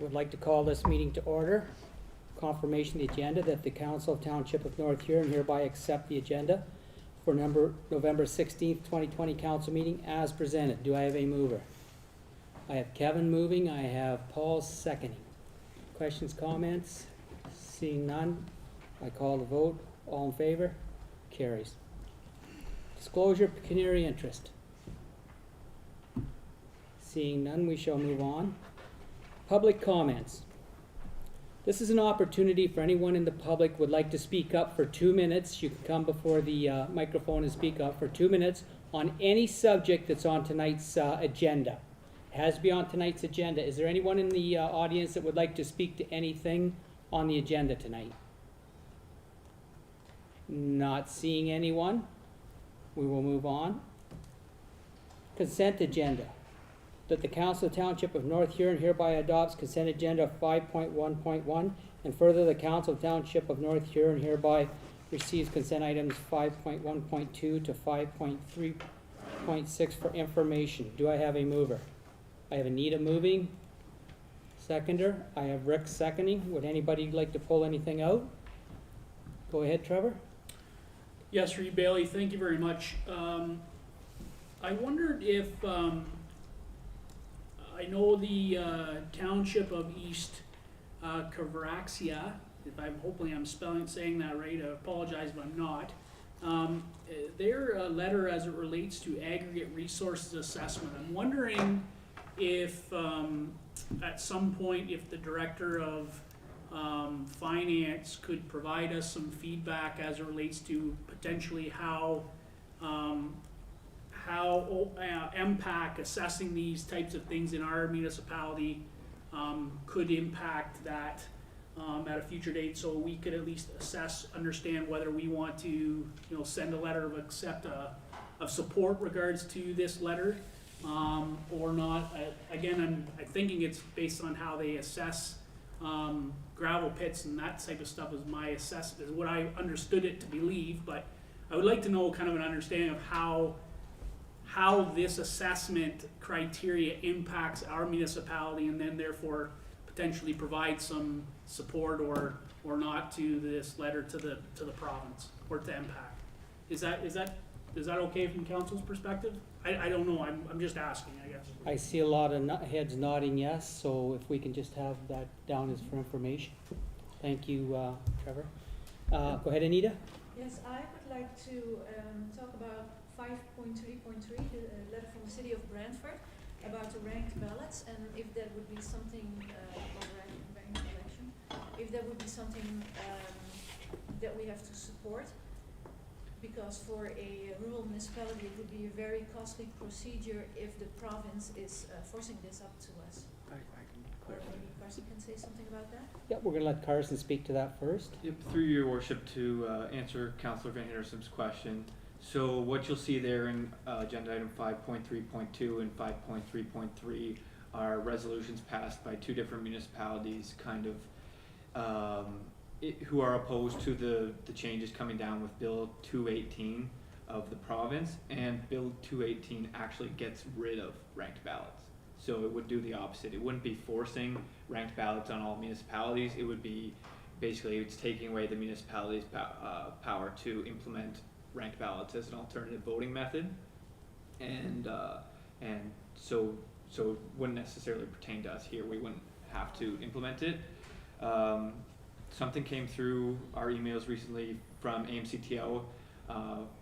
Would like to call this meeting to order. Confirmation of the agenda that the Council of Township of North Huron hereby accept the agenda for November 16th, 2020 council meeting as presented. Do I have a mover? I have Kevin moving. I have Paul seconding. Questions, comments? Seeing none, I call the vote. All in favor? Carries. Disclosure of pecuniary interest. Seeing none, we shall move on. Public comments. This is an opportunity for anyone in the public would like to speak up for 2 minutes. You can come before the microphone and speak up for 2 minutes on any subject that's on tonight's agenda. It has to be on tonight's agenda. Is there anyone in the audience that would like to speak to anything on the agenda tonight? Not seeing anyone. We will move on. Consent agenda. That the Council of Township of North Huron hereby adopts consent agenda 5.1.1, and further the Council of Township of North Huron hereby receives consent items 5.1.2 to 5.3.6 for information. Do I have a mover? I have Anita moving. Seconder. I have Rick seconding. Would anybody like to pull anything out? Go ahead, Trevor. Yes, Reed Bailey, thank you very much. I wondered if, I know the township of East Kavraxia, hopefully I'm saying that right, I apologize if I'm not. Their letter as it relates to aggregate resources assessment, I'm wondering if at some point if the director of finance could provide us some feedback as it relates to potentially how MPAC assessing these types of things in our municipality could impact that at a future date, so we could at least understand whether we want to, send a letter of support regards to this letter or not. Again, I'm thinking it's based on how they assess gravel pits and that type of stuff is my assessment, is what I understood it to believe, but I would like to know kind of an understanding of how this assessment criteria impacts our municipality and then therefore potentially provide some support or not to this letter to the province or to MPAC. Is that okay from council's perspective? I don't know, I'm just asking, I guess. I see a lot of heads nodding yes, so if we can just have that down as for information. Thank you, Trevor. Go ahead, Anita. Yes, I would like to talk about 5.3.3, the letter from the City of Brantford about the ranked ballots, and if that would be something, ranked election, if that would be something that we have to support, because for a rural municipality it would be a very costly procedure if the province is forcing this up to us. Or maybe Carson can say something about that? Yeah, we're gonna let Carson speak to that first. Yep, through your worship to answer Councillor Van Henderson's question. So what you'll see there in agenda item 5.3.2 and 5.3.3 are resolutions passed by two different municipalities kind of who are opposed to the changes coming down with Bill 218 of the province, and Bill 218 actually gets rid of ranked ballots. So it would do the opposite. It wouldn't be forcing ranked ballots on all municipalities. It would be basically it's taking away the municipality's power to implement ranked ballots as an alternative voting method, and so it wouldn't necessarily pertain to us here. We wouldn't have to implement it. Something came through our emails recently from AMCTO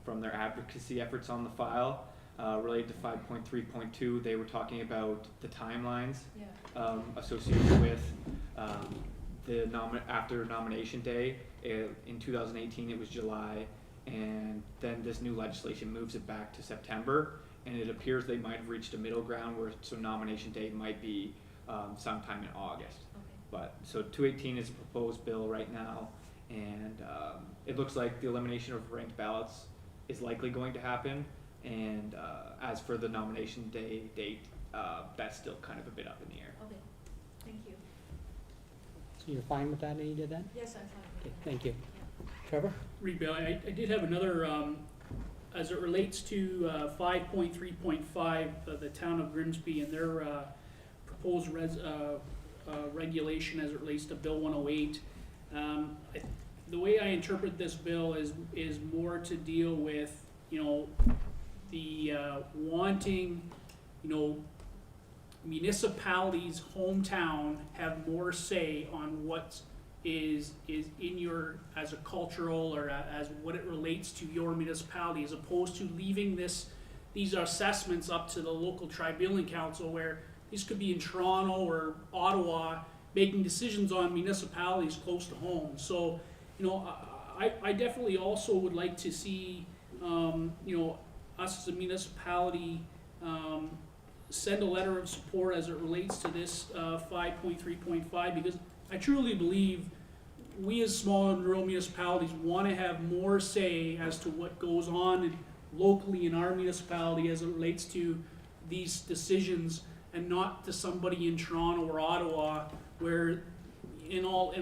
from their advocacy efforts on the file related to 5.3.2. They were talking about the timelines associated with after nomination day. In 2018 it was July, and then this new legislation moves it back to September, and it appears they might have reached a middle ground where nomination day might be sometime in August. But so 218 is a proposed bill right now, and it looks like the elimination of ranked ballots is likely going to happen, and as for the nomination day date, that's still kind of a bit up in the air. Okay, thank you. So you're fine with that, Anita, then? Yes, I'm fine with Okay, that. thank you. Yeah. Trevor? Reed Bailey, I did have another, as it relates to 5.3.5, the town of Grimsby and their proposed regulation as it relates to Bill 108. The way I interpret this bill is more to deal with, you know, the wanting, you know, municipalities' hometown have more say on what is in your, as a cultural or as what it relates to your municipality, as opposed to leaving these assessments up to the local tribunal council, where these could be in Toronto or Ottawa, making decisions on municipalities close to home. So, you know, I definitely also would like to see, you know, us as a municipality, send a letter of support as it relates to this 5.3.5, because I truly believe we as small and rural municipalities want to have more say as to what goes on locally in our municipality as it relates to these decisions, and not to somebody in Toronto or Ottawa, where in all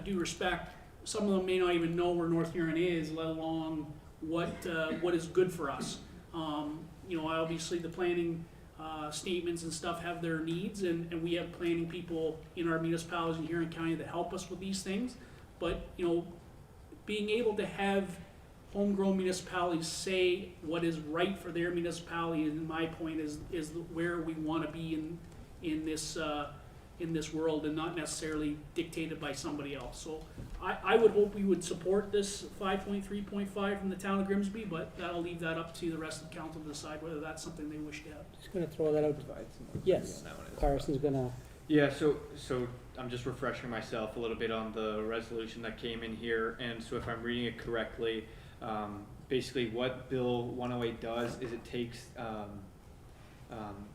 due respect, some of them may not even know where North Huron is, let alone what is good for us. You know, obviously the planning statements and stuff have their needs, and we have planning people in our municipalities in Huron County that help us with these things. But, you know, being able to have homegrown municipalities say what is right for their municipality, in my point, is where we want to be in this world, and not necessarily dictated by somebody else. So I would hope we would support this 5.3.5 from the town of Grimsby, but I'll leave that up to the rest of the council to decide whether that's something they wish to have. Just gonna throw that out. Provide some more Yes. on that one as well. Carson's gonna, Yeah, so I'm just refreshing myself a little bit on the resolution that came in here, and so if I'm reading it correctly, basically what Bill 108 does is it takes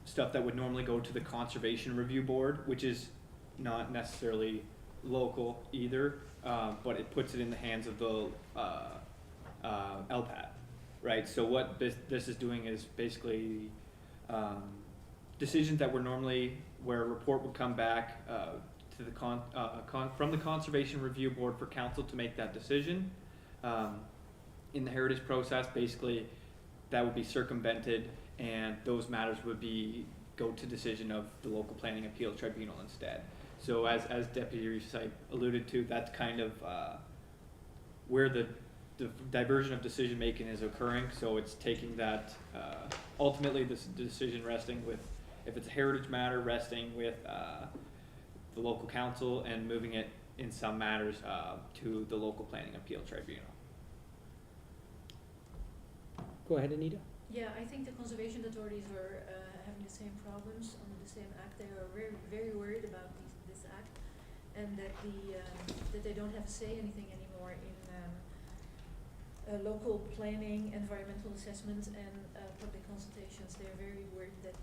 stuff that would normally go to the Conservation Review Board, which is not necessarily local either, but it puts it in the hands of the LPAT, right? So what this is doing is basically decisions that were normally, where a report would come back to the from the Conservation Review Board for council to make that decision. In the heritage process, basically, that would be circumvented, and those matters would go to decision of the local planning appeal tribunal instead. So as Deputy Site alluded to, that's kind of where the diversion of decision making is occurring. So it's taking that, ultimately this decision resting with, if it's a heritage matter, resting with the local council, and moving it in some matters to the local planning appeal tribunal. go ahead, Anita. Yeah, I think the conservation authorities are having the same problems under the same act. They are very, very worried about this act, and that that they don't have to say anything anymore in local planning, environmental assessments, and public consultations. They're very worried that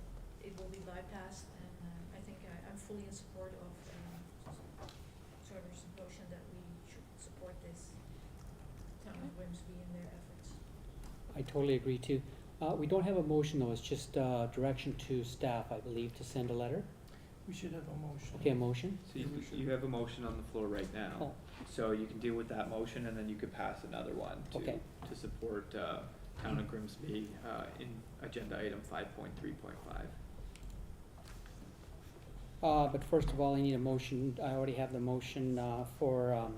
it will be bypassed, and I think I'm fully in support of Soder's motion that we should support this town of Grimsby in their efforts. I totally agree too. We don't have a motion though, it's just direction to staff, I believe, to send a letter. We should have a motion. Okay, a motion. So you have a motion on the floor right now. Oh. So you can deal with that motion, and then you could pass another one Okay. to support Town of Grimsby in agenda item 5.3.5. But first of all, I need a motion. I already have the motion for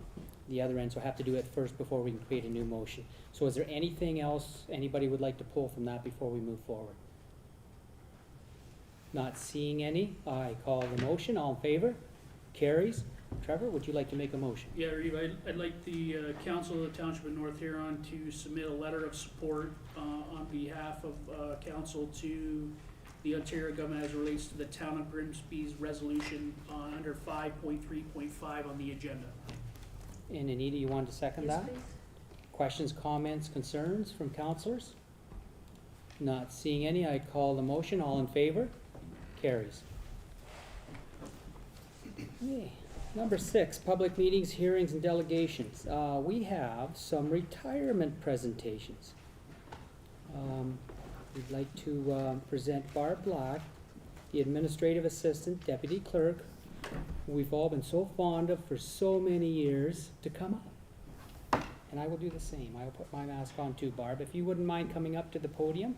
the other end, so I have to do it first before we can create a new motion. So is there anything else anybody would like to pull from that before we move forward? Not seeing any, I call the motion. All in favor? Carries. Trevor, would you like to make a motion? Yeah, Reeve, I'd like the council of the Township of North Huron to submit a letter of support on behalf of council to the Ontario government as it relates to the Town of Grimsby's resolution under 5.3.5 on the agenda. And Anita, you wanted to second Yes, that? please. Questions, comments, concerns from councilors? Not seeing any, I call the motion. All in favor? Carries. Okay. Number 6, public meetings, hearings, and delegations. We have some retirement presentations. We'd like to present Barb Black, the administrative assistant, deputy clerk, who we've all been so fond of for so many years, to come up. And I will do the same. I will put my mask on too, Barb. If you wouldn't mind coming up to the podium.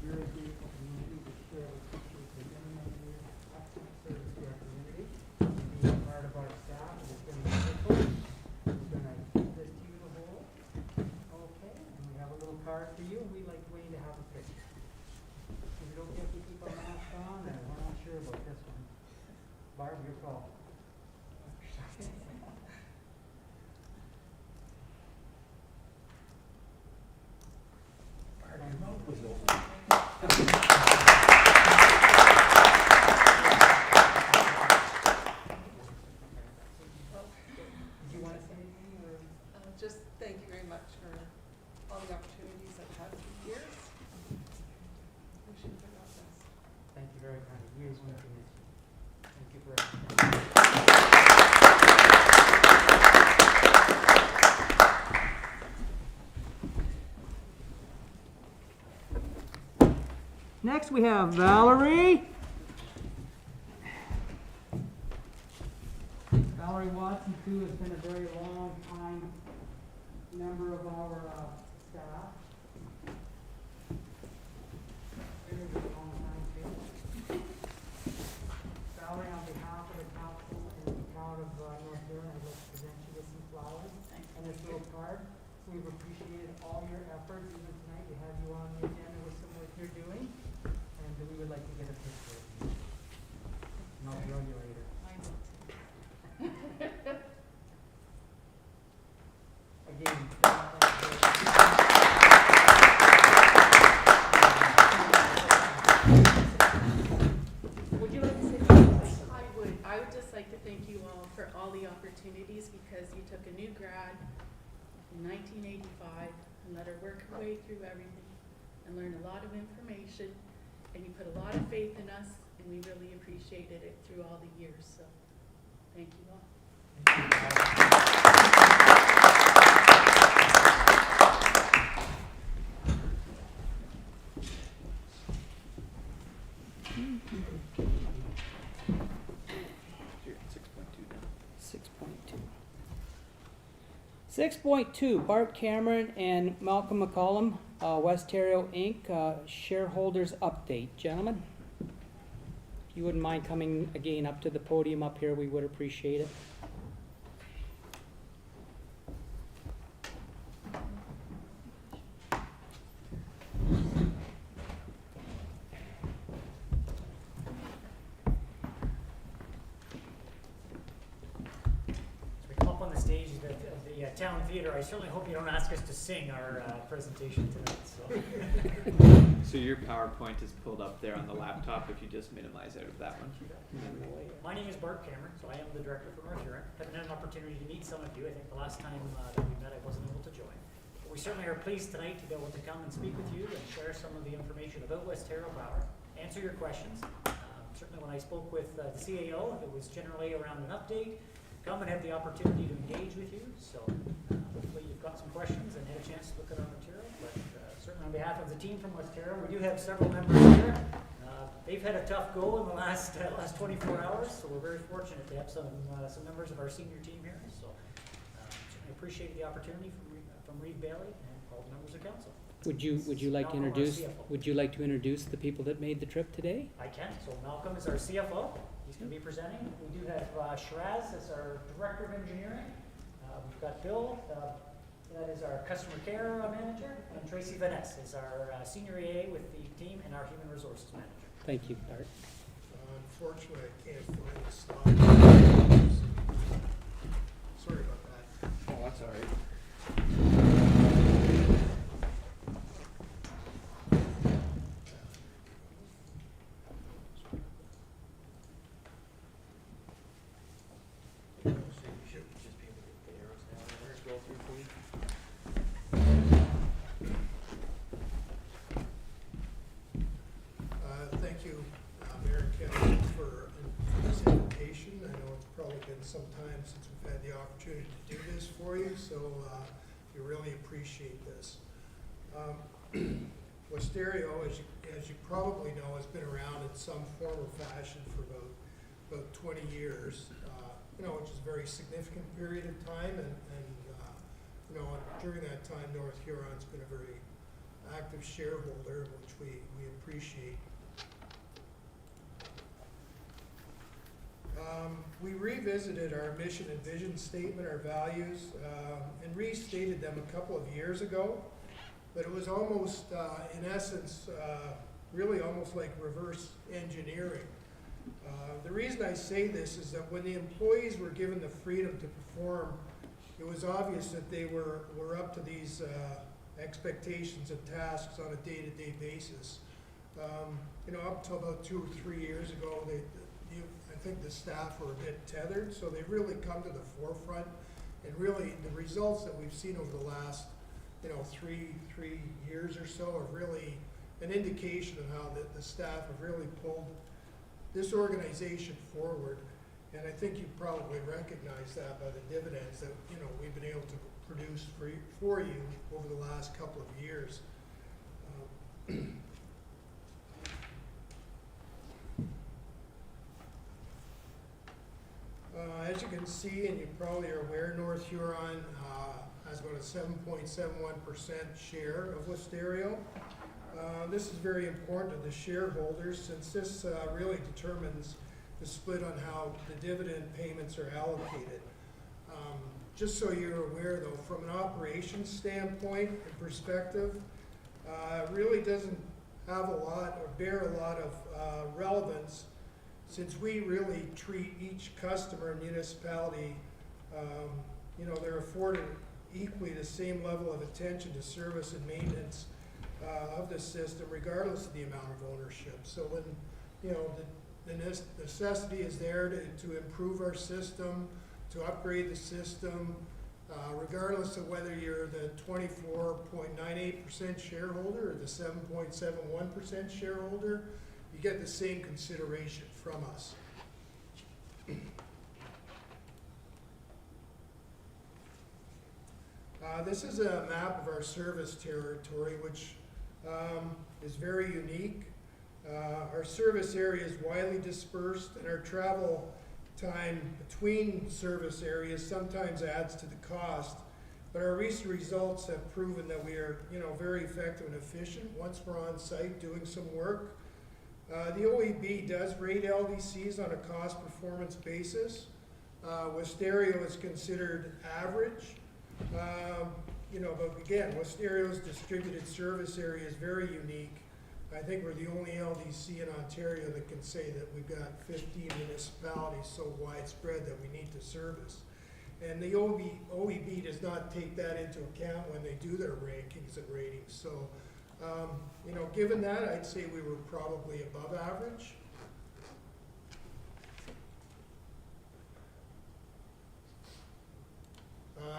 very grateful community to share with you for many, many years of excellent service to our community. Being part of our staff, it has been wonderful. We're gonna give this to you to hold. Okay, and we have a little card for you, and we'd like Wayne to have a picture. If you don't get to keep our mask on, and we're not sure about this one. Barb, your call. Did you want to say anything, or? Just thank you very much for all the opportunities I've had through the years. Wishing for God bless. Thank you very kindly. We are going to miss you. Thank you for everything. Next, we have Valerie. Valerie Watson, too, has been a very long time member of our staff. Very long time, too. Valerie, on behalf of the council and the town of North Huron, I'd like to present you with some flowers and this little card. We've appreciated all your efforts, even tonight. We have you on the agenda with some work you're doing, and we would like to get a picture of you. And I'll draw you later. Again, Would you like to say something? I would just like to thank you all for all the opportunities because you took a new grad in 1985 and let her work her way through everything and learn a lot of information, and you put a lot of faith in us, and we really appreciated it through all the years, so thank you all. You're at 6.2 now. 6.2. 6.2, Bart Cameron and Malcolm McCollum, Westerio Inc., shareholders update. Gentlemen, if you wouldn't mind coming again up to the podium up here, we would appreciate it. We come up on the stage of the town theater. I certainly hope you don't ask us to sing our presentation tonight. So your PowerPoint is pulled up there on the laptop if you just minimize out of that one. My name is Bart Cameron, so I am the director for North Huron. Haven't had an opportunity to meet some of you. I think the last time that we met I wasn't able to join. But we certainly are pleased tonight to be able to come and speak with you and share some of the information about Westerio Power, answer your questions. Certainly when I spoke with the CAO, it was generally around an update, come and have the opportunity to engage with you. So hopefully you've got some questions and had a chance to look at our material. But certainly on behalf of the team from Westerio, we do have several members here. They've had a tough go in the last 24 hours, so we're very fortunate to have some members of our senior team here. So certainly appreciate the opportunity from Reed Bailey and all the members of council. Would you like to Malcolm, our introduce? CFO. Would you like to introduce the people that made the trip today? I can. So Malcolm is our CFO. He's going to be presenting. We do have Shiraz as our Director of Engineering. We've got Bill, that is our Customer Care Manager, and Tracy Vaness is our Senior EA with the team and our Human Resources Manager. Thank you, Bart. Unfortunately, I can't find the slide. Sorry about that. Oh, that's all right. So you should just be able to get the arrows down there as well through for you. Thank you, Mayor and Council, for this invitation. I know it's probably been some time since we've had the opportunity to do this for you, so we really appreciate this. Westerio, as you probably know, has been around in some form or fashion for about 20 years, which is a very significant period of time, and during that time, North Huron's been a very active shareholder, which we appreciate. We revisited our mission and vision statement, our values, and restated them a couple of years ago, but it was almost, in essence, really almost like reverse engineering. The reason I say this is that when the employees were given the freedom to perform, it was obvious that they were up to these expectations and tasks on a day-to-day basis. You know, up till about 2 or 3 years ago, I think the staff were a bit tethered, so they've really come to the forefront, and really the results that we've seen over the last, you know, three years or so are really an indication of how the staff have really pulled this organization forward. And I think you probably recognize that by the dividends that, you know, we've been able to produce for you over the last couple of years. As you can see, and you probably are aware, North Huron has about a 7.71% share of Wisterio. This is very important to the shareholders, since this really determines the split on how the dividend payments are allocated. Just so you're aware though, from an operations standpoint and perspective, it really doesn't have a lot or bear a lot of relevance, since we really treat each customer and municipality, you know, they're afforded equally the same level of attention to service and maintenance of the system, regardless of the amount of ownership. So when, you know, the necessity is there to improve our system, to upgrade the system, regardless of whether you're the 24.98% shareholder or the 7.71% shareholder, you get the same consideration from us. This is a map of our service territory, which is very unique. Our service area is widely dispersed, and our travel time between service areas sometimes adds to the cost. But our recent results have proven that we are, you know, very effective and efficient once we're on site doing some work. The OEB does rate LDCs on a cost performance basis. Wisterio is considered average. You know, but again, Wisterio's distributed service area is very unique. I think we're the only LDC in Ontario that can say that we've got 15 municipalities so widespread that we need to service. And the OEB does not take that into account when they do their rankings and ratings. So, you know, given that, I'd say we were probably above average.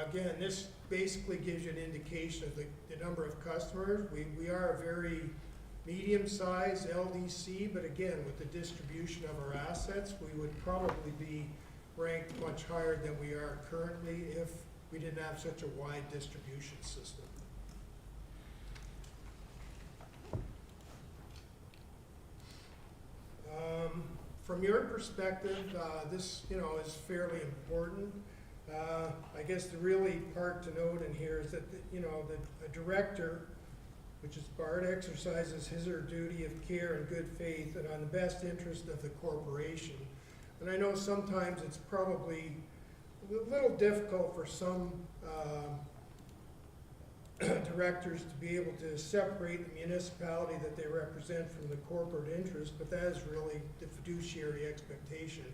Again, this basically gives you an indication of the number of customers. We are a very medium-sized LDC, but again, with the distribution of our assets, we would probably be ranked much higher than we are currently if we didn't have such a wide distribution system. From your perspective, this, you know, is fairly important. I guess the really part to note in here is that, you know, the director, which is Bart, exercises his or her duty of care and good faith and on the best interest of the corporation. And I know sometimes it's probably a little difficult for some directors to be able to separate the municipality that they represent from the corporate interest, but that is really the fiduciary expectation,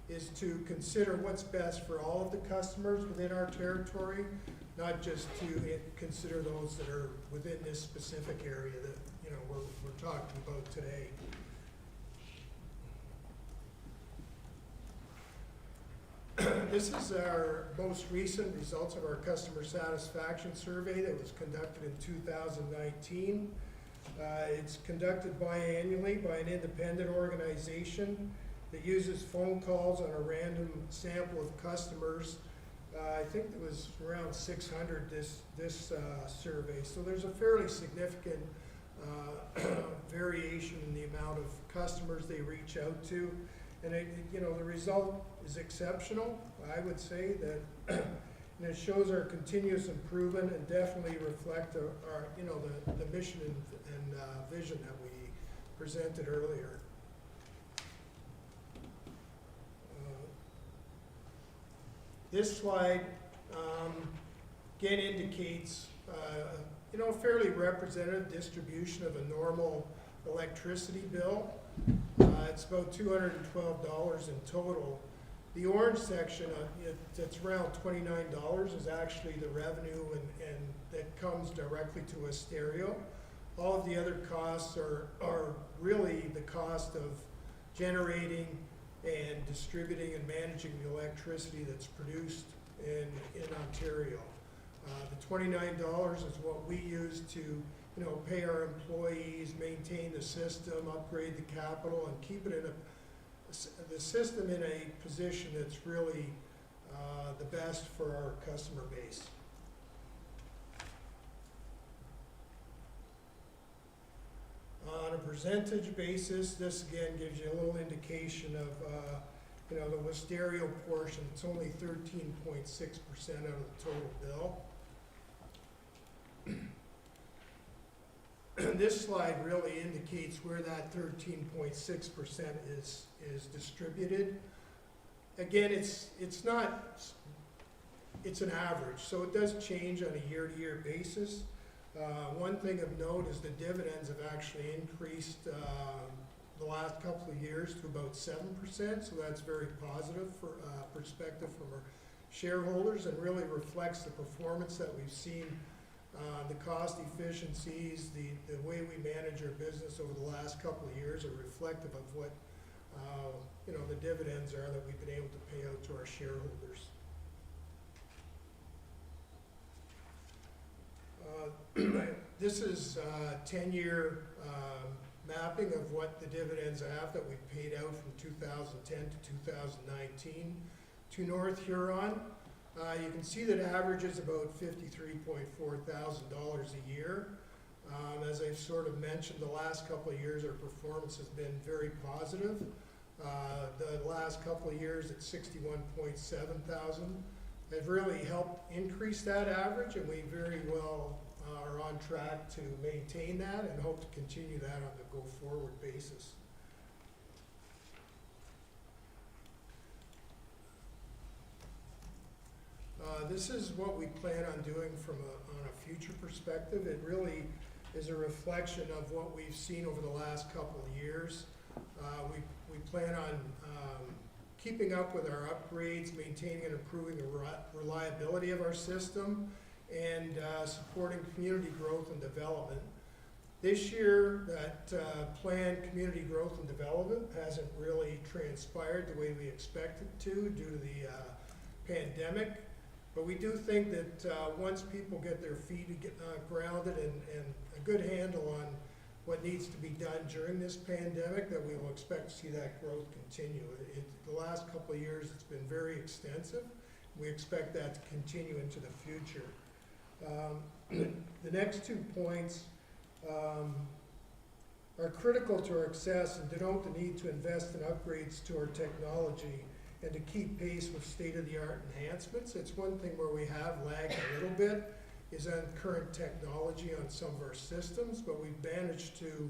is to consider what's best for all of the customers within our territory, not just to consider those that are within this specific area that, you know, we're talking about today. This is our most recent results of our customer satisfaction survey that was conducted in 2019. It's conducted biannually by an independent organization that uses phone calls on a random sample of customers. I think it was around 600 this survey. So there's a fairly significant variation in the amount of customers they reach out to. And you know, the result is exceptional. I would say that And it shows our continuous improvement and definitely reflect our, you know, the mission and vision that we presented earlier. This slide, again, indicates, you know, a fairly representative distribution of a normal electricity bill. It's about $212 in total. The orange section, it's around $29, is actually the revenue and that comes directly to Asterio. All of the other costs are really the cost of generating and distributing and managing the electricity that's produced in Ontario. The $29 is what we use to, you know, pay our employees, maintain the system, upgrade the capital, and keep it in the system in a position that's really the best for our customer base. On a percentage basis, this again gives you a little indication of, you know, the Wisterio portion. It's only 13.6% out of the total bill. This slide really indicates where that 13.6% is distributed. Again, it's an average, so it does change on a year-to-year basis. One thing of note is the dividends have actually increased the last couple of years to about 7%, so that's very positive for perspective from our shareholders, and really reflects the performance that we've seen, the cost efficiencies, the way we manage our business over the last couple of years are reflective of what you know, the dividends are that we've been able to pay out to our shareholders. This is a 10-year mapping of what the dividends have that we've paid out from 2010 to 2019 to North Huron. You can see that average is about $53.4 thousand a year. As I've sort of mentioned, the last couple of years our performance has been very positive. The last couple of years at $61.7 thousand have really helped increase that average, and we very well are on track to maintain that and hope to continue that on the go-forward basis. This is what we plan on doing on a future perspective. It really is a reflection of what we've seen over the last couple of years. We plan on keeping up with our upgrades, maintaining and improving the reliability of our system, and supporting community growth and development. This year, that planned community growth and development hasn't really transpired the way we expected to due to the pandemic. But we do think that once people get their feet grounded and a good handle on what needs to be done during this pandemic, that we will expect to see that growth continue. The last couple of years, it's been very extensive. We expect that to continue into the future. The next 2 points are critical to our success and denote the need to invest in upgrades to our technology and to keep pace with state-of-the-art enhancements. It's one thing where we have lagged a little bit is on current technology on some of our systems, but we've managed to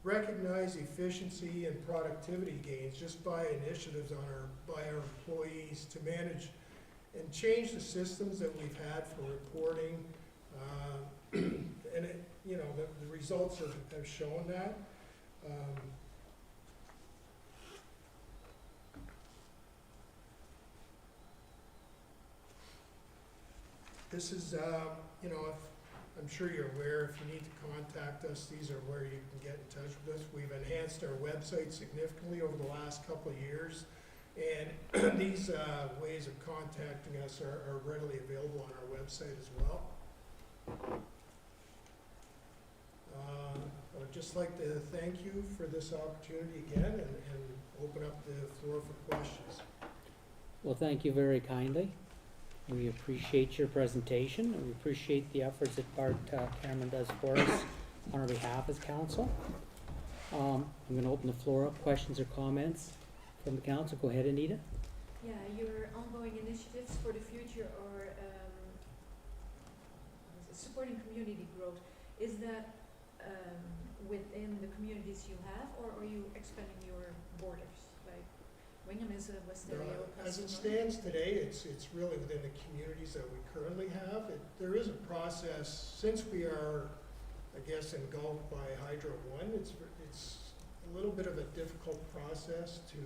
recognize efficiency and productivity gains just by initiatives by our employees to manage and change the systems that we've had for reporting. And you know, the results have shown that. This is, you know, I'm sure you're aware, if you need to contact us, these are where you can get in touch with us. We've enhanced our website significantly over the last couple of years, and these ways of contacting us are readily available on our website as well. I would just like to thank you for this opportunity again and open up the floor for questions. Well, thank you very kindly. We appreciate your presentation, and we appreciate the efforts that Bart Cameron does for us on our behalf as council. I'm going to open the floor up. Questions or comments from the council? Go ahead, Anita. Yeah, your ongoing initiatives for the future are supporting community growth, is that within the communities you have, or are you expanding your borders? Like, Wingham is a West Area As it customer. stands today, it's really within the communities that we currently have. There is a process, since we are, I guess, engulfed by Hydro One, it's a little bit of a difficult process to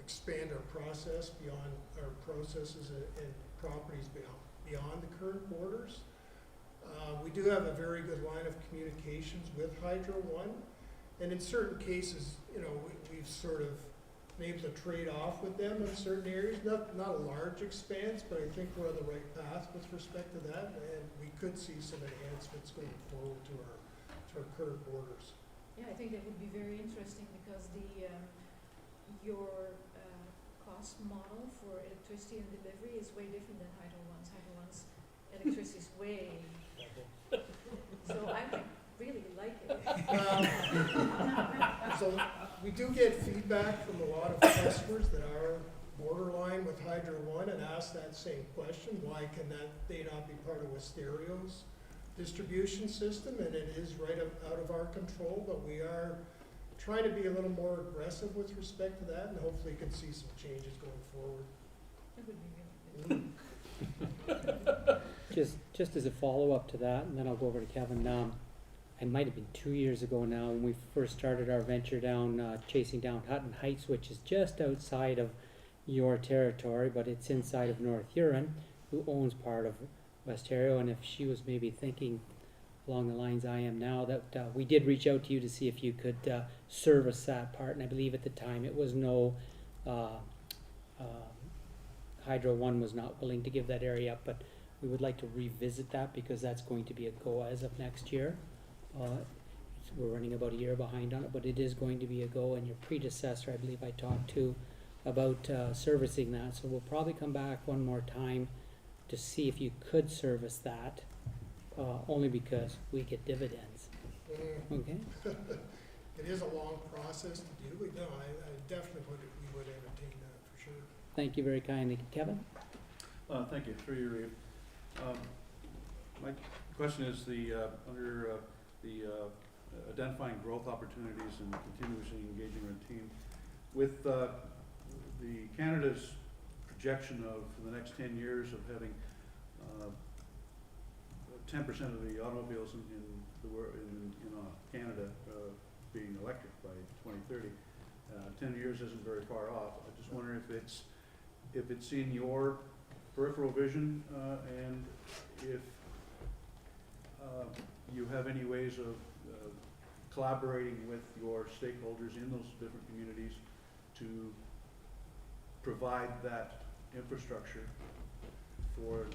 expand our process beyond, our processes and properties beyond the current borders. We do have a very good line of communications with Hydro One, and in certain cases, you know, we've sort of been able to trade off with them in certain areas. Not a large expanse, but I think we're on the right path with respect to that, and we could see some enhancements going forward to our current borders. Yeah, I think that would be very interesting because your cost model for electricity and delivery is way different than Hydro One's. Hydro One's electricity is way, so I would really like it. So we do get feedback from a lot of customers that are borderline with Hydro One and ask that same question, why can they not be part of Wistero's distribution system? And it is right out of our control, but we are trying to be a little more aggressive with respect to that, and hopefully can see some changes going forward. That would be really good. Just as a follow-up to that, and then I'll go over to Kevin. It might have been 2 years ago now when we first started our venture down, chasing down Hutton Heights, which is just outside of your territory, but it's inside of North Huron, who owns part of Westerio. And if she was maybe thinking along the lines I am now, that we did reach out to you to see if you could service that part. And I believe at the time it was no, Hydro One was not willing to give that area up, but we would like to revisit that because that's going to be a go as of next year. We're running about a year behind on it, but it is going to be a go, and your predecessor, I believe I talked to about servicing that, so we'll probably come back one more time to see if you could service that, only because we get dividends, okay? It is a long process to do, but no, I definitely we would entertain that for sure. Thank you very kindly. Kevin? Thank you, through you, Reeve. My question is under the identifying growth opportunities and continuously engaging our team. With the Canada's projection of for the next 10 years of having 10% of the automobiles in the world in Canada being electric by 2030, 10 years isn't very far off. I just wonder if it's in your peripheral vision, and if you have any ways of collaborating with your stakeholders in those different communities to provide that infrastructure for.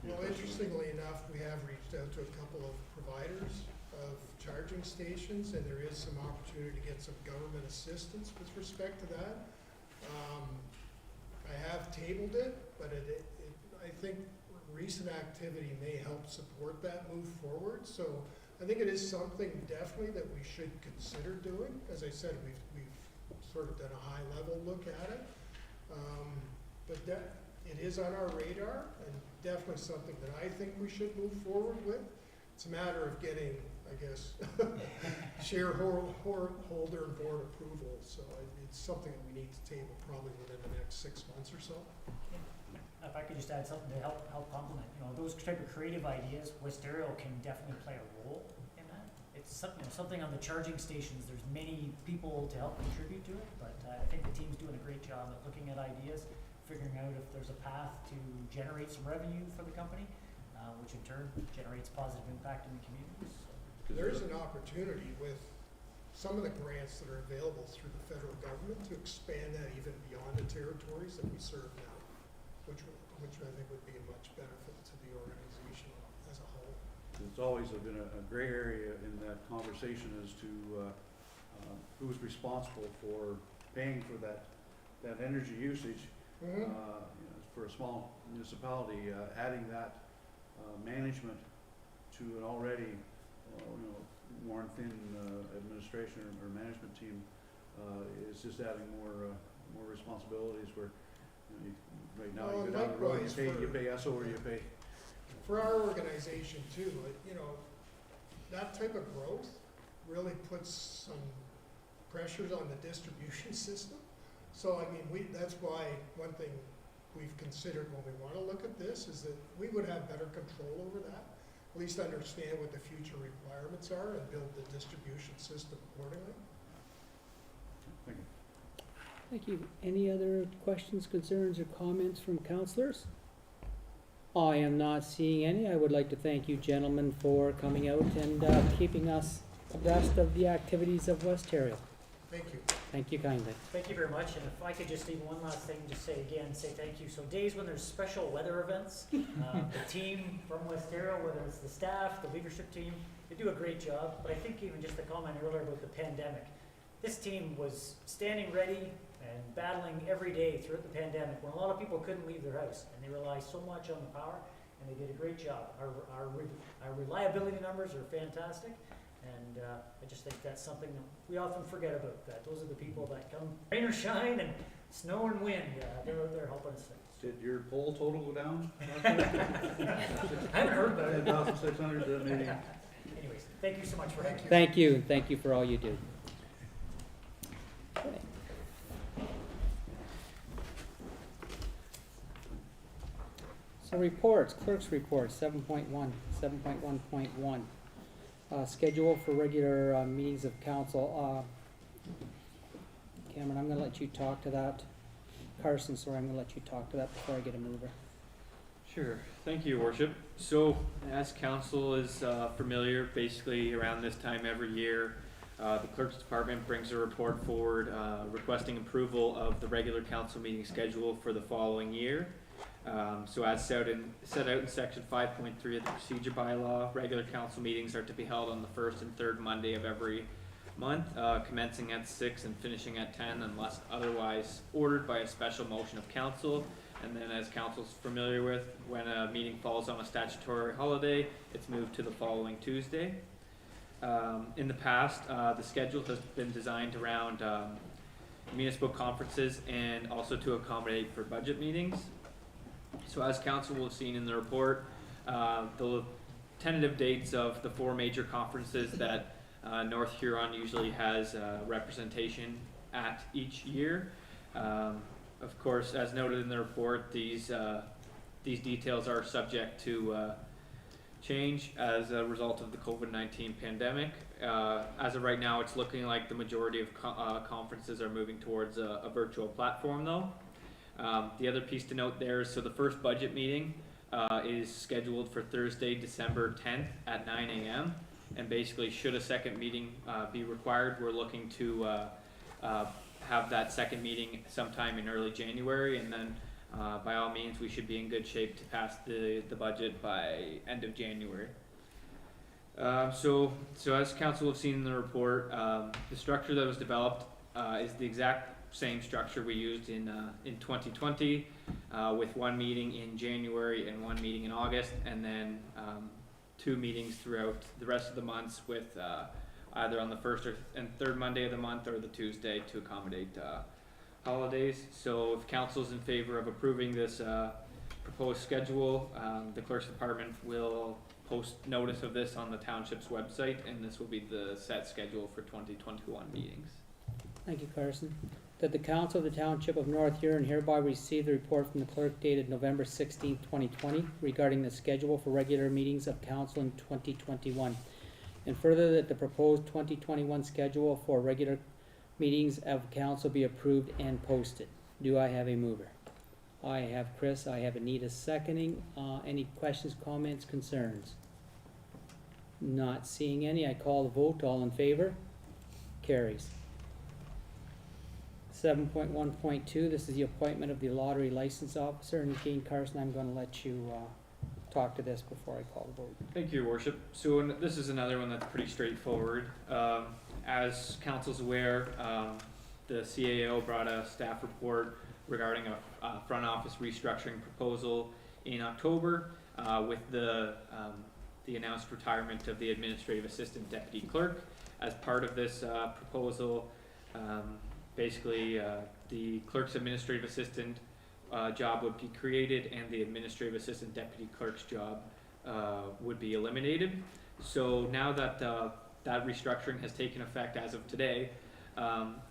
Well, interestingly enough, we have reached out to a couple of providers of charging stations, and there is some opportunity to get some government assistance with respect to that. I have tabled it, but I think recent activity may help support that move forward. So I think it is something definitely that we should consider doing. As I said, we've sort of done a high level look at it. But it is on our radar, and definitely something that I think we should move forward with. It's a matter of getting, I guess, shareholder and board approval. So it's something that we need to table probably within the next 6 months or so. If I could just add something to help complement, those type of creative ideas, Westero can definitely play a role in that. It's something on the charging stations, there's many people to help contribute to it, but I think the team's doing a great job at looking at ideas, figuring out if there's a path to generate some revenue for the company, which in turn generates positive impact in the communities. There is an opportunity with some of the grants that are available through the federal government to expand that even beyond the territories that we serve now, which I think would be a much benefit to the organization as a whole. It's always been a gray area in that conversation as to who's responsible for paying for that energy usage. For a small municipality, adding that management to an already worn thin administration or management team is just adding more responsibilities. Where right now you go down the road, you pay ESSO or you pay for our organization too, you know, that type of growth really puts some pressures on the distribution system. So, I mean, that's why one thing we've considered when we wanna look at this is that we would have better control over that, at least understand what the future requirements are and build the distribution system accordingly. Thank you. Thank you. Any other questions, concerns, or comments from councillors? I am not seeing any. I would like to thank you gentlemen for coming out and keeping us abreast of the activities of West Ontario. Thank you. Thank you kindly. Thank you very much, and if I could just leave one last thing, just say thank you. So days when there's special weather events, the team from West Ontario, whether it's the staff, the leadership team, they do a great job, but I think even just the comment earlier about the pandemic, this team was standing ready and battling every day throughout the pandemic when a lot of people couldn't leave their house, and they rely so much on the power, and they did a great job. Our reliability numbers are fantastic, and I just think that's something that we often forget about, that those are the people that come rain or shine and snow and wind, they're out there helping us things. Did your poll total go down? I haven't heard about it. 10,600, maybe? Anyways, thank you so much for having me. Thank you. Thank you for all you do. Okay. So reports, clerk's report, 7.1, 7.1.1. Schedule for regular meetings of council. Cameron, I'm gonna let you talk to that. Carson, sorry, I'm gonna let you talk to that before I get a mover. Sure. Thank you, Your Worship. So, as council is familiar, basically around this time every year, the clerk's department brings a report forward requesting approval of the regular council meeting schedule for the following year. So as set out in section 5.3 of the procedure bylaw, regular council meetings are to be held on the first and third Monday of every month, commencing at 6 and finishing at 10 unless otherwise ordered by a special motion of council. And then, as council's familiar with, when a meeting falls on a statutory holiday, it's moved to the following Tuesday. In the past, the schedule has been designed around municipal conferences and also to accommodate for budget meetings. So as council will have seen in the report, the tentative dates of the 4 major conferences that North Huron usually has representation at each year. Of course, as noted in the report, these details are subject to change as a result of the COVID-19 pandemic. As of right now, it's looking like the majority of conferences are moving towards a virtual platform though. The other piece to note there is, so the first budget meeting is scheduled for Thursday, December 10th at 9 a.m. And basically, should a second meeting be required, we're looking to have that second meeting sometime in early January, and then by all means, we should be in good shape to pass the budget by end of January. So as council have seen in the report, the structure that was developed is the exact same structure we used in 2020, with 1 meeting in January and 1 meeting in August, and then 2 meetings throughout the rest of the months, with either on the first and third Monday of the month or the Tuesday to accommodate holidays. So if council is in favor of approving this proposed schedule, the clerk's department will post notice of this on the township's website, and this will be the set schedule for 2021 meetings. Thank you, Carson. That the council of the township of North Huron hereby receive the report from the clerk dated November 16th, 2020 regarding the schedule for regular meetings of council in 2021. And further, that the proposed 2021 schedule for regular meetings of council be approved and posted. Do I have a mover? I have Chris, I have Anita seconding. Any questions, comments, concerns? Not seeing any. I call the vote. All in favor? Carries. 7.1.2, this is the appointment of the lottery license officer. And again, Carson, I'm going to let you talk to this before I call the vote. Thank you, Your Worship. So this is another one that's pretty straightforward. As council's aware, the CAO brought a staff report regarding a front office restructuring proposal in October, with the announced retirement of the administrative assistant deputy clerk. As part of this proposal, basically the clerk's administrative assistant job would be created, and the administrative assistant deputy clerk's job would be eliminated. So now that that restructuring has taken effect as of today,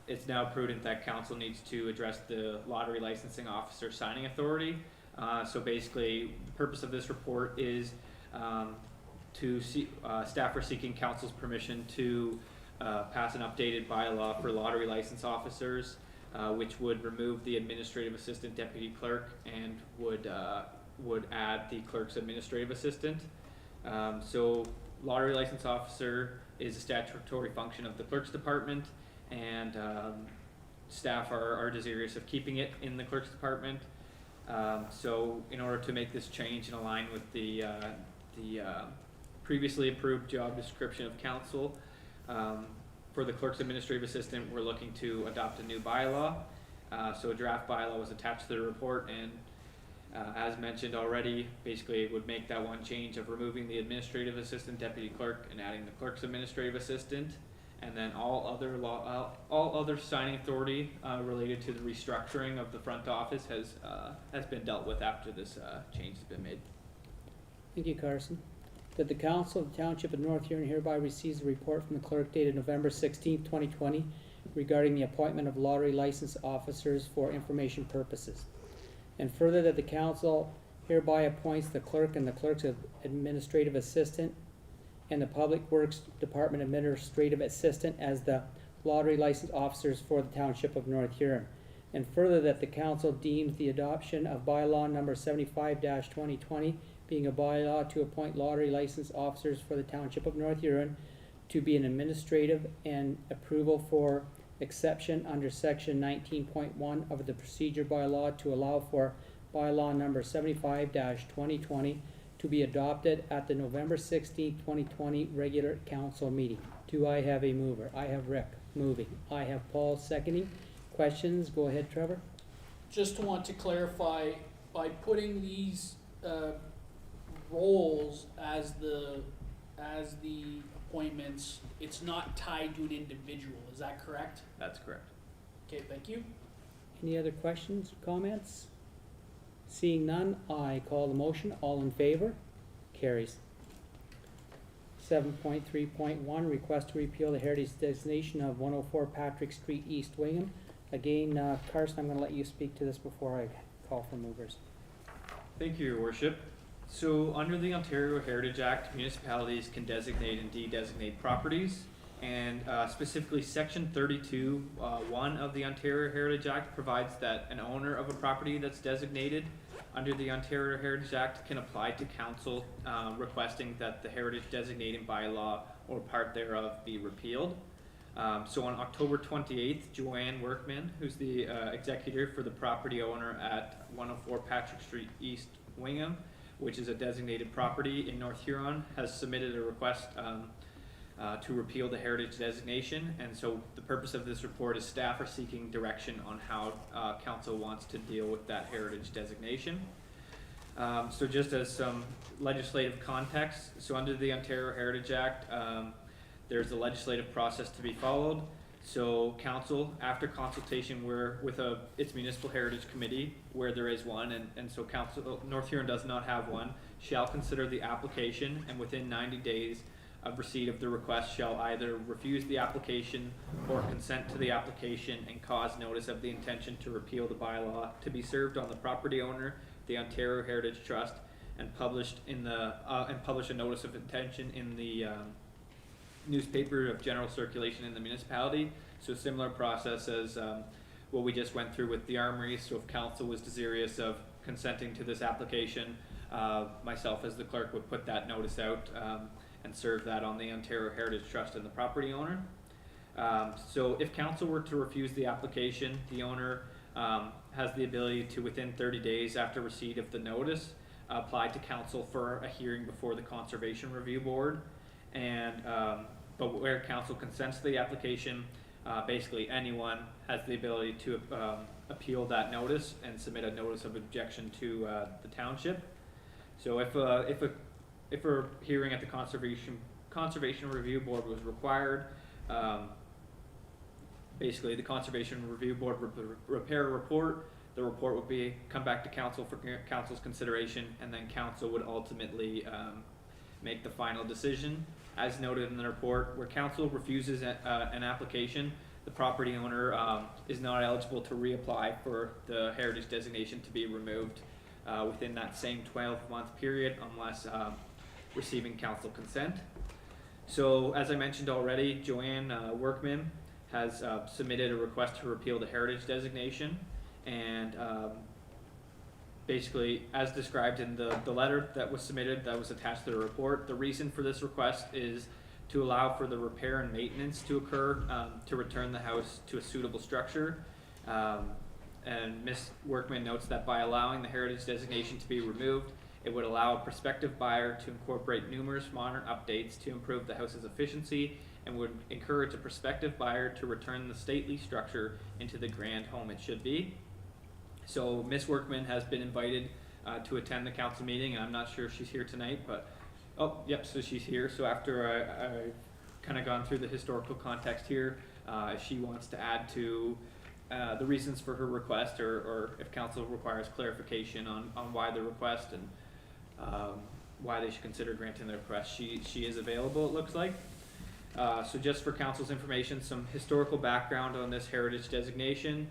it's now prudent that council needs to address the lottery licensing officer signing authority. So basically, the purpose of this report is to see, staff are seeking council's permission to pass an updated bylaw for lottery license officers, which would remove the administrative assistant deputy clerk and would add the clerk's administrative assistant. So lottery license officer is a statutory function of the clerk's department, and staff are desirous of keeping it in the clerk's department. So in order to make this change and align with the previously approved job description of council, for the clerk's administrative assistant, we're looking to adopt a new bylaw. So a draft bylaw was attached to the report, and as mentioned already, basically it would make that one change of removing the administrative assistant deputy clerk and adding the clerk's administrative assistant, and then all other signing authority related to the restructuring of the front office has been dealt with after this change has been made. Thank you, Carson. That the Council of the Township of North Huron hereby receives a report from the clerk dated November 16th, 2020 regarding the appointment of lottery license officers for information purposes. And further, that the council hereby appoints the clerk and the clerk's administrative assistant and the Public Works Department administrative assistant as the lottery license officers for the Township of North Huron. And further, that the council deems the adoption of bylaw number 75-2020 being a bylaw to appoint lottery license officers for the Township of North Huron to be an administrative and approval for exception under section 19.1 of the procedure bylaw to allow for bylaw number 75-2020 to be adopted at the November 16th, 2020 regular council meeting. Do I have a mover? I have Rick moving. I have Paul seconding. Questions? Go ahead, Trevor. Just want to clarify, by putting these roles as the appointments, it's not tied to an individual, is that correct? That's correct. Okay, thank you. Any other questions, comments? Seeing none, I call the motion. All in favor? Carries. 7.3.1, request to repeal the heritage designation of 104 Patrick Street, East Wingham. Again, Carson, I'm going to let you speak to this before I call for movers. Thank you, Your Worship. So under the Ontario Heritage Act, municipalities can designate and de-designate properties, and specifically Section 32(1) of the Ontario Heritage Act provides that an owner of a property that's designated under the Ontario Heritage Act can apply to council requesting that the heritage designating bylaw or part thereof be repealed. So on October 28th, Joanne Workman, who's the executor for the property owner at 104 Patrick Street, East Wingham, which is a designated property in North Huron, has submitted a request to repeal the heritage designation. And so the purpose of this report is staff are seeking direction on how council wants to deal with that heritage designation. So just as some legislative context, so under the Ontario Heritage Act, there's a legislative process to be followed. So council, after consultation with its municipal heritage committee, where there is one, and so council, North Huron does not have one, shall consider the application, and within 90 days of receipt of the request shall either refuse the application or consent to the application and cause notice of the intention to repeal the bylaw to be served on the property owner, the Ontario Heritage Trust, and published in the publish a notice of intention in the newspaper of general circulation in the municipality. So a similar process as what we just went through with the armory. So if council was desirous of consenting to this application, myself as the clerk would put that notice out and serve that on the Ontario Heritage Trust and the property owner. So if council were to refuse the application, the owner has the ability to, within 30 days after receipt of the notice, apply to council for a hearing before the Conservation Review Board. And but where council consents to the application, basically anyone has the ability to appeal that notice and submit a notice of objection to the township. So if a hearing at the Conservation Review Board was required, basically the Conservation Review Board would prepare a report. The report would come back to council for council's consideration, and then council would ultimately make the final decision. As noted in the report, where council refuses an application, the property owner is not eligible to reapply for the heritage designation to be removed within that same 12-month period unless receiving council consent. So as I mentioned already, Joanne Workman has submitted a request to repeal the heritage designation, and basically, as described in the letter that was submitted, that was attached to the report, the reason for this request is to allow for the repair and maintenance to occur to return the house to a suitable structure. And Ms. Workman notes that by allowing the heritage designation to be removed, it would allow a prospective buyer to incorporate numerous modern updates to improve the house's efficiency and would encourage a prospective buyer to return the stately structure into the grand home it should be. So Ms. Workman has been invited to attend the council meeting, and I'm not sure if she's here tonight, but, oh, yep, so she's here. So after I've kind of gone through the historical context here, if she wants to add to the reasons for her request, or if council requires clarification on why the request and why they should consider granting the request, she is available, it looks like. So just for council's information, some historical background on this heritage designation.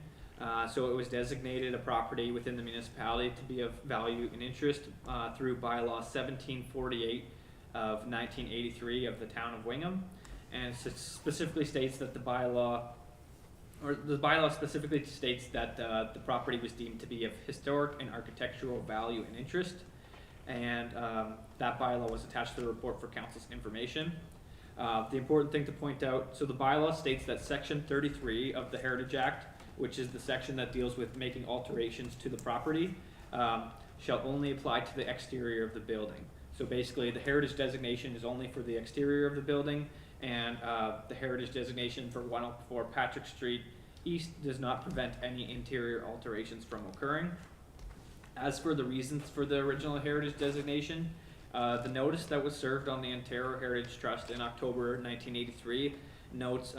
So it was designated a property within the municipality to be of value and interest through bylaw 1748 of 1983 of the town of Wingham, and it specifically states that the bylaw specifically states that the property was deemed to be of historic and architectural value and interest, and that bylaw was attached to the report for council's information. The important thing to point out, so the bylaw states that section 33 of the Heritage Act, which is the section that deals with making alterations to the property, shall only apply to the exterior of the building. So basically, the heritage designation is only for the exterior of the building, and the heritage designation for 104 Patrick Street East does not prevent any interior alterations from occurring. As for the reasons for the original heritage designation, the notice that was served on the Ontario Heritage Trust in October 1983 notes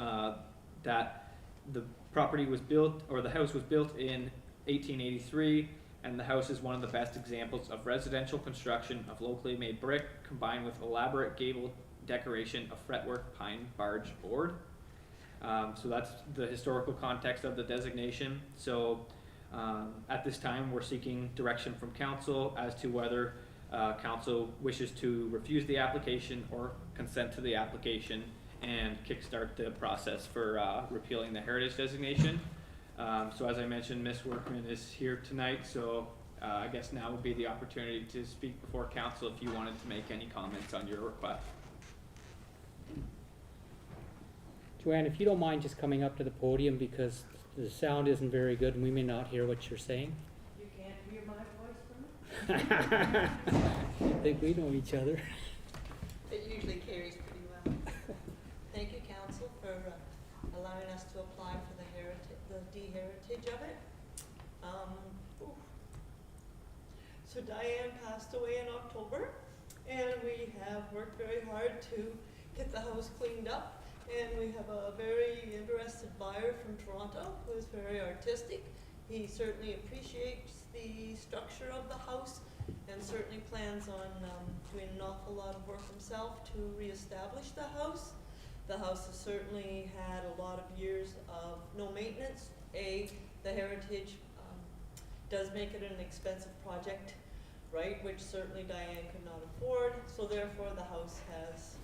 that the property was built, or the house was built in 1883, and the house is one of the best examples of residential construction of locally made brick combined with elaborate gable decoration of fretwork pine barge board. So that's the historical context of the designation. So at this time, we're seeking direction from council as to whether council wishes to refuse the application or consent to the application and kickstart the process for repealing the heritage designation. So as I mentioned, Ms. Workman is here tonight, so I guess now would be the opportunity to speak before council if you wanted to make any comments on your request. Joanne, if you don't mind just coming up to the podium, because the sound isn't very good and we may not hear what you're saying. You can't hear my voice from it? I think we know each other. It usually carries pretty well. Thank you, council, for allowing us to apply for the de-heritage of it. So Diane passed away in October, and we have worked very hard to get the house cleaned up. And we have a very interested buyer from Toronto who is very artistic. He certainly appreciates the structure of the house and certainly plans on doing an awful lot of work himself to reestablish the house. The house has certainly had a lot of years of no maintenance. The heritage does make it an expensive project, right, which certainly Diane could not afford. So therefore the house has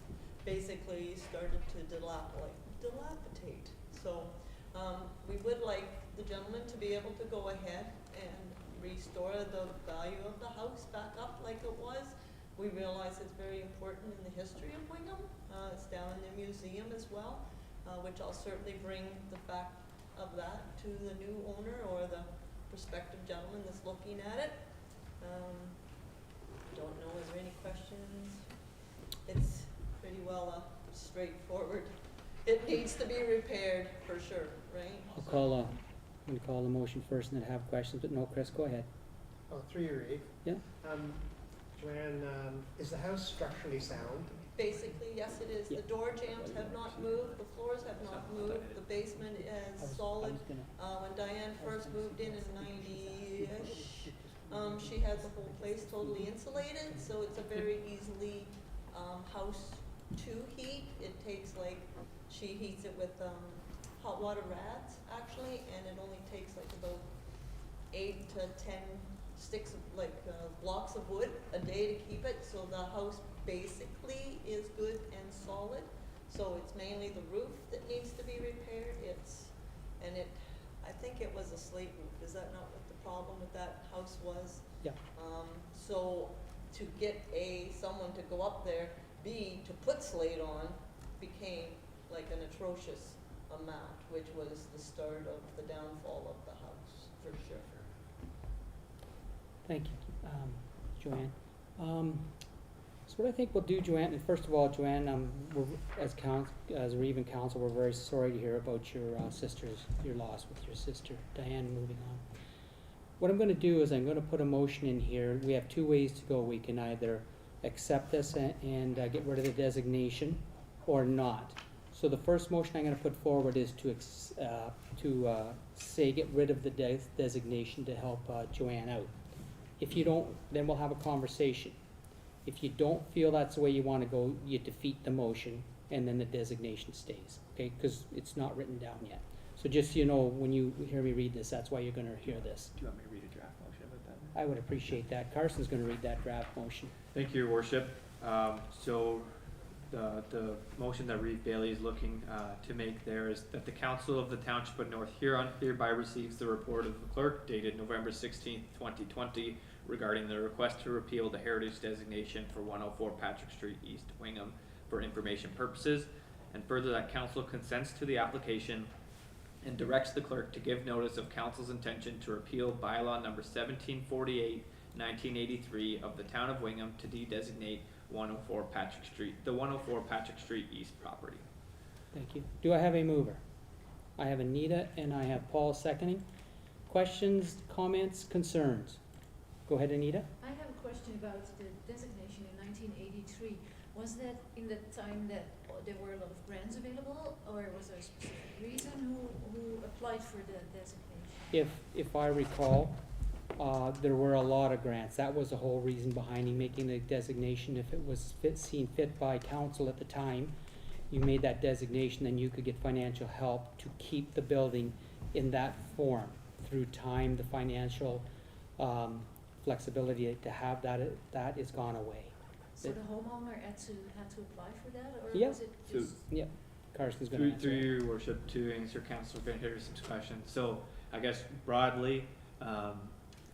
basically started to dilapidate. So we would like the gentleman to be able to go ahead and restore the value of the house back up like it was. We realize it's very important in the history of Wingham. It's down in the museum as well, which I'll certainly bring the fact of that to the new owner or the prospective gentleman that's looking at it. Don't know, is there any questions? It's pretty well straightforward. It needs to be repaired for sure, right? I'm gonna call the motion first and then have questions, but no, Chris, go ahead. Oh, through your eight. Yeah. Joanne, is the house structurally sound? basically, yes, it is. Yeah. The door jambs have not moved, the floors have not moved, the basement is solid. When Diane first moved in 90-ish, she had the whole place totally insulated, so it's a very easily, house to heat. It takes like, she heats it with, hot water rads, actually, and it only takes like about 8 to 10 sticks of, like, blocks of wood a day to keep it, so the house basically is good and solid. So it's mainly the roof that needs to be repaired. I think it was a slate roof. Is that not what the problem with that house was? Yeah. So to get someone to go up there, to put slate on became like an atrocious amount, which was the start of the downfall of the house, for sure. Thank you, Joanne. So what I think we'll do, Joanne, and first of all, Joanne, as Reeve Council, we're very sorry to hear about your loss with your sister, Diane, moving on. What I'm gonna do is I'm gonna put a motion in here. We have two ways to go. We can either accept this and get rid of the designation or not. So the first motion I'm gonna put forward is to say get rid of the designation to help Joanne out. If you don't, then we'll have a conversation. If you don't feel that's the way you wanna go, you defeat the motion and then the designation stays, okay? Cause it's not written down yet. So just so you know, when you hear me read this, that's why you're gonna hear this. Do you want me to read a draft motion about that? I would appreciate that. Carson's gonna read that draft motion. Thank you, Your Worship. So the motion that Reeve Bailey is looking to make there is that the Council of the Township of North Huron hereby receives the report of the clerk dated November 16th, 2020 regarding the request to repeal the heritage designation for 104 Patrick Street, East Wingham for information purposes, and further that Council consents to the application and directs the clerk to give notice of Council's intention to repeal bylaw number 1748, 1983 of the Town of Wingham to de-designate 104 Patrick Street, the 104 Patrick Street East property. Thank you. Do I have a mover? I have Anita and I have Paul seconding. Questions, comments, concerns? Go ahead, Anita. I have a question about the designation in 1983. Was that in the time that there were a lot of grants available, or was there a specific reason who applied for the designation? If I recall, there were a lot of grants. That was the whole reason behind making the designation. If it was seen fit by council at the time, you made that designation, then you could get financial help to keep the building in that form. Through time, the financial flexibility to have that is gone away. So the homeowner had to apply for that, or Yeah. was it So- just? Yep. Carson's gonna answer. Through your worship, to answer Councilor Van Henderson's question. So I guess broadly,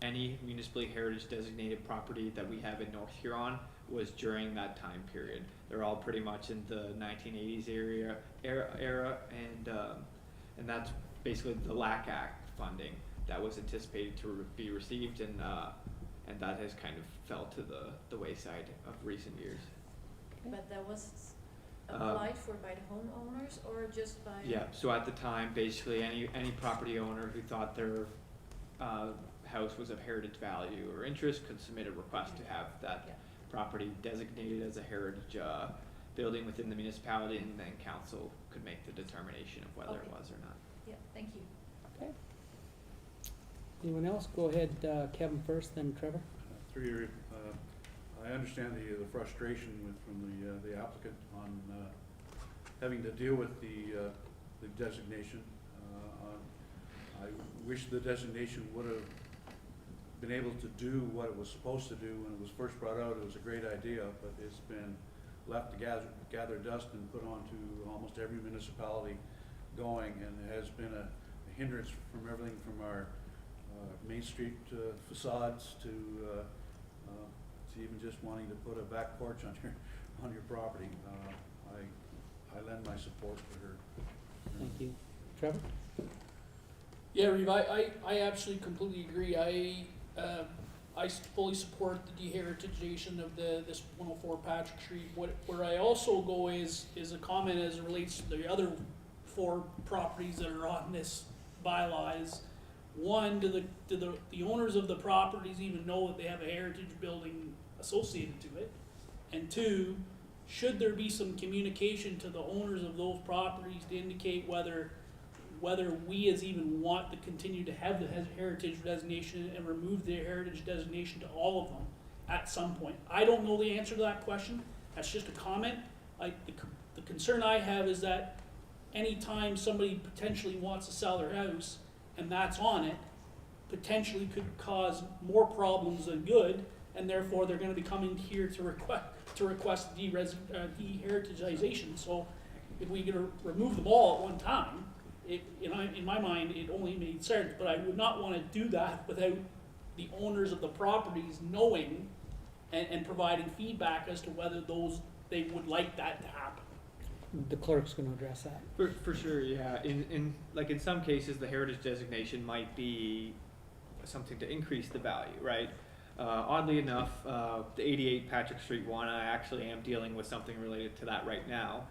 any municipally heritage designated property that we have in North Huron was during that time period. They're all pretty much in the 1980s era, and that's basically the LAC Act funding that was anticipated to be received, and that has kind of fell to the wayside of recent years. But that was applied for by the homeowners or just by? Yeah, so at the time, basically, any property owner who thought their house was of heritage value or interest could submit a request to have that Yeah. property designated as a heritage building within the municipality, and then council could make the determination of whether it Okay. was or not. Yeah, thank you. Okay. Anyone else? Go ahead, Kevin first, then Trevor. Through your, I understand the frustration from the applicant on having to deal with the designation. I wish the designation would have been able to do what it was supposed to do when it was first brought out. It was a great idea, but it's been left to gather dust and put onto almost every municipality going, and it has been a hindrance from everything from our Main Street facades to even just wanting to put a back porch on your property. I lend my support to her. Thank you. Trevor? Yeah, Reeve, I absolutely completely agree. I fully support the deheritageation of this 104 Patrick Street. Where I also go is a comment as it relates to the other 4 properties that are on this bylaw. Is one, do the owners of the properties even know that they have a heritage building associated to it? And 2, should there be some communication to the owners of those properties to indicate whether we as even want to continue to have the heritage designation and remove the heritage designation to all of them at some point? I don't know the answer to that question. That's just a comment. The concern I have is that anytime somebody potentially wants to sell their house and that's on it, potentially could cause more problems than good, and therefore they're gonna be coming here to request deheritization. So if we could remove them all at one time, in my mind, it only made sense, but I would not wanna do that without the owners of the properties knowing and providing feedback as to whether they would like that to happen. The clerk's gonna address that. For sure, yeah. In some cases, the heritage designation might be something to increase the value, right? Oddly enough, the 88 Patrick Street one, I actually am dealing with something related to that right now.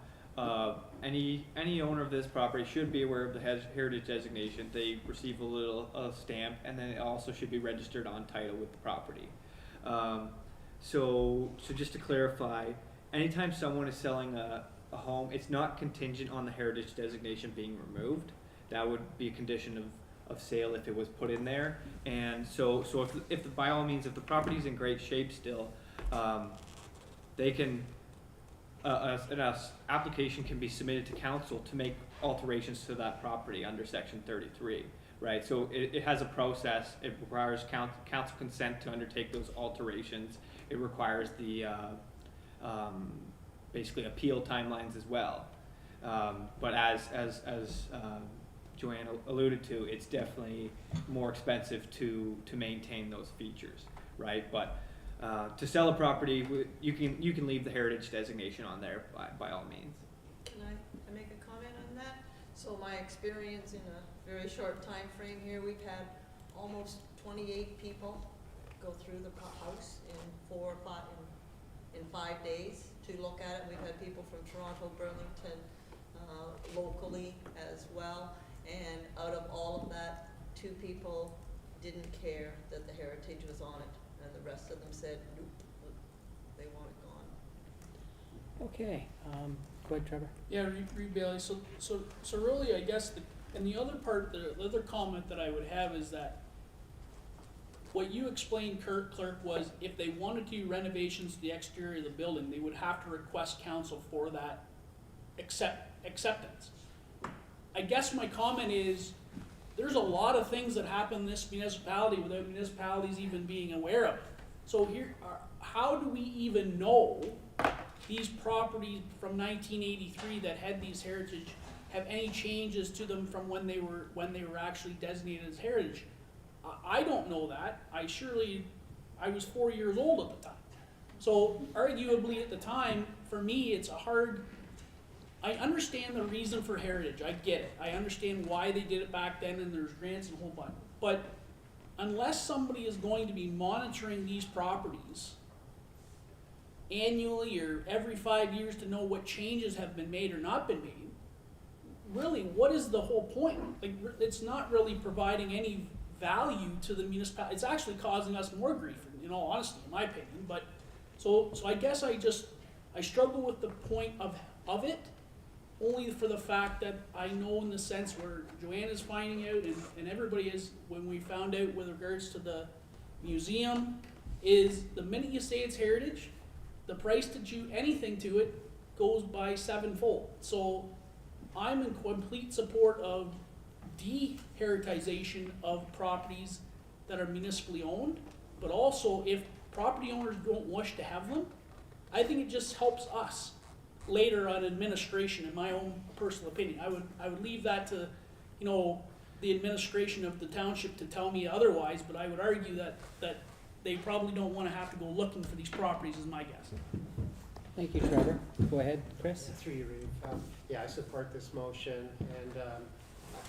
Any owner of this property should be aware of the heritage designation. They receive a little stamp, and then it also should be registered on title with the property. So just to clarify, anytime someone is selling a home, it's not contingent on the heritage designation being removed. That would be a condition of sale if it was put in there. And so if by all means, if the property's in great shape still, they can, an application can be submitted to council to make alterations to that property under section 33, right? So it has a process. It requires council consent to undertake those alterations. It requires the basically appeal timelines as well. But as Joanne alluded to, it's definitely more expensive to maintain those features, right? But to sell a property, you can leave the heritage designation on there by all means. Can I make a comment on that? So my experience in a very short time frame here, we've had almost 28 people go through the house in 5 days to look at it. We've had people from Toronto, Burlington, locally as well. And out of all of that, 2 people didn't care that the heritage was on it, and the rest of them said, nope, they want it gone. Okay, go ahead, Trevor. Yeah, Reed Bailey. So really, I guess the other comment that I would have is that what you explained, Clerk, was if they wanted to do renovations to the exterior of the building, they would have to request council for that acceptance. I guess my comment is, there's a lot of things that happen in this municipality without municipalities even being aware of it. So how do we even know these properties from 1983 that had these heritage have any changes to them from when they were actually designated as heritage? I don't know that. I was 4 years old at the time. So arguably at the time, for me, it's I understand the reason for heritage. I get it. I understand why they did it back then, and there's grants and a whole bunch. But unless somebody is going to be monitoring these properties annually or every 5 years to know what changes have been made or not been made, really, what is the whole point? Like, it's not really providing any value to the municipality. It's actually causing us more grief, in all honesty, in my opinion. But so I guess I struggle with the point of it, only for the fact that I know in the sense where Joanne is finding out and everybody is, when we found out with regards to the museum, is the minute you say it's heritage, the price to do anything to it goes by 7-fold. So I'm in complete support of deheritization of properties that are municipally owned, but also if property owners don't wish to have them, I think it just helps us later on administration, in my own personal opinion. I would leave that to, the administration of the township to tell me otherwise, but I would argue that they probably don't want to have to go looking for these properties, is my guess. Thank you, Trevor. Go ahead, Chris. Through you, Reeve. Yeah, I support this motion, and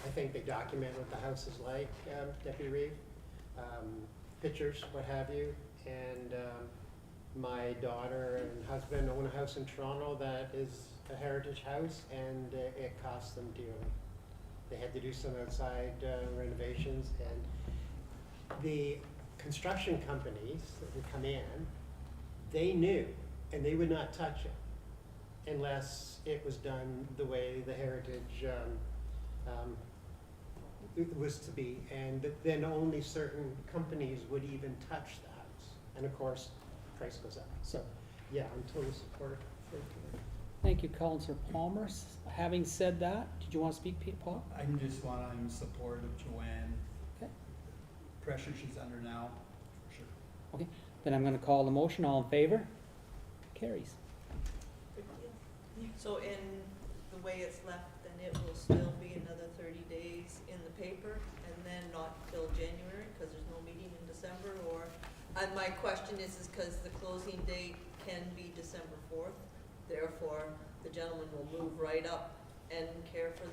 I think they document what the house is like, Deputy Reeve. Pictures, what have you, and my daughter and husband own a house in Toronto that is a heritage house, and it cost them dearly. They had to do some outside renovations, and the construction companies that would come in, they knew, and they would not touch it. unless it was done the way the heritage it was to be, and then only certain companies would even touch the house. And of course, the price goes up. So, yeah, I'm totally supportive. Thank you, Councillor Palmer. Having said that, did you want to speak, Paul? I'm just I'm in support of Joanne. Okay. Pressure she's under now, for sure. Then I'm gonna call the motion. All in favor? Carries. Good deal. So in the way it's left, then it will still be another 30 days in the paper, and then not till January, because there's no meeting in December, or, and my question is because the closing date can be December 4th, therefore, the gentleman will move right up and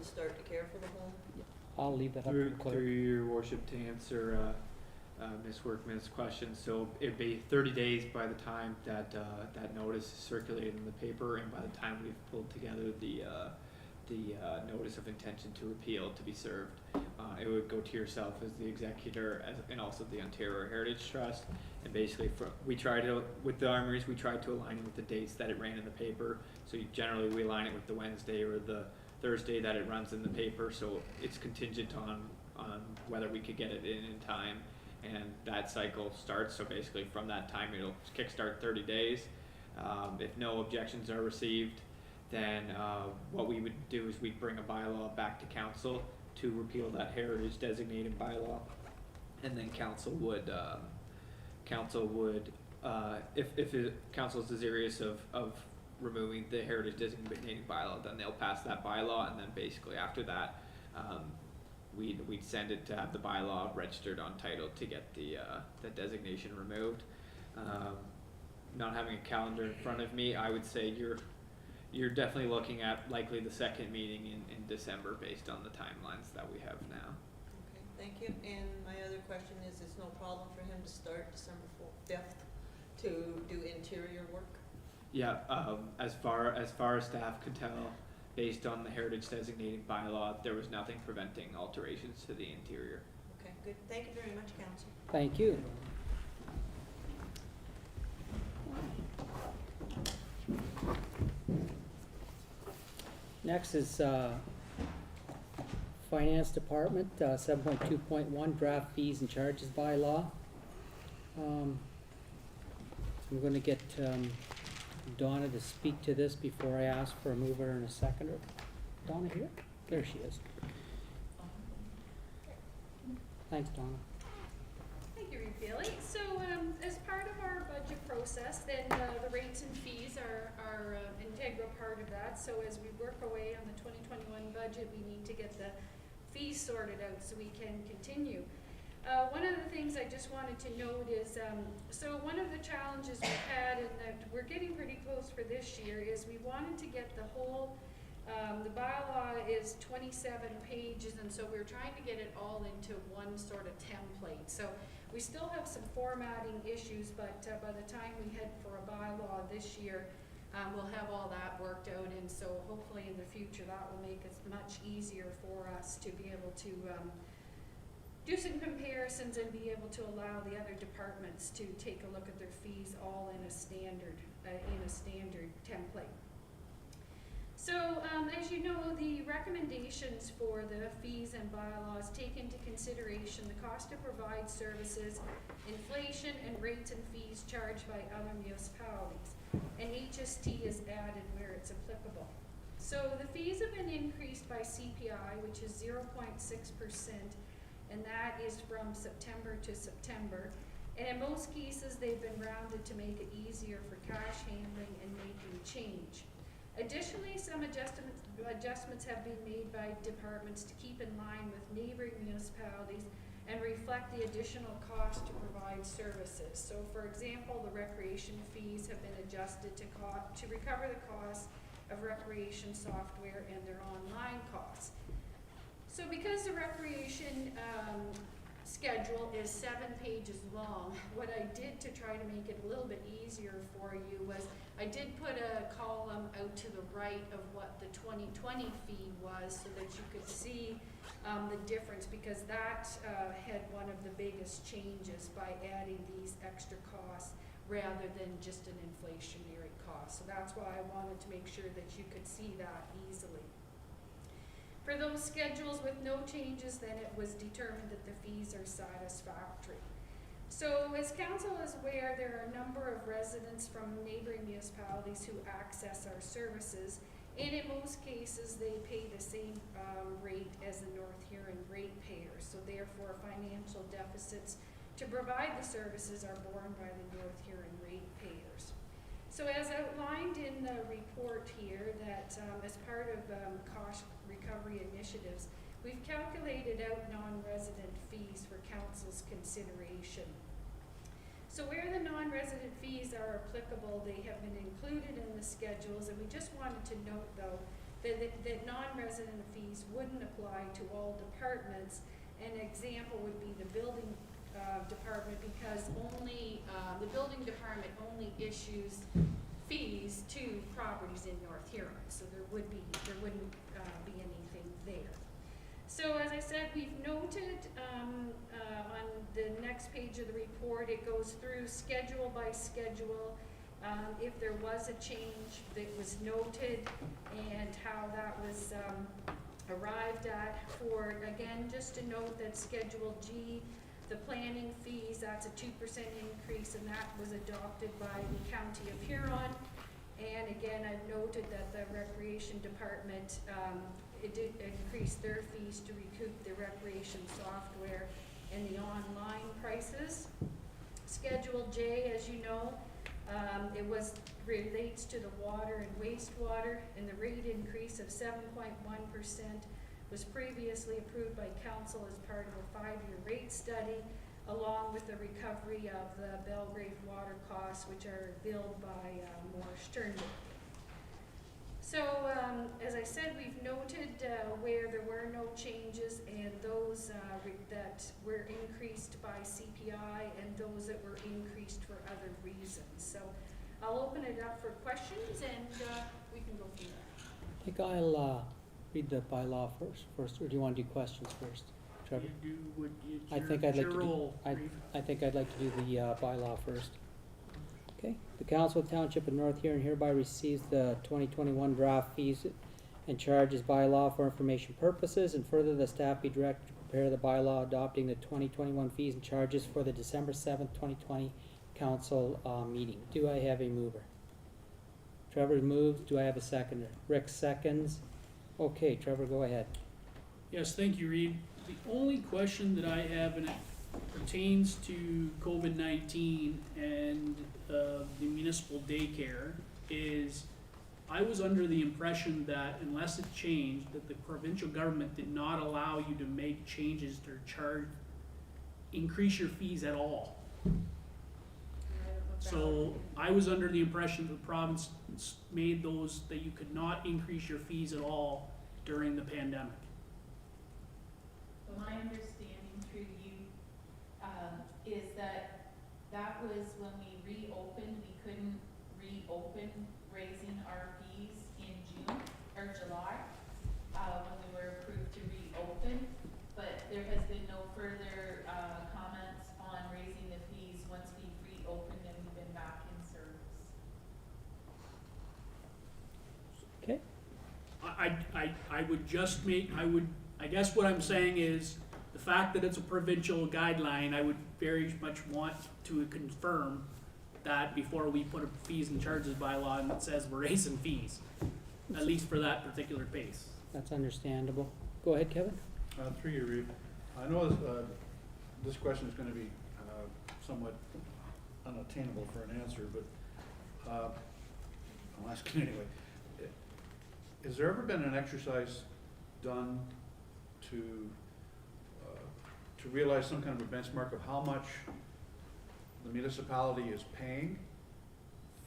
start to care for the home? I'll leave that up to Through, the clerk. through your worship, to answer Ms. Workman's question, so it'd be 30 days by the time that that notice is circulated in the paper, and by the time we've pulled together the notice of intention to repeal to be served. It would go to yourself as the executor, and also the Ontario Heritage Trust. And basically, with the armories, we tried to align it with the dates that it ran in the paper. So generally, we align it with the Wednesday or the Thursday that it runs in the paper. So it's contingent on whether we could get it in time. And that cycle starts. So basically, from that time, it'll kickstart 30 days. If no objections are received, then what we would do is we'd bring a bylaw back to council to repeal that heritage designated bylaw, and then council would if council is desirous of removing the heritage designating bylaw, then they'll pass that bylaw, and then basically after that we'd send it to have the bylaw registered on title to get the designation removed. Not having a calendar in front of me, I would say you're definitely looking at likely the second meeting in December based on the timelines that we have now. Okay, thank you. And my other question is, it's no problem for him to start December 5th to do interior work? Yeah, as far as staff could tell, based on the heritage designating bylaw, there was nothing preventing alterations to the interior. Okay, good. Thank you very much, Council. Thank you. Next is Finance Department, 7.2.1 draft fees and charges bylaw. I'm gonna get Donna to speak to this before I ask for a mover and a seconder. Donna here? There she is. Thanks, Donna. Thank you, Reeve Bailey. So, as part of our budget process, then the rates and fees are an integral part of that. So as we work away on the 2021 budget, we need to get the fees sorted out so we can continue. One of the things I just wanted to note is, so one of the challenges we've had, and that we're getting pretty close for this year, is we wanted to get the whole, the bylaw is 27 pages, and so we're trying to get it all into one sort of template. So we still have some formatting issues, but by the time we head for a bylaw this year, we'll have all that worked out, and so hopefully in the future that will make it much easier for us to be able to do some comparisons and be able to allow the other departments to take a look at their fees all in a standard template. So, as you know, the recommendations for the fees and bylaws take into consideration the cost to provide services, inflation, and rates and fees charged by other municipalities. And HST is added where it's applicable. So the fees have been increased by CPI, which is 0.6%, and that is from September to September. And in most cases, they've been rounded to make it easier for cash handling and making change. Additionally, some adjustments have been made by departments to keep in line with neighboring municipalities and reflect the additional cost to provide services. So for example, the recreation fees have been adjusted to recover the cost of recreation software and their online costs. So because the recreation schedule is 7 pages long, what I did to try to make it a little bit easier for you was I did put a column out to the right of what the 2020 fee was so that you could see the difference, because that had one of the biggest changes by adding these extra costs rather than just an inflationary cost. So that's why I wanted to make sure that you could see that easily. For those schedules with no changes, then it was determined that the fees are satisfactory. So as council is aware, there are a number of residents from neighboring municipalities who access our services, and in most cases, they pay the same rate as the North Huron ratepayers. So therefore, financial deficits to provide the services are borne by the North Huron ratepayers. So as outlined in the report here, that as part of cost recovery initiatives, we've calculated out non-resident fees for council's consideration. So where the non-resident fees are applicable, they have been included in the schedules, and we just wanted to note though that non-resident fees wouldn't apply to all departments. An example would be the building department, because only the building department only issues fees to properties in North Huron, so there wouldn't be anything there. So as I said, we've noted on the next page of the report, it goes through schedule by schedule, if there was a change that was noted and how that was arrived at. For, again, just to note that Schedule G, the planning fees, that's a 2% increase, and that was adopted by the County of Huron. And again, I've noted that the Recreation Department, it did increase their fees to recoup the recreation software and the online prices. Schedule J, as you know, it relates to the water and wastewater, and the rate increase of 7.1% was previously approved by council as part of a 5-year rate study, along with the recovery of the Belgrave water costs, which are billed by Morris Turnbull. So, as I said, we've noted where there were no changes, and those that were increased by CPI, and those that were increased for other reasons. So, I'll open it up for questions, and we can go from there. I think I'll read the bylaw first, or do you want to do questions first, Trevor? You do what you, I think I'd like to do, role, Reeve. I think I'd like to do the bylaw first. Okay, the Council of Township of North Huron hereby receives the 2021 draft fees and charges bylaw for information purposes, and further the staff be directed to prepare the bylaw adopting the 2021 fees and charges for the December 7th, 2020 council meeting. Do I have a mover? Trevor moves. Do I have a seconder? Rick seconds. Okay, Trevor, go ahead. Yes, thank you, Reed. The only question that I have, and it pertains to COVID-19 and the municipal daycare, is I was under the impression that unless it changed, that the provincial government did not allow you to make changes to increase your fees at all. So I was under the impression that the province made those, that you could not increase your fees at all during the pandemic. My understanding through you is that that was when we reopened. We couldn't reopen raising our fees in June or July when we were approved to reopen, but there has been no further comments on raising the fees once we've reopened and we've been back in service. Okay. I would just make, I guess what I'm saying is, the fact that it's a provincial guideline, I would very much want to confirm that before we put a fees and charges bylaw and it says we're raising fees, at least for that particular pace. That's understandable. Go ahead, Kevin. Through you, Reed. I know this question is going to be somewhat unattainable for an answer, but I'll ask it anyway. Has there ever been an exercise done to realize some kind of a benchmark of how much the municipality is paying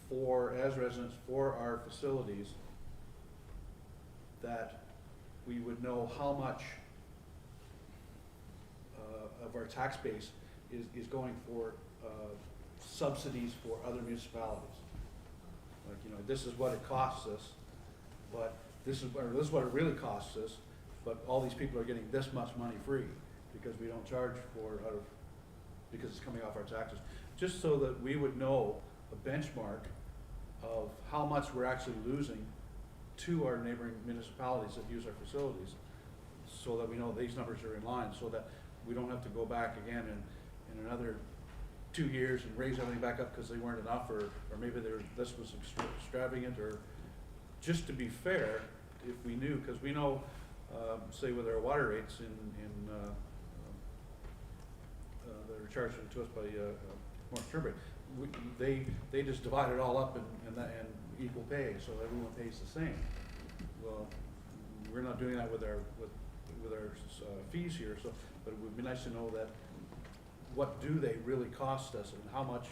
for, as residents, for our facilities, that we would know how much of our tax base is going for subsidies for other municipalities? Like, you know, this is what it costs us, but this is what it really costs us, but all these people are getting this much money free because we don't charge for because it's coming off our taxes. Just so that we would know a benchmark of how much we're actually losing to our neighboring municipalities that use our facilities, so that we know these numbers are in line, so that we don't have to go back again in another 2 years and raise everything back up because they weren't enough, or maybe this was extravagant, or just to be fair, if we knew, because we know, say with our water rates that are charged to us by North Turnbury, they just divide it all up and equal pay, so everyone pays the same. Well, we're not doing that with our fees here, so, but it would be nice to know that what do they really cost us and how much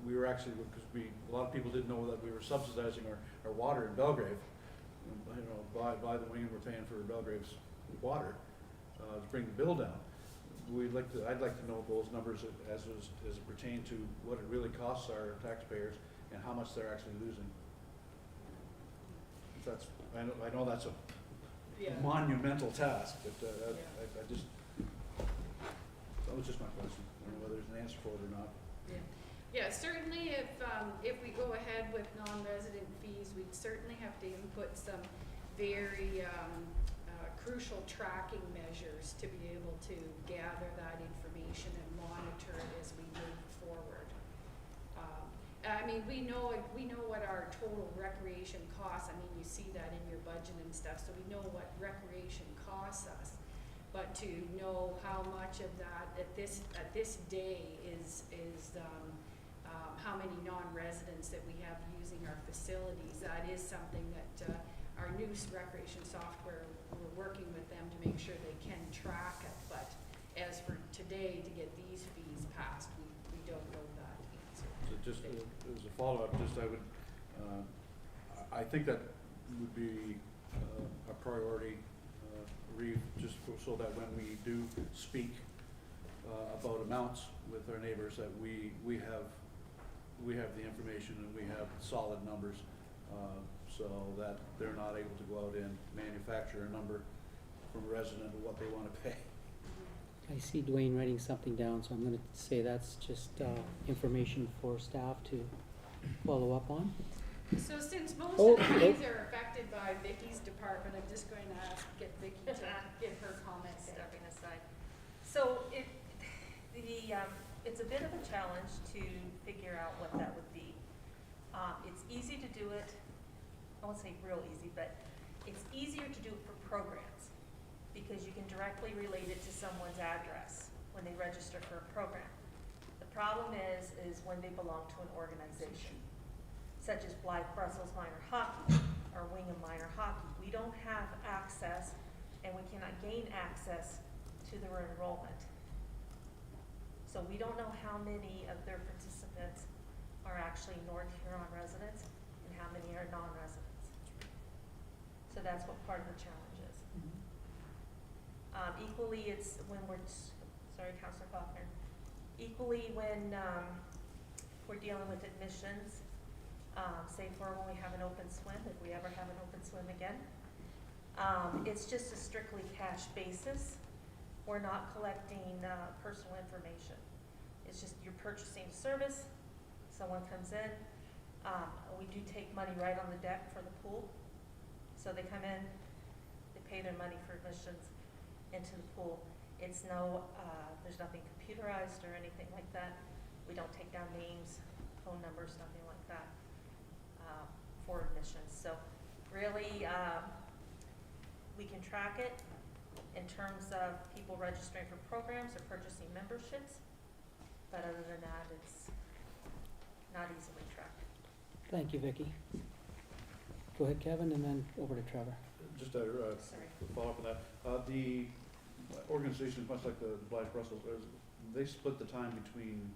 we were actually, because a lot of people didn't know that we were subsidizing our water in Belgrave. You know, by the wing, we're paying for Belgrave's water to bring the bill down. I'd like to know those numbers as it pertain to what it really costs our taxpayers and how much they're actually losing. I know that's a monumental task, but I just, that was just my question. I don't know whether there's an answer for it or not. Yeah, certainly if we go ahead with non-resident fees, we'd certainly have to input some very crucial tracking measures to be able to gather that information and monitor it as we move forward. I mean, we know what our total recreation costs. I mean, you see that in your budget and stuff, so we know what recreation costs us. But to know how much of that at this day is how many non-residents that we have using our facilities, that is something that our new recreation software, we're working with them to make sure they can track it. But as for today, to get these fees passed, we don't know that answer. So just as a follow-up, I think that would be a priority, just so that when we do speak about amounts with our neighbors, that we have the information and we have solid numbers, so that they're not able to go out and manufacture a number from a resident of what they want to pay. I see Dwayne writing something down, so I'm gonna say that's just information for staff to follow up on. So since most of the fees are affected by Vicky's department, I'm just going to get Vicky to give her comments. Stepping aside. So it's a bit of a challenge to figure out what that would be. It's easy to do it, I won't say real easy, but it's easier to do it for programs because you can directly relate it to someone's address when they register for a program. The problem is when they belong to an organization, such as Blythe Brussels Minor Hockey or Wingham Minor Hockey. We don't have access, and we cannot gain access to their enrollment. So we don't know how many of their participants are actually North Huron residents and how many are non-residents. So that's what part of the challenge is. Equally, it's when sorry, Councillor Faulkner, equally when we're dealing with admissions, say for when we have an open swim, if we ever have an open swim again. It's just a strictly cash basis. We're not collecting personal information. It's just you're purchasing a service, someone comes in, we do take money right on the deck for the pool. So they come in, they pay their money for admissions into the pool. It's there's nothing computerized or anything like that. We don't take down names, phone numbers, nothing like that. For admissions. So really, we can track it in terms of people registering for programs or purchasing memberships, but other than that, it's not easily tracked. Thank you, Vicky. Go ahead, Kevin, and then over to Trevor. Just a follow up on that. The organization, much like the Blythe Brussels, they split the time between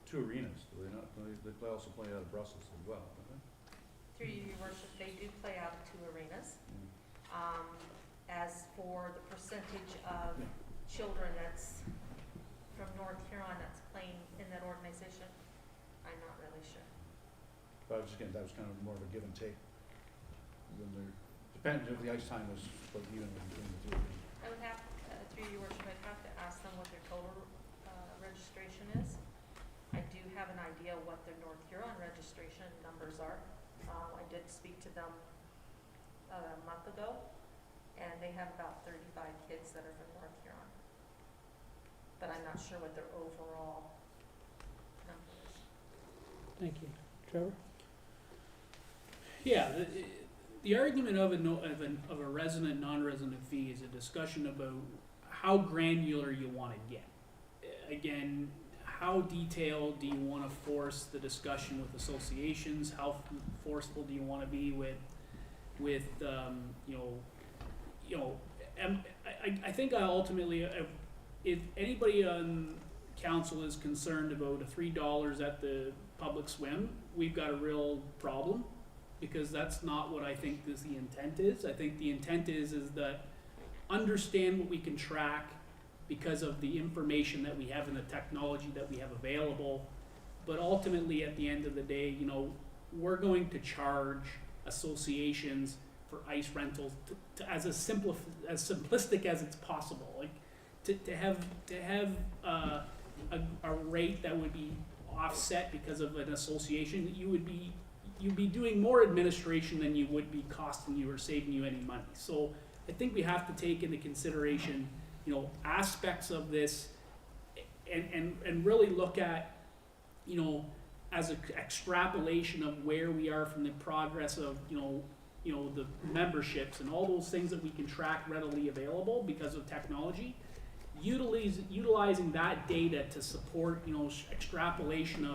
two arenas, do they not? They also play out of Brussels as well, don't they? Through your worship, they do play out of two arenas. As for the percentage of children that's from North Huron that's playing in that organization, I'm not really sure. But I was just getting, that was kind of more of a give and take. When they're, depending if the ice time was split evenly between the two arenas. I would have, through your worship, I'd have to ask them what their total registration is. I do have an idea what their North Huron registration numbers are. I did speak to them a month ago, and they have about 35 kids that are from North Huron. But I'm not sure what their overall number is. Thank you. Trevor? Yeah, the argument of a resident, non-resident fee is a discussion about how granular you wanna get. Again, how detailed do you wanna force the discussion with associations? How forceful do you wanna be with I think ultimately, if anybody on council is concerned about $3 at the public swim, we've got a real problem, because that's not what I think the intent is. I think the intent is that understand what we can track because of the information that we have and the technology that we have available. But ultimately, at the end of the day, we're going to charge associations for ice rentals to as simplistic as it's possible. Like to have a rate that would be offset because of an association, that you'd be doing more administration than you would be costing you or saving you any money. So I think we have to take into consideration, aspects of this and really look at, as an extrapolation of where we are from the progress of, the memberships and all those things that we can track readily available because of technology. Utilizing that data to support, extrapolation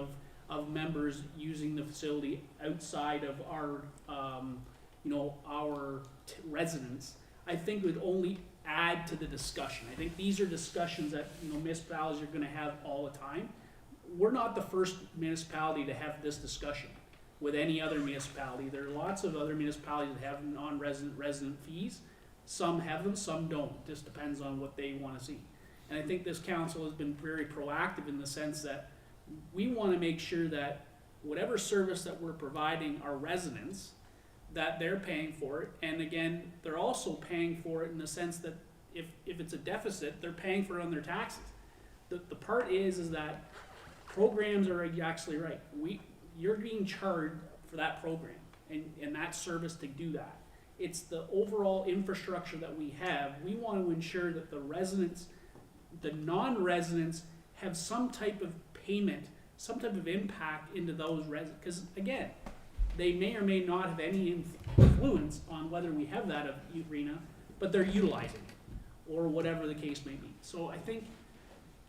of members using the facility outside of our, residents, I think would only add to the discussion. I think these are discussions that, municipalities are gonna have all the time. We're not the first municipality to have this discussion with any other municipality. There are lots of other municipalities that have non-resident fees. Some have them, some don't. Just depends on what they wanna see. And I think this council has been very proactive in the sense that we want to make sure that whatever service that we're providing our residents, that they're paying for it. And again, they're also paying for it in the sense that if it's a deficit, they're paying for it on their taxes. The part is that programs are actually right. You're being charged for that program and that service to do that. It's the overall infrastructure that we have. We want to ensure that the residents, the non-residents, have some type of payment, some type of impact into those residents. Because again, they may or may not have any influence on whether we have that arena, but they're utilizing it, or whatever the case may be. So I think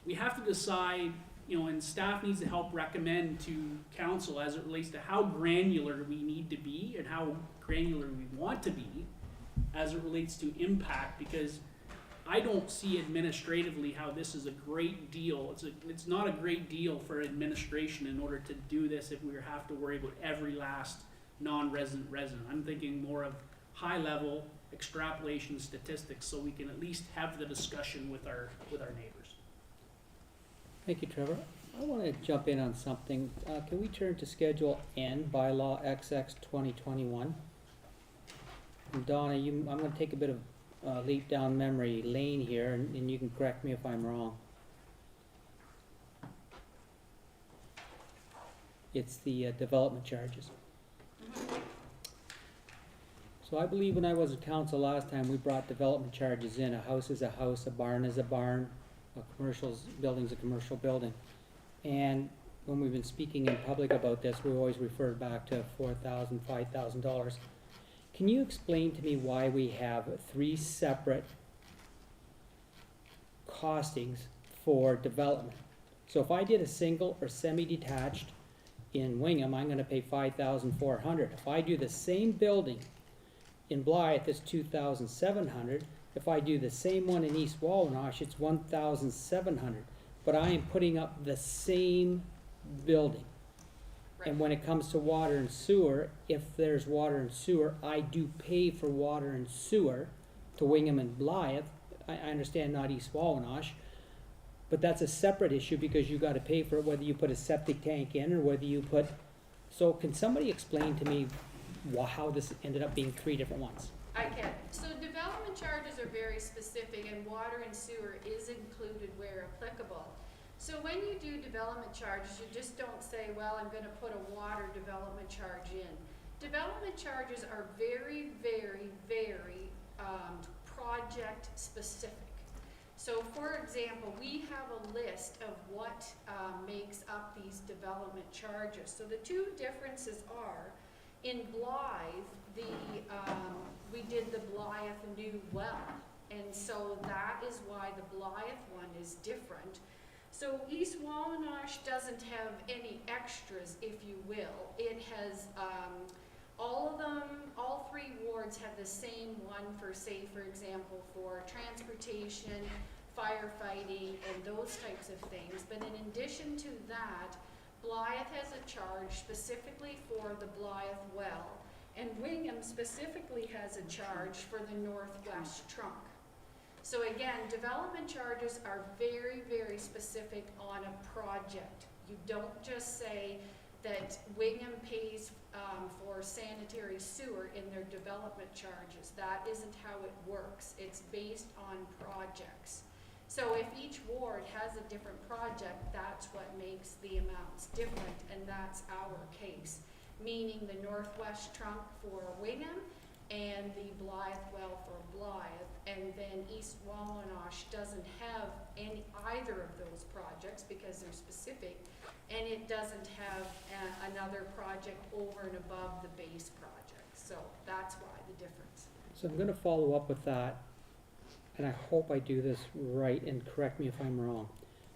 we have to decide, and staff needs to help recommend to council as it relates to how granular we need to be and how granular we want to be as it relates to impact, because I don't see administratively how this is a great deal. It's not a great deal for administration in order to do this if we have to worry about every last non-resident resident. I'm thinking more of high-level extrapolation statistics so we can at least have the discussion with our neighbors. Thank you, Trevor. I want to jump in on something. Can we turn to Schedule N, Bylaw XX 2021? And Donna, I'm going to take a bit of leap down memory lane here, and you can correct me if I'm wrong. It's the development charges. So I believe when I was at council last time, we brought development charges in. A house is a house, a barn is a barn, a commercial building's a commercial building. And when we've been speaking in public about this, we always refer back to $4,000, $5,000. Can you explain to me why we have 3 separate costings for development? So if I did a single or semi-detached in Wingham, I'm gonna pay $5,400. If I do the same building in Blythe, it's $2,700. If I do the same one in East Wawanosh, it's $1,700. But I am putting up the same building. And when it comes to water and sewer, if there's water and sewer, I do pay for water and sewer to Wingham and Blythe. I understand not East Wawanosh, but that's a separate issue because you got to pay for it whether you put a septic tank in or whether you put. So can somebody explain to me how this ended up being 3 different ones? I can. So development charges are very specific, and water and sewer is included where applicable. So when you do development charges, you just don't say, well, I'm gonna put a water development charge in. Development charges are very, very, very, project specific. So for example, we have a list of what, makes up these development charges. So the two differences are, in Blythe, we did the Blythe new well. And so that is why the Blythe one is different. So East Wawanosh doesn't have any extras, if you will. It has, all of them, all three wards have the same one for, say, for example, for transportation, firefighting, and those types of things. But in addition to that, Blythe has a charge specifically for the Blythe well, and Wingham specifically has a charge for the Northwest Trunk. So again, development charges are very, very specific on a project. You don't just say that Wingham pays for sanitary sewer in their development charges. That isn't how it works. It's based on projects. So if each ward has a different project, that's what makes the amounts different, and that's our case. Meaning the Northwest Trunk for Wingham and the Blythe well for Blythe, and then East Wawanosh doesn't have either of those projects because they're specific, and it doesn't have another project over and above the base project. So that's why the difference. So I'm gonna follow up with that, and I hope I do this right, and correct me if I'm wrong.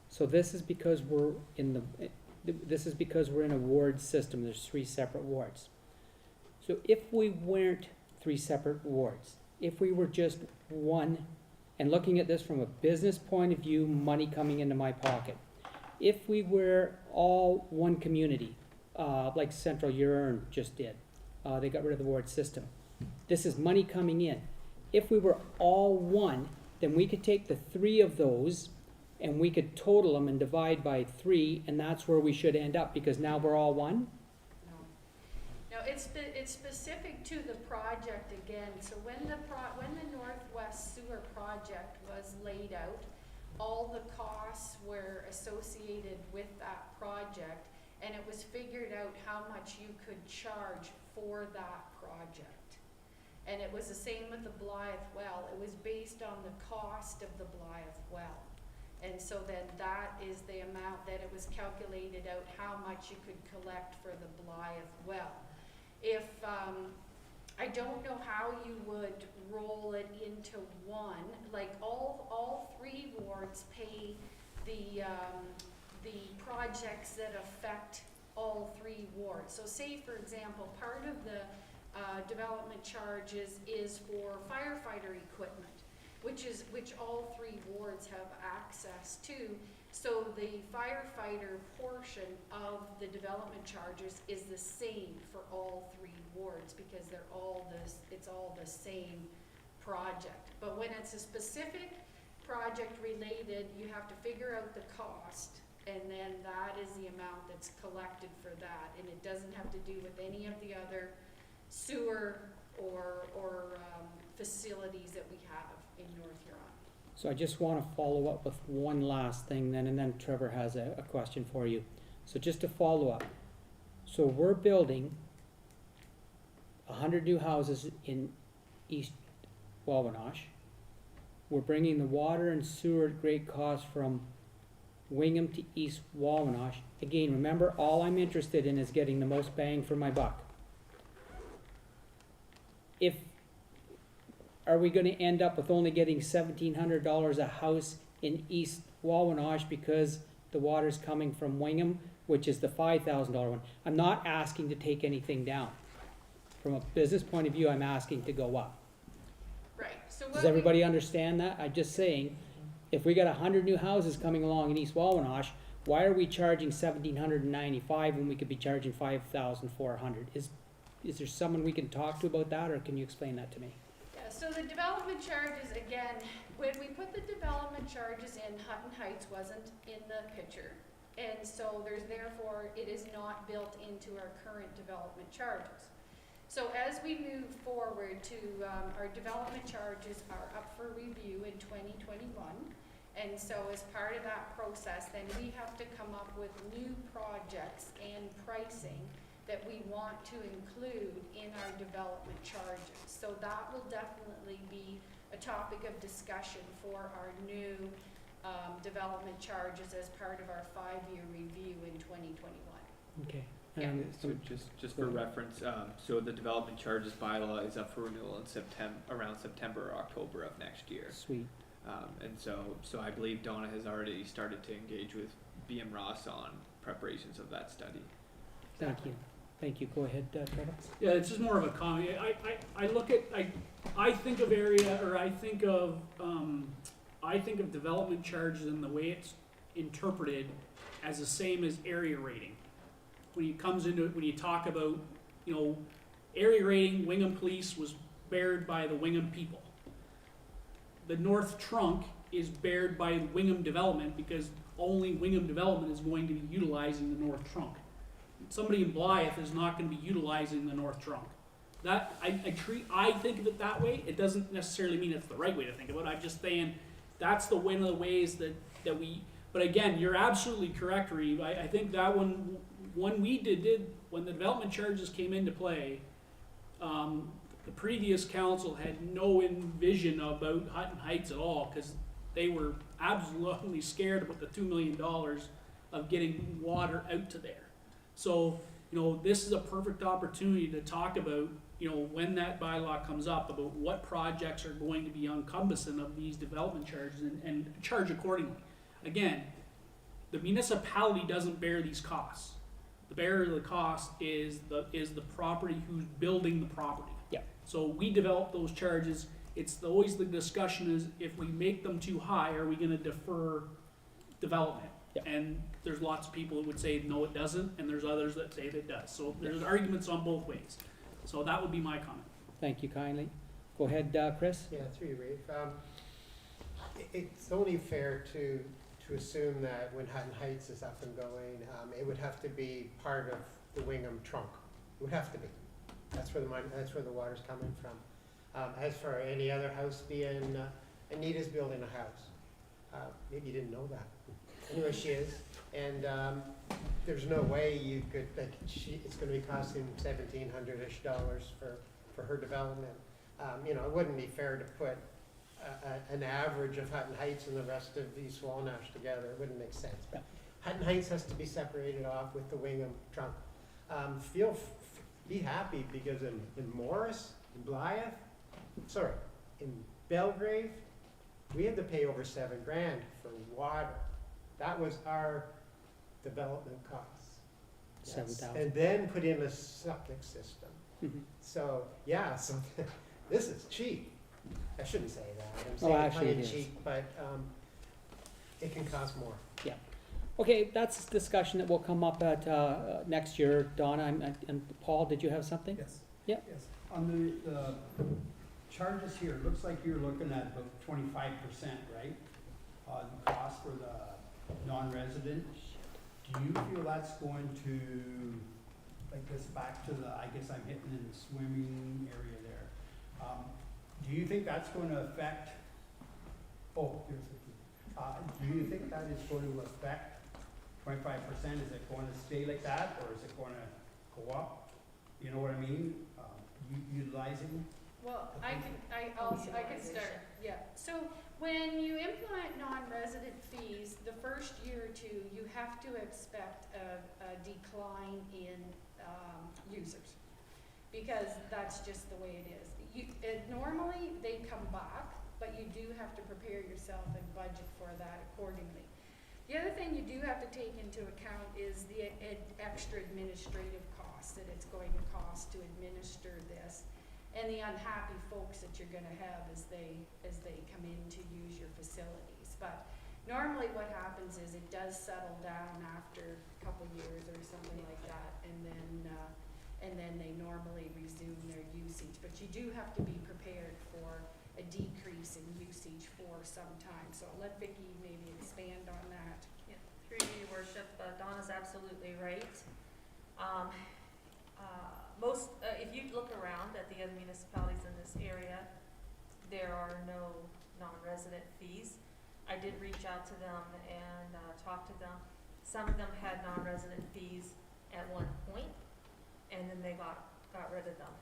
So this is because we're in a ward system. There's 3 separate wards. So if we weren't 3 separate wards, if we were just one, and looking at this from a business point of view, money coming into my pocket, if we were all one community, like Central Huron just did, they got rid of the ward system. This is money coming in. If we were all one, then we could take the 3 of those and we could total them and divide by 3, and that's where we should end up, because now we're all one? No, it's specific to the project again. So when the Northwest Sewer project was laid out, all the costs were associated with that project, and it was figured out how much you could charge for that project. And it was the same with the Blythe well. It was based on the cost of the Blythe well. And so then that is the amount that it was calculated out how much you could collect for the Blythe well. If, I don't know how you would roll it into one, like all 3 wards pay the projects that affect all 3 wards. So say, for example, part of the development charges is for firefighter equipment, which all 3 wards have access to. So the firefighter portion of the development charges is the same for all 3 wards because it's all the same project. But when it's a specific project related, you have to figure out the cost, and then that is the amount that's collected for that, and it doesn't have to do with any of the other sewer or facilities that we have in North Huron. So I just want to follow up with one last thing then, and then Trevor has a question for you. So just to follow up. So we're building 100 new houses in East Wawanosh. We're bringing the water and sewer at great cost from Wingham to East Wawanosh. Again, remember, all I'm interested in is getting the most bang for my buck. Are we going to end up with only getting $1,700 a house in East Wawanosh because the water's coming from Wingham, which is the $5,000 one? I'm not asking to take anything down. From a business point of view, I'm asking to go up. Right. So Does everybody understand that? I'm just saying, if we got 100 new houses coming along in East Wawanosh, why are we charging $1,795 when we could be charging $5,400? Is there someone we can talk to about that, or can you explain that to me? Yeah, so the development charges, again, when we put the development charges in, Hutton Heights wasn't in the picture. And so therefore, it is not built into our current development charges. So as we move forward to, our development charges are up for review in 2021. And so as part of that process, then we have to come up with new projects and pricing that we want to include in our development charges. So that will definitely be a topic of discussion for our new development charges as part of our 5-year review in 2021. Okay. Yeah. So just for reference, so the development charges bylaw is up for renewal in around September or October of next year. Sweet. And so I believe Donna has already started to engage with BM Ross on preparations of that study. Thank you. Thank you. Go ahead, Trevor. Yeah, it's just more of a comment. I look at, I think of development charges and the way it's interpreted as the same as area rating. When you talk about, area rating, Wingham Police was bared by the Wingham people. The North Trunk is bared by Wingham Development because only Wingham Development is going to be utilizing the North Trunk. Somebody in Blythe is not going to be utilizing the North Trunk. That I think of it that way. It doesn't necessarily mean it's the right way to think about it. I'm just saying that's one of the ways that we. But again, you're absolutely correct, Reeve. I think that when we did when the development charges came into play, the previous council had no vision about Hutton Heights at all because they were absolutely scared about the $2 million of getting water out to there. So, this is a perfect opportunity to talk about, when that bylaw comes up, about what projects are going to be encompassing of these development charges and charge accordingly. Again, the municipality doesn't bear these costs. The bearer of the cost is the property who's building the property. Yeah. So we develop those charges. It's always the discussion is if we make them too high, are we gonna defer development? Yeah. And there's lots of people who would say, no, it doesn't, and there's others that say it does. So there's arguments on both ways. So that would be my comment. Thank you kindly. Go ahead, Chris. Yeah, through you, Rafe. It's only fair to assume that when Hutton Heights is up and going, it would have to be part of the Wingham trunk. It would have to be. That's where the water's coming from. As for any other house being, Anita's building a house. Maybe you didn't know that. Anyway, she is, and there's no way you could, it's gonna be costing $1,700-ish for her development. It wouldn't be fair to put an average of Hutton Heights and the rest of East Walnash together. It wouldn't make sense. But Hutton Heights has to be separated off with the Wingham trunk. Be happy because in Morris, in Blythe, in Belgrave, we had to pay over $7,000 for water. That was our development costs. Yes. 7,000. And then put in a septic system. Mhm. So this is cheap. I shouldn't say that. I'm Oh, saying actually it plain is. cheap, but it can cost more. Okay, that's a discussion that will come up at next year. Donna and Paul, did you have something? Yes. Yeah. Yes. On the charges here, it looks like you're looking at about 25%, right? The cost for the non-resident. Do you feel that's going to, like this back to I guess I'm hitting in the swimming area there. Do you think that's going to affect, do you think that is going to affect 25%? Is it going to stay like that or is it going to go up? You know what I mean? Utilizing? Well, I can start, yeah. So when you implement non-resident fees, the first year or two, you have to expect a decline in users. Because that's just the way it is. Normally, they come back, but you do have to prepare yourself and budget for that accordingly. The other thing you do have to take into account is the extra administrative costs that it's going to cost to administer this, and the unhappy folks that you're going to have as they come in to use your facilities. But normally, what happens is it does settle down after a couple years or something like that, and then they normally resume their usage. But you do have to be prepared for a decrease in usage for some time. So I'll let Vicki maybe expand on that. Yeah, through you, Your Worship, Donna's absolutely right. If you look around at the other municipalities in this area, there are no non-resident fees. I did reach out to them and, talk to them. Some of them had non-resident fees at one point, and then they got rid of them.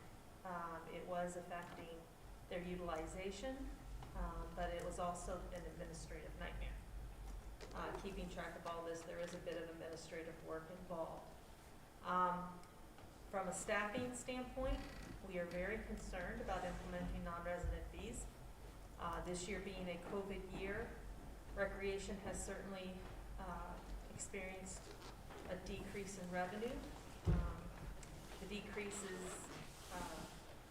It was affecting their utilization, but it was also an administrative nightmare. Keeping track of all this, there is a bit of administrative work involved. From a staffing standpoint, we are very concerned about implementing non-resident fees. This year being a COVID year, recreation has certainly experienced a decrease in revenue. The decrease is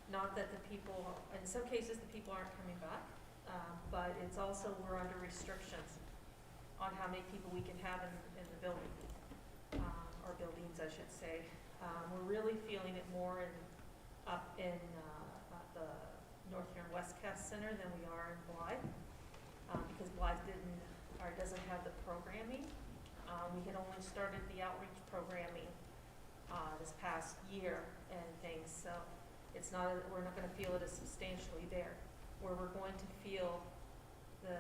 not that the people, in some cases the people aren't coming back, but it's also we're under restrictions on how many people we can have in the building, or buildings I should say. We're really feeling it more up in the North Huron Westcast Center than we are in Blythe, because Blythe doesn't have the programming. We had only started the outreach programming this past year and things, so it's not, we're not going to feel it as substantially there. Where we're going to feel the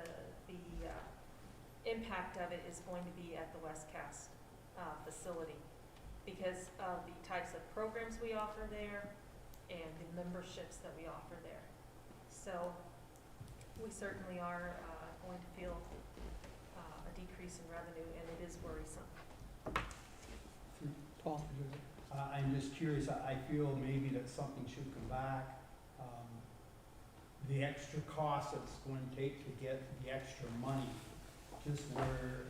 impact of it is going to be at the Westcast facility, because of the types of programs we offer there and the memberships that we offer there. So we certainly are going to feel a decrease in revenue, and it is worrisome. Paul? I'm just curious, I feel maybe that something should come back. The extra cost it's going to take to get the extra money, just where,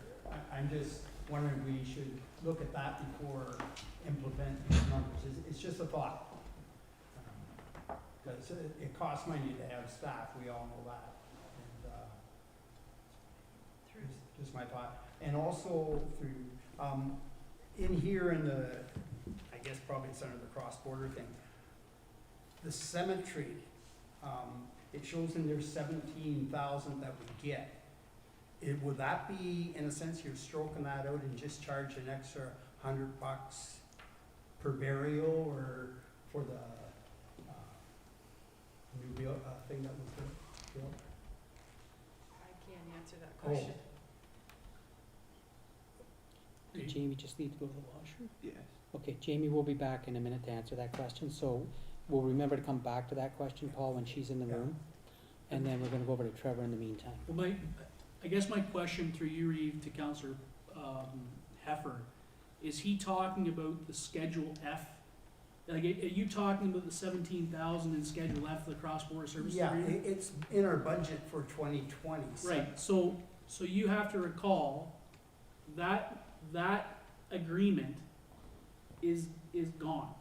I'm just wondering if we should look at that before implementing these numbers. It's just a thought. Because it costs money to have staff, we all know that. And just my thought. And also through, in here in the, I guess probably it's under the cross-border thing, the cemetery, it shows in there 17,000 that we get. Would that be, in a sense, you're stroking that out and just charge an extra $100 per burial, or for the new thing that was built? I can't answer that question. Did Jamie just need to go to the washroom? Yes. Okay, Jamie will be back in a minute to answer that question, so we'll remember to come back to that question, Paul, when she's in the room. And then we're gonna go over to Trevor in the meantime. Well, I guess my question through you, Reeve, to Councillor Heffer, is he talking about the Schedule F? Like, are you talking about the 17,000 in Schedule F, the cross-border services agreement? Yeah, it's in our budget for 2020. Right, so you have to recall that agreement is gone.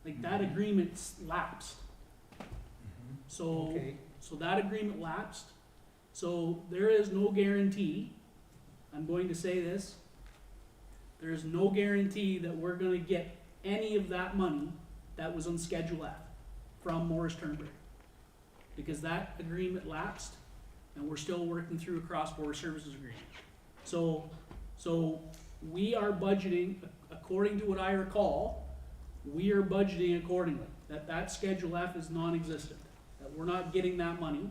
Like, that agreement's lapsed. So, Okay. so that agreement lapsed. So there is no guarantee, I'm going to say this, there is no guarantee that we're gonna get any of that money that was on Schedule F from Morris Turnberry. Because that agreement lapsed, and we're still working through a cross-border services agreement. So we are budgeting, according to what I recall, we are budgeting accordingly. That Schedule F is non-existent, that we're not getting that money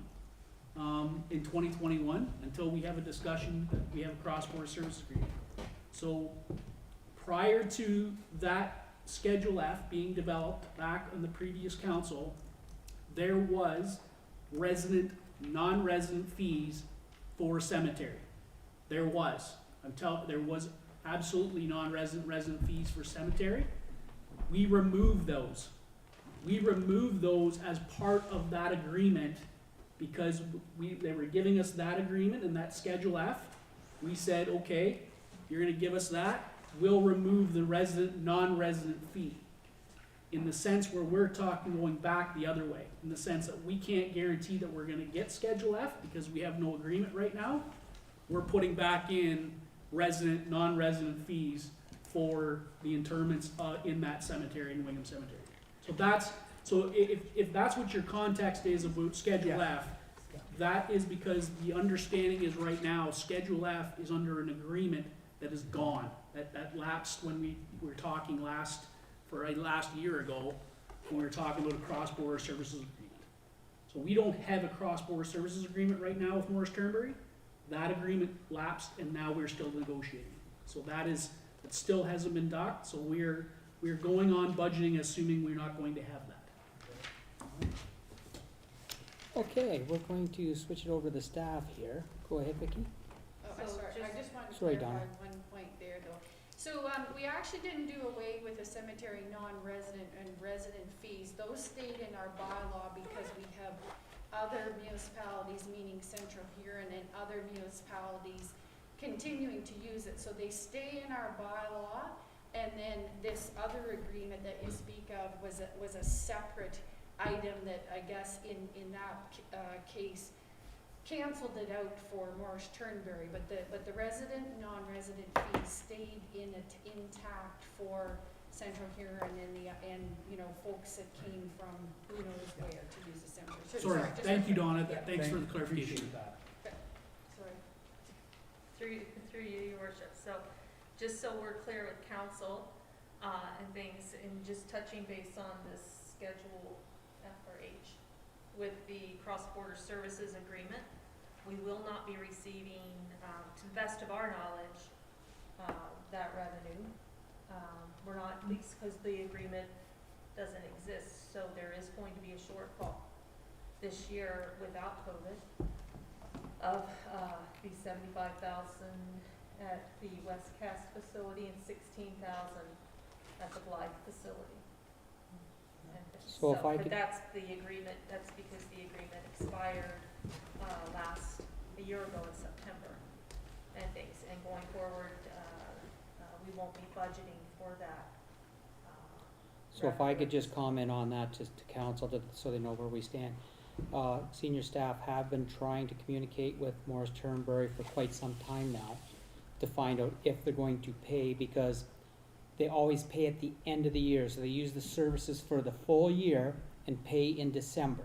in 2021 until we have a discussion that we have a cross-border service agreement. So prior to that Schedule F being developed back in the previous council, there was resident, non-resident fees for cemetery. There was. There was absolutely non-resident, resident fees for cemetery. We removed those. We removed those as part of that agreement because they were giving us that agreement and that Schedule F. We said, okay, you're gonna give us that, we'll remove the resident, non-resident fee. In the sense where we're talking going back the other way, in the sense that we can't guarantee that we're gonna get Schedule F because we have no agreement right now. We're putting back in resident, non-resident fees for the interments in that cemetery, in Wingham Cemetery. So if that's what your context is about Schedule F, that is because the understanding is right now, Schedule F is under an agreement that is gone. That lapsed when we were talking last year ago, when we were talking about a cross-border services agreement. So we don't have a cross-border services agreement right now with Morris Turnberry. That agreement lapsed and now we're still negotiating. So it still hasn't been done, so we're going on budgeting assuming we're not going to have that. Okay, we're going to switch it over to the staff here. Go ahead, Vicki. Oh, So sorry, I just- just wanted to Sorry, clarify Donna. one point there, though. So, we actually didn't do away with the cemetery non-resident and resident fees. Those stayed in our bylaw because we have other municipalities, meaning Central Huron and other municipalities, continuing to use it. So they stay in our bylaw, and then this other agreement that you speak of was a separate item that I guess in that case canceled it out for Morris Turnberry, but the resident, non-resident fees stayed intact for Central Huron and you know, folks that came from who knows where to use the cemetery. So- Sorry, just thank you, for- Donna, yeah, thanks for the clarification. Appreciate that. Sorry. Through you, your worship. So, just so we're clear with council, and things, and just touching base on this Schedule F or H with the cross-border services agreement, we will not be receiving, to the best of our knowledge, that revenue. We're not, because the agreement doesn't exist, so there is going to be a shortfall this year without COVID of the 75,000 at the West Cast facility and 16,000 at the Blythe facility. And So if I but could- that's the agreement, that's because the agreement expired a year ago in September and things, and going forward, we won't be budgeting for that. So if I could just comment on that just to council, so they know where we stand. Senior staff have been trying to communicate with Morris Turnberry for quite some time now to find out if they're going to pay, because they always pay at the end of the year. So they use the services for the full year and pay in December.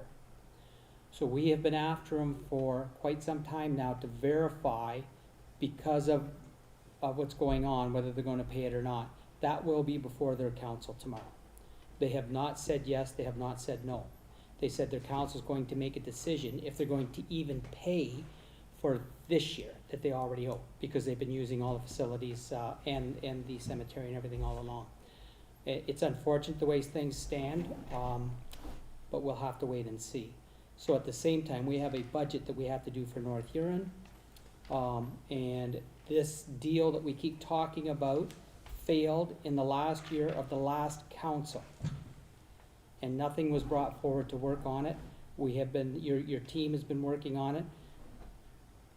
So we have been after them for quite some time now to verify, because of what's going on, whether they're gonna pay it or not. That will be before their council tomorrow. They have not said yes, they have not said no. They said their council's going to make a decision if they're going to even pay for this year that they already owe, because they've been using all the facilities, and the cemetery and everything all along. It's unfortunate the way things stand, but we'll have to wait and see. So at the same time, we have a budget that we have to do for North Huron, and this deal that we keep talking about failed in the last year of the last council. And nothing was brought forward to work on it. We have been, your team has been working on it,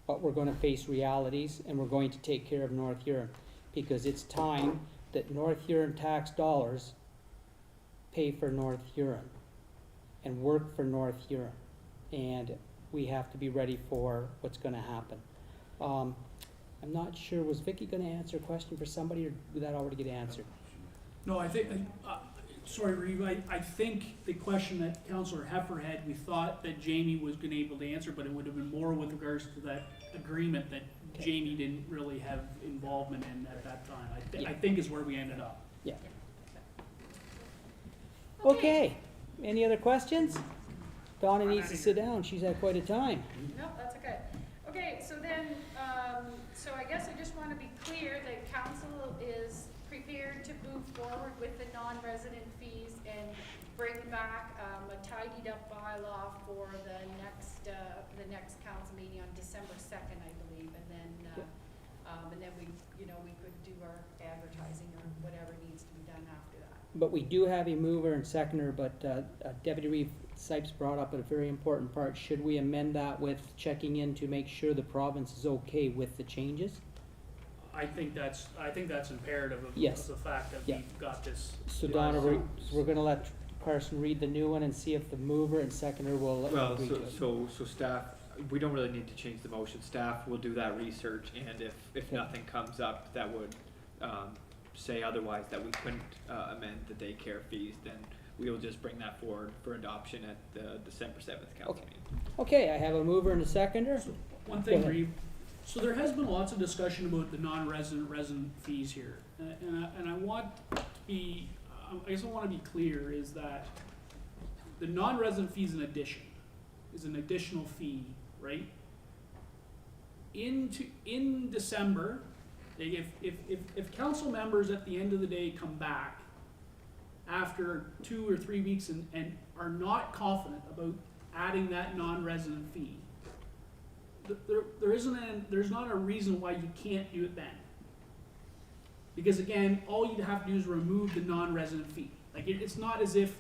but we're gonna face realities, and we're going to take care of North Huron, because it's time that North Huron tax dollars pay for North Huron and work for North Huron. And we have to be ready for what's gonna happen. I'm not sure, was Vicky gonna answer a question for somebody, or did that already get answered? No, I think, sorry, Reeve, I think the question that Councillor Heifer had, we thought that Jamie was gonna able to answer, but it would have been more with regards to that agreement that Okay. Jamie didn't really have involvement in at that time. I Yeah. think is where we ended up. Okay, any other questions? Donna needs to sit down, she's had quite a time. No, that's okay. Okay, so then, so I guess I just wanna be clear that council is prepared to move forward with the non-resident fees and bring back, a tidied up bylaw for the next council meeting on December 2nd, I believe, and then we, we could do our advertising or whatever needs to be done after that. But we do have a mover and seconder, but Deputy Reeve Sipes brought up a very important part. Should we amend that with checking in to make sure the province is okay with the changes? I think that's imperative of Yes. the fact that Yeah. we've got this. So Donna, we're gonna let Carson read the new one and see if the mover and seconder will Well, agree to it. so staff, we don't really need to change the motion. Staff will do that research, and if Okay. nothing comes up that would, say otherwise, that we couldn't, amend the daycare fees, then we will just bring that forward for adoption at the December 7th council Okay. meeting. Okay, I have a mover and a seconder. One Go thing, ahead. Reeve, so there has been lots of discussion about the resident fees here, and I want to be, I guess I want to be clear, is that the non-resident fee is an additional fee, right? in December, if council members at the end of the day come back after 2 or 3 weeks and are not confident about adding that non-resident fee, there's not a reason why you can't do it then. Because again, all you'd have to do is remove the non-resident fee. Like, it's not as if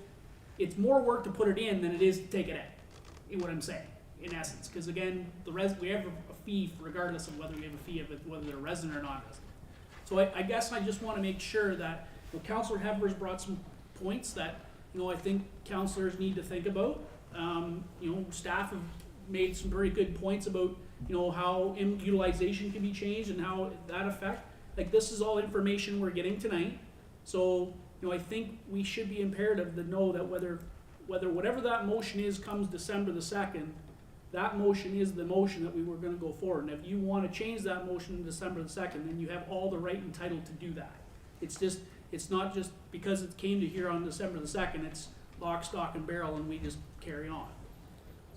it's more work to put it in than it is to take it out. You know what I'm saying, in essence. Because again, we have a fee regardless of whether we have a fee of it, whether they're resident or non-resident. So I guess I just want to make sure that, Councillor Heber's brought some points that, I think councillors need to think about. Staff have made some very good points about, how utilization can be changed and how that affect. Like, this is all information we're getting tonight. So, I think we should be imperative to know that whatever that motion is comes December the 2nd, that motion is the motion that we were gonna go forward. And if you wanna change that motion to December the 2nd, then you have all the right and title to do that. It's not just because it came to here on December the 2nd, it's lock, stock, and barrel, and we just carry on.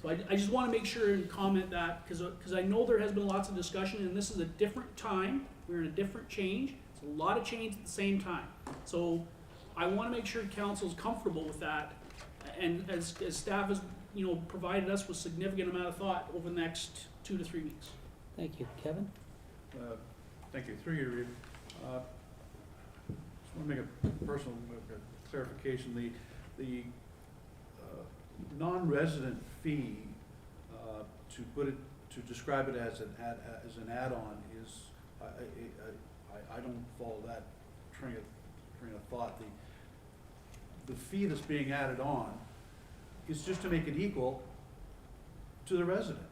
So I just wanna make sure and comment that, cause I know there has been lots of discussion, and this is a different time, we're in a different change, it's a lot of change at the same time. So I wanna make sure council's comfortable with that, and as staff has, provided us with significant amount of thought over the next 2 to 3 weeks. Thank you. Kevin? Thank you. Through you, Reeve. Just want to make a personal clarification. The non-resident fee, to describe it as an add-on is, I don't follow that train of thought. The fee that's being added on is just to make it equal to the resident.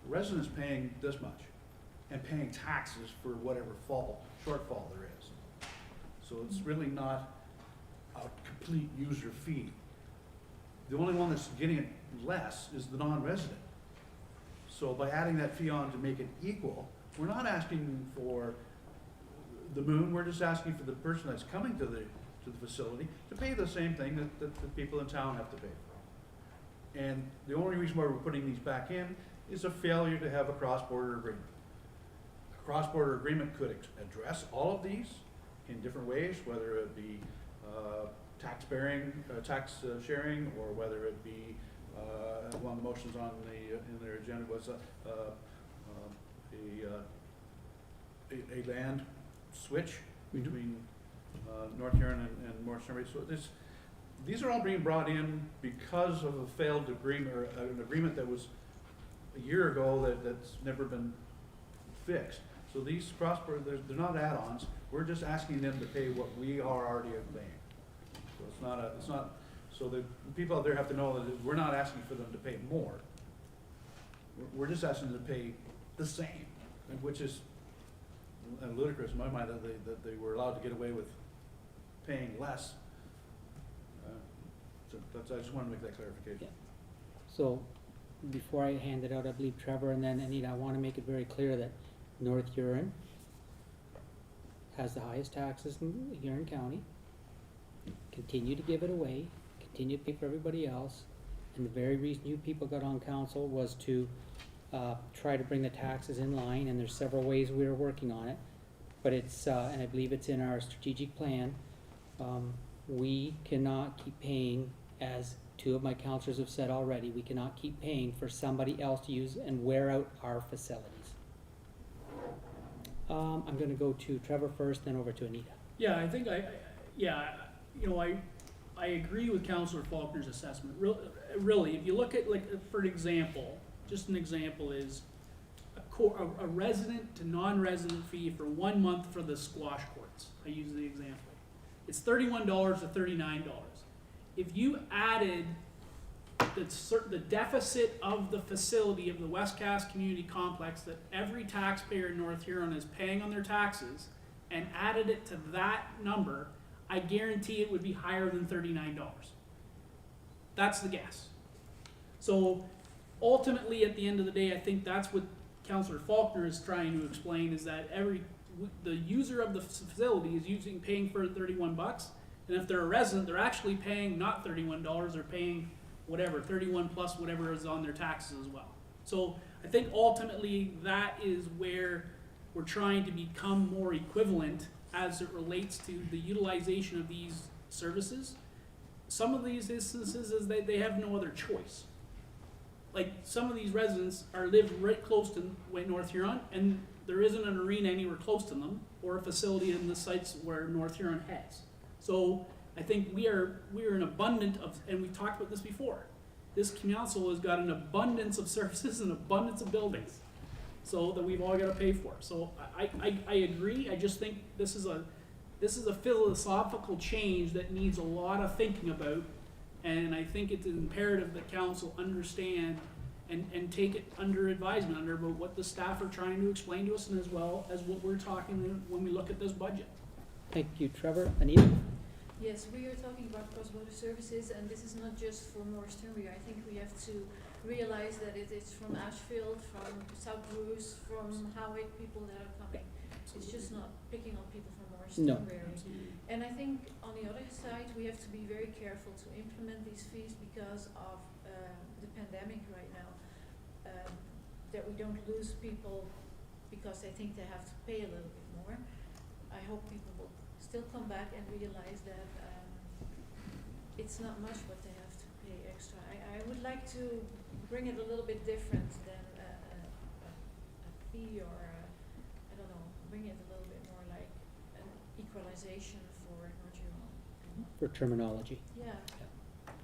The resident's paying this much and paying taxes for whatever shortfall there is. So it's really not a complete user fee. The only one that's getting it less is the non-resident. So by adding that fee on to make it equal, we're not asking for the moon, we're just asking for the person that's coming to the facility to pay the same thing that the people in town have to pay for. And the only reason why we're putting these back in is a failure to have a cross-border agreement. A cross-border agreement could address all of these in different ways, whether it be tax sharing, or whether it be one of the motions on in their agenda was a land switch between North Huron and Morris Surrey. So these are all being brought in because of a failed agreement, or an agreement that was a year ago that's never been fixed. So these cross-border, they're not add-ons. We're just asking them to pay what we are already paying. So it's not. So the people out there have to know that we're not asking for them to pay more. We're just asking them to pay the same, which is ludicrous in my mind that they were allowed to get away with paying less. I just want to make that clarification. Yeah. So, before I hand it out, I believe Trevor and then Anita, I want to make it very clear that North Huron has the highest taxes in Huron County. Continue to give it away, continue to pay for everybody else, and the very reason you people got on council was to try to bring the taxes in line, and there's several ways we are working on it. But it's, and I believe it's in our strategic plan, we cannot keep paying, as 2 of my councillors have said already, we cannot keep paying for somebody else to use and wear out our facilities. I'm gonna go to Trevor first, then over to Anita. Yeah, I think I agree with Councillor Faulkner's assessment. Really, if you look at, like, for an example, just an example is a resident to non-resident fee for 1 month for the squash courts. I use the example. It's $31 to $39. If you added the deficit of the facility of the West Cass Community Complex that every taxpayer in North Huron is paying on their taxes and added it to that number, I guarantee it would be higher than $39. That's the guess. So ultimately, at the end of the day, I think that's what Councillor Faulkner is trying to explain, is that the user of the facility is paying for $31, and if they're a resident, they're actually paying not $31, they're paying whatever, 31 plus whatever is on their taxes as well. So I think ultimately that is where we're trying to become more equivalent as it relates to the utilization of these services. Some of these instances is they have no other choice. Like, some of these residents live right close to North Huron, and there isn't an arena anywhere close to them, or a facility in the sites where North Huron has. So I think we are an abundant of, and we talked about this before, this council has got an abundance of services and abundance of buildings, so that we've all got to pay for. So I agree. I just think this is a philosophical change that needs a lot of thinking about, and I think it's imperative that council understand and take it under advisement about what the staff are trying to explain to us, and as well as what we're talking when we look at this budget. Thank you, Trevor. Anita? Yes, we are talking about cross-border services, and this is not just for Morris Turnbury. I think we have to realize that it is from Ashfield, from South Bruce, from Howick, people that are coming. It's just not picking on people from Morris No. Turnbury. And I think on the other side, we have to be very careful to implement these fees because of the pandemic right now. That we don't lose people because they think they have to pay a little bit more. I hope people will still come back and realize that it's not much what they have to pay extra. I would like to bring it a little bit different than a fee or I don't know, bring it a little bit more like an equalization for North Huron. For terminology. Yeah.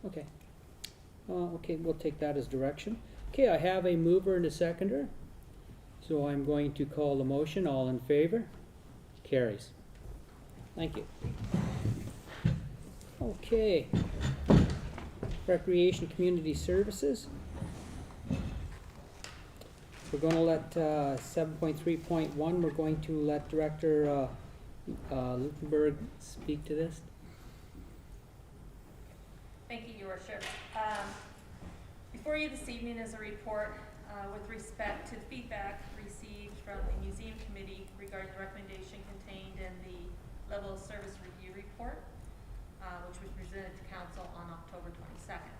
Okay. Okay, we'll take that as direction. Okay, I have a mover and a seconder. So I'm going to call the motion. All in favor? Carries. Thank you. Okay. Recreation Community Services. We're going to let 7.3.1, we're going to let Director Lukenberg speak to this. Thank you, Your Worship. Before you this evening is a report with respect to the feedback received from the Museum Committee regarding the recommendation contained in the Level of Service Review Report, which was presented to Council on October 22nd.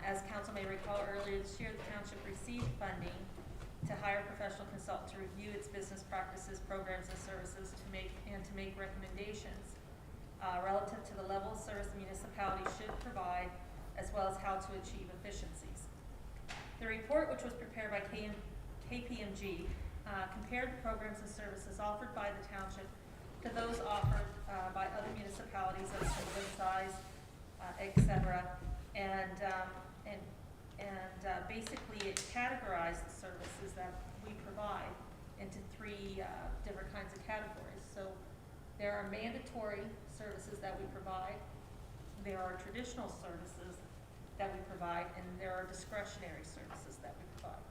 As Council may recall, earlier this year, the Township received funding to hire a professional consultant to review its business practices, programs, and services to make recommendations relative to the level of service the municipality should provide, as well as how to achieve efficiencies. The report, which was prepared by KPMG, compared the programs and services offered by the Township to those offered by other municipalities of similar size, etc. And basically it categorized the services that we provide into three different kinds of categories. So there are mandatory services that we provide, there are traditional services that we provide, and there are discretionary services that we provide.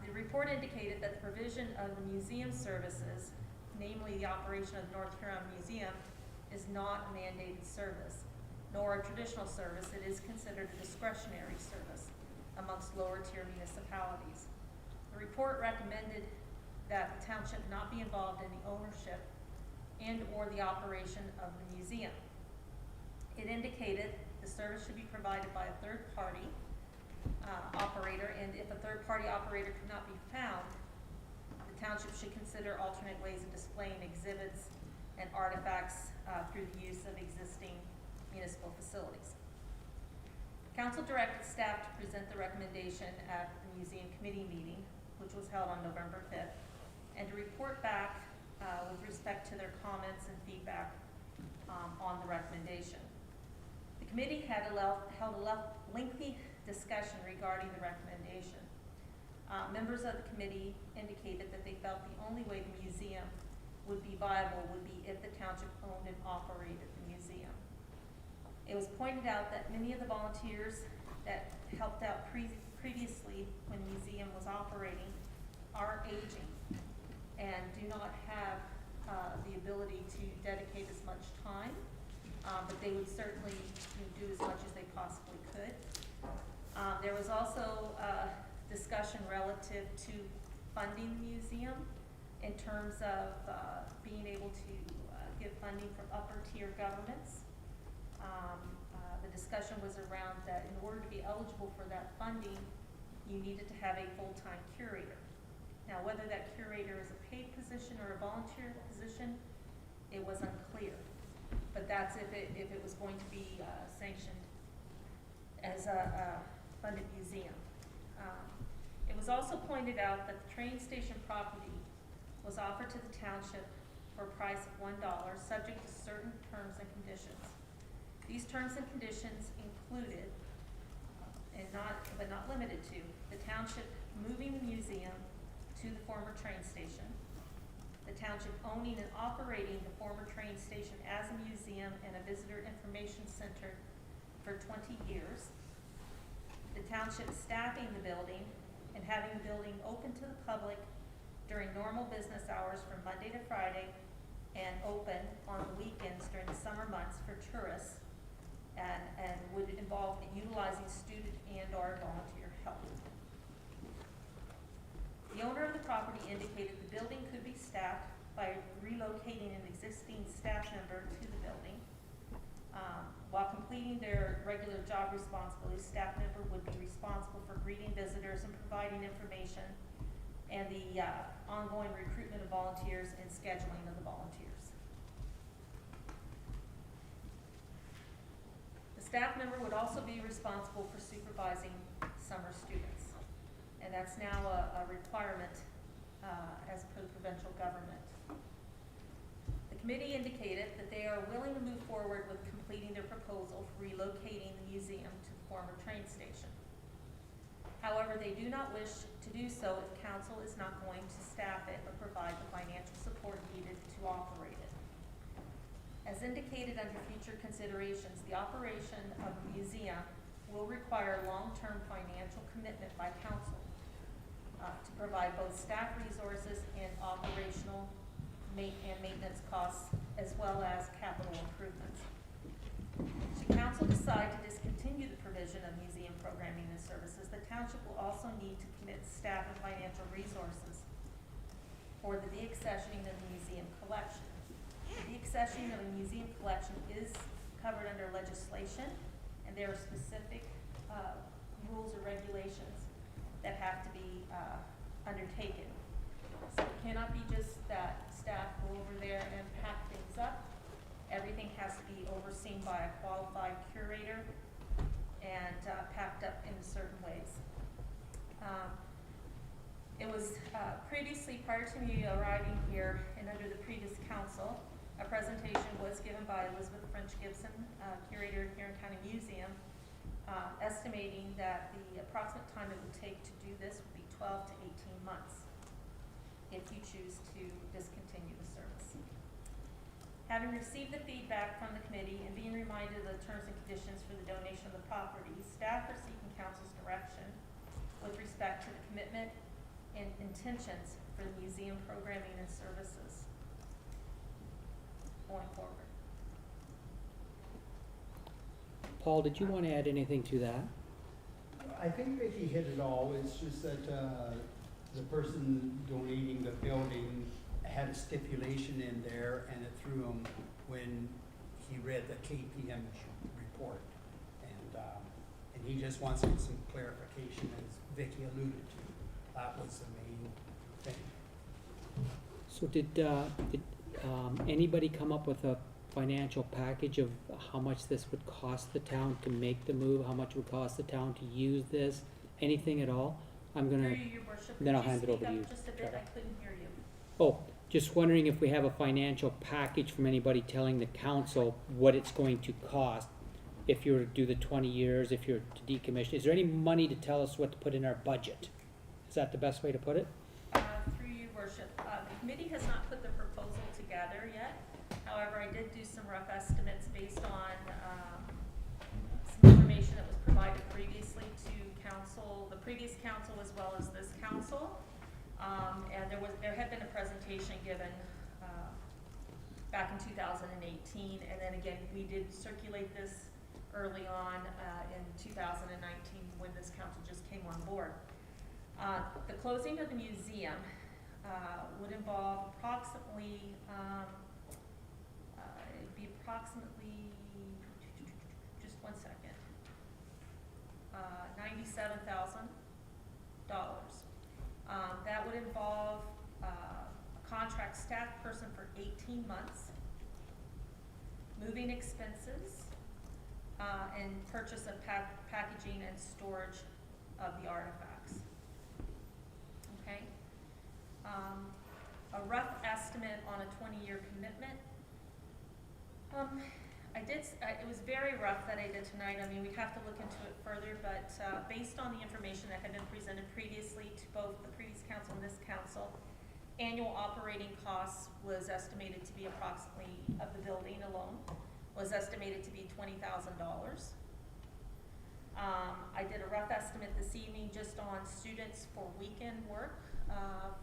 The report indicated that the provision of the museum services, namely the operation of the North Huron Museum, is not a mandated service, nor a traditional service. It is considered a discretionary service amongst lower tier municipalities. The report recommended that the township not be involved in the ownership and or the operation of the museum. It indicated the service should be provided by a third-party operator, and if a third-party operator could not be found, the township should consider alternate ways of displaying exhibits and artifacts through the use of existing municipal facilities. Council directed staff to present the recommendation at the Museum Committee meeting, which was held on November 5th, and to report back with respect to their comments and feedback on the recommendation. The committee held a lengthy discussion regarding the recommendation. Members of the committee indicated that they felt the only way the museum would be viable would be if the township owned and operated the museum. It was pointed out that many of the volunteers that helped out previously when the museum was operating are aging and do not have the ability to dedicate as much time, but they would certainly do as much as they possibly could. There was also discussion relative to funding the museum in terms of being able to get funding from upper tier governments. The discussion was around that in order to be eligible for that funding, you needed to have a full-time curator. Now, whether that curator is a paid position or a volunteer position, it was unclear. But that's if it was going to be sanctioned as a funded museum. It was also pointed out that the train station property was offered to the township for a price of $1, subject to certain terms and conditions. These terms and conditions included, but not limited to, the township moving the museum to the former train station, the township owning and operating the former train station as a museum and a visitor information center for 20 years, the township staffing the building and having the building open to the public during normal business hours from Monday to Friday and open on the weekends during the summer months for tourists, and would involve utilizing student and or volunteer help. The owner of the property indicated the building could be staffed by relocating an existing staff member to the building. While completing their regular job responsibilities, staff member would be responsible for greeting visitors and providing information and the ongoing recruitment of volunteers and scheduling of the volunteers. The staff member would also be responsible for supervising summer students, and that's now a requirement as per the provincial government. The committee indicated that they are willing to move forward with completing their proposal for relocating the museum to the former train station. However, they do not wish to do so if council is not going to staff it or provide the financial support needed to operate it. As indicated under future considerations, the operation of the museum will require long-term financial commitment by council to provide both staff resources and operational and maintenance costs, as well as capital improvements. Should council decide to discontinue the provision of museum programming and services, the township will also need to commit staff and financial resources for the deaccessioning of the museum collection. The deaccessioning of a museum collection is covered under legislation, and there are specific rules or regulations that have to be undertaken. So it cannot be just that staff go over there and pack things up. Everything has to be overseen by a qualified curator and packed up in certain ways. It was previously, prior to me arriving here and under the previous council, a presentation was given by Elizabeth French Gibson, curator of Huron County Museum, estimating that the approximate time it would take to do this would be 12 to 18 months if you choose to discontinue the service. Having received the feedback from the committee and being reminded of the terms and conditions for the donation of the property, staff are seeking council's direction with respect to the commitment and intentions for the museum programming and services going forward. Paul, did you want to add anything to that? I think Vicki hit it all. It's just that the person donating the building had a stipulation in there, and it threw him when he read the KPM report. And he just wants to get some clarification, as Vicki alluded to. That was the main thing. So did anybody come up with a financial package of how much this would cost the town to make the move, how much it would cost the town to use this, anything at all? I'm Through gonna, you, Your Worship, then I'll could hand it over to you, speak up just a bit? Trevor. I couldn't hear you. oh, just wondering if we have a financial package from anybody telling the council what it's going to cost if you were to do the 20 years, if you're to decommission. Is there any money to tell us what to put in our budget? Is that the best way to put it? Through you, Worship, the committee has not put the proposal together yet. However, I did do some rough estimates based on some information that was provided previously to council, the previous council as well as this council. And there had been a presentation given back in 2018, and then again, we did circulate this early on in 2019 when this council just came on board. The closing of the museum would involve approximately, it'd be approximately, just 1 second, $97,000 contract staff person for 18 months, moving expenses, and purchase of packaging and storage of the artifacts. Okay? A rough estimate on a 20-year commitment. It was very rough that I did tonight. I mean, we'd have to look into it further, but based on the information that had been presented previously to both the previous council and this council, annual operating costs was estimated to be approximately, of the building alone, was estimated to be $20,000. I did a rough estimate this evening just on students for weekend work,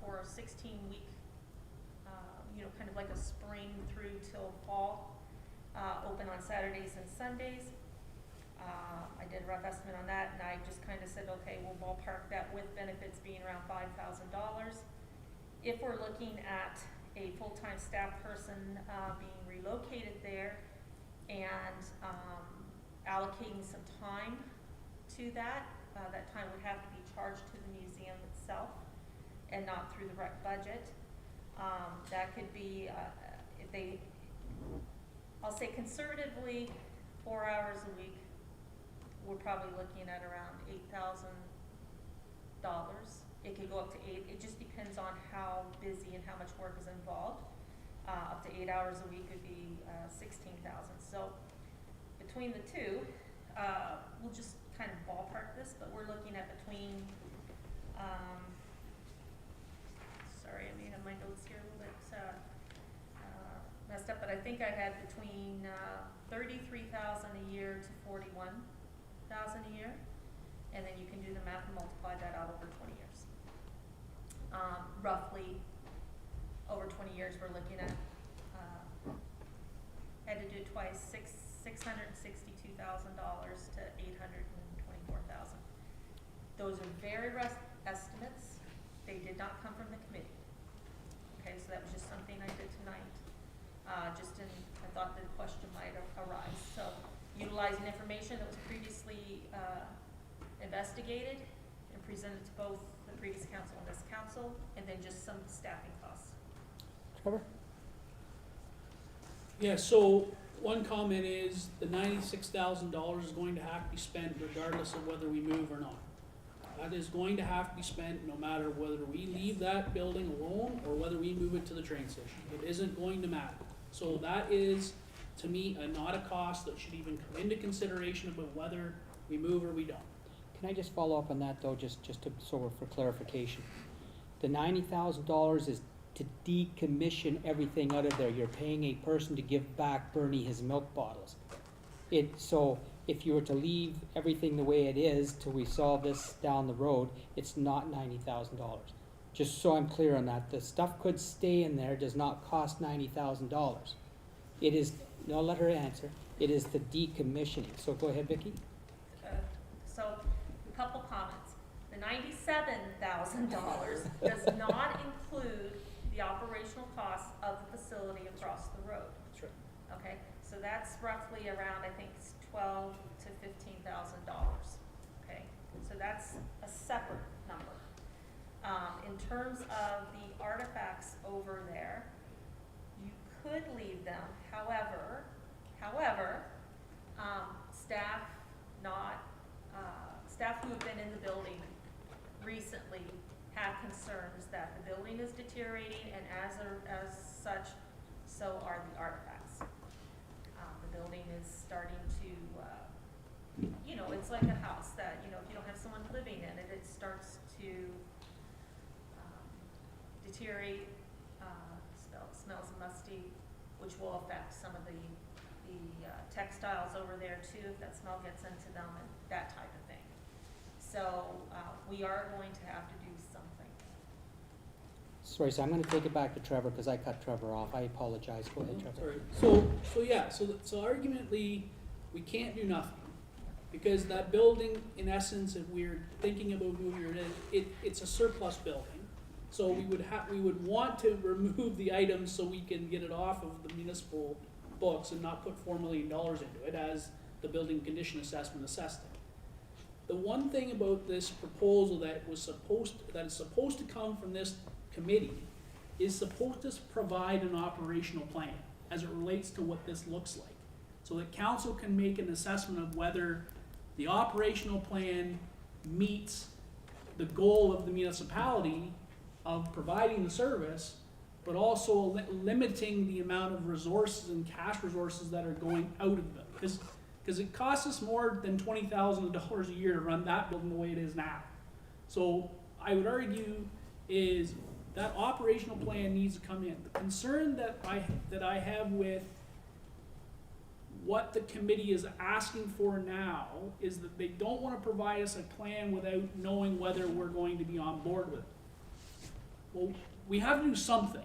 for a 16-week, kind of like a spring through till fall, open on Saturdays and Sundays. I did a rough estimate on that, and I just kind of said, okay, we'll ballpark that with benefits being around $5,000. If we're looking at a full-time staff person being relocated there and allocating some time to that, that time would have to be charged to the museum itself and not through the rec budget. That could be, I'll say conservatively, 4 hours a week, we're probably looking at around $8,000. It could go up to 8. It just depends on how busy and how much work is involved. Up to 8 hours a week would be 16,000. So between the two, we'll just kind of ballpark this, but we're looking at between. Sorry, I may have my notes here a little bit messed up, but I think I had between $33,000 a year to $41,000 a year, and then you can do the math and multiply that out over 20 years. Roughly, over 20 years, we're looking at, had to do it twice, $662,000 to $824,000. Those are very rough estimates. They did not come from the committee. Okay, so that was just something I did tonight. I thought the question might arise. So, utilizing information that was previously investigated and presented to both the previous council and this council, and then just some staffing costs. Trevor? Yeah, so one comment is the $96,000 is going to have to be spent regardless of whether we move or not. That is going to have to be spent no matter whether we leave that building alone or whether we move it to the train station. It isn't going to matter. So that is, to me, not a cost that should even come into consideration about whether we move or we don't. Can I just follow up on that though, just for clarification? The $90,000 is to decommission everything out of there. You're paying a person to give back Bernie his milk bottles. So if you were to leave everything the way it is till we solve this down the road, it's not $90,000. Just so I'm clear on that, the stuff could stay in there, does not cost $90,000. It is, no, let her answer. It is the decommissioning. So go ahead, Vicki. So a couple comments. The $97,000 does not include the operational costs of the facility across the road. That's right. Okay, so that's roughly around, I think, $12,000 to $15,000. Okay, so that's a separate number. In terms of the artifacts over there, you could leave them. However, staff who have been in the building recently have concerns that the building is deteriorating, and as such, so are the artifacts. The building is starting to, it's like a house that, if you don't have someone living in it, it starts to deteriorate, smells musty, which will affect some of the textiles over there too, if that smell gets into them and that type of thing. So we are going to have to do something. Sorry, so I'm gonna take it back to Trevor because I cut Trevor off. I apologize. Go ahead, Trevor. Sorry. So argumentally, we can't do nothing. Because that building, in essence, if we're thinking about moving it's a surplus building. So we would want to remove the items so we can get it off of the municipal books and not put $4 million into it as the building condition assessment assessed it. The one thing about this proposal that is supposed to come from this committee is supposed to provide an operational plan as it relates to what this looks like, so that council can make an assessment of whether the operational plan meets the goal of the municipality of providing the service, but also limiting the amount of resources and cash resources that are going out of them. Because it costs us more than $20,000 a year to run that building the way it is now. So I would argue is that operational plan needs to come in. The concern that I have with what the committee is asking for now is that they don't want to provide us a plan without knowing whether we're going to be on board with it. Well, we have to do something.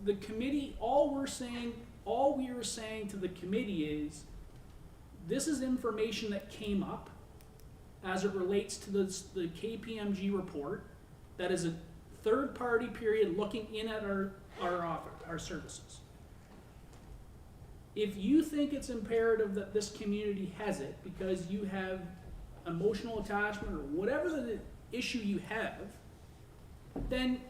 The committee, all we are saying to the committee is, this is information that came up as it relates to the KPMG report. That is a third-party period looking in at our services. If you think it's imperative that this community has it because you have emotional attachment or whatever the issue you have, then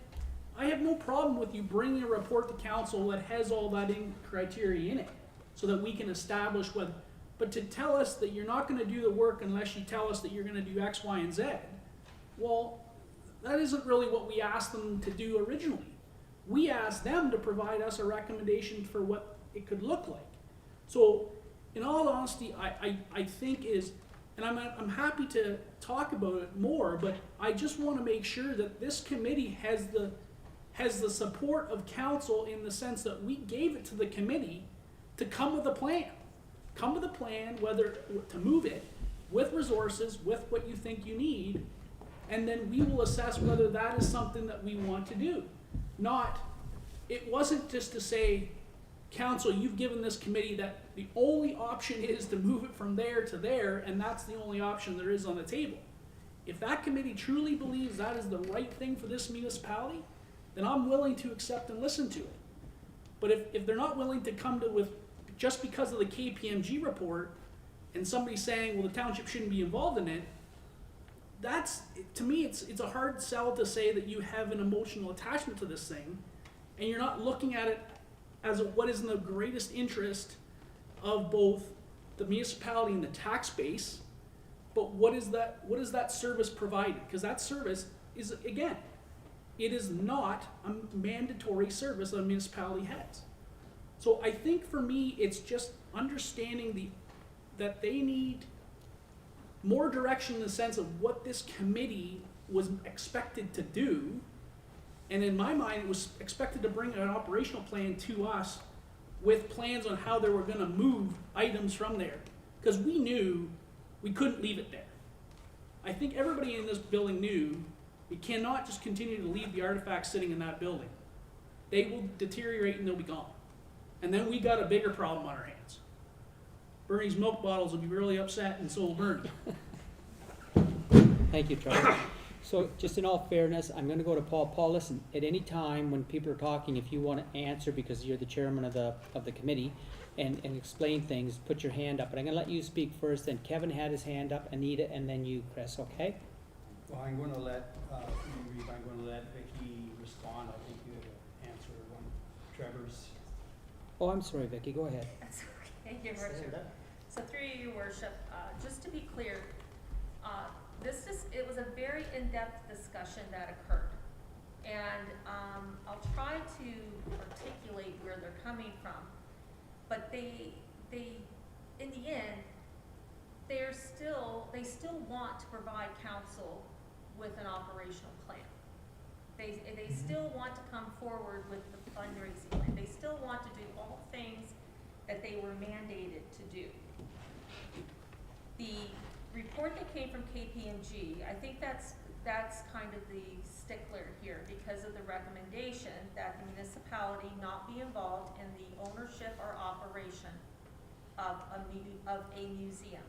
I have no problem with you bringing a report to council that has all that criteria in it, so that we can establish whether. But to tell us that you're not going to do the work unless you tell us that you're going to do X, Y, and Z, well, that isn't really what we asked them to do originally. We asked them to provide us a recommendation for what it could look like. So, in all honesty, I think is, and I'm happy to talk about it more, but I just want to make sure that this committee has the support of council, in the sense that we gave it to the committee to come with a plan. Come with a plan, whether to move it with resources, with what you think you need, and then we will assess whether that is something that we want to do. It wasn't just to say, council, you've given this committee that the only option is to move it from there to there, and that's the only option there is on the table. If that committee truly believes that is the right thing for this municipality, then I'm willing to accept and listen to it. But if they're not willing to come to with, just because of the KPMG report, and somebody saying, well, the township shouldn't be involved in it, to me, it's a hard sell to say that you have an emotional attachment to this thing, and you're not looking at it as what is in the greatest interest of both the municipality and the tax base, but what is that service provided? Because that service is, again, it is not a mandatory service that a municipality has. So I think for me, it's just understanding that they need more direction in the sense of what this committee was expected to do. And in my mind, it was expected to bring an operational plan to us with plans on how they were going to move items from there. Because we knew we couldn't leave it there. I think everybody in this building knew we cannot just continue to leave the artifacts sitting in that building. They will deteriorate and they'll be gone. And then we got a bigger problem on our hands. Bernie's milk bottles will be really upset, and so will Bernie. Thank you, Charlie. So just in all fairness, I'm gonna go to Paul. Paul, listen, at any time when people are talking, if you wanna answer because you're the chairman of the committee and explain things, put your hand up. But I'm gonna let you speak first, then Kevin had his hand up, Anita, and then you, Chris, okay? Well, I'm gonna let Vicky respond. I think you have an answer on Trevor's. Oh, I'm sorry, Vicky, go ahead. That's okay, Your Worship. So through you, Your Worship, just to be clear, it was a very in-depth discussion that occurred. And I'll try to articulate where they're coming from. But they in the end, they still want to provide council with an operational plan. They still want to come forward with the fundraising plan. They still want to do all things that they were mandated to do. The report that came from KPMG, I think that's kind of the stickler here because of the recommendation that the municipality not be involved in the ownership or operation of a museum.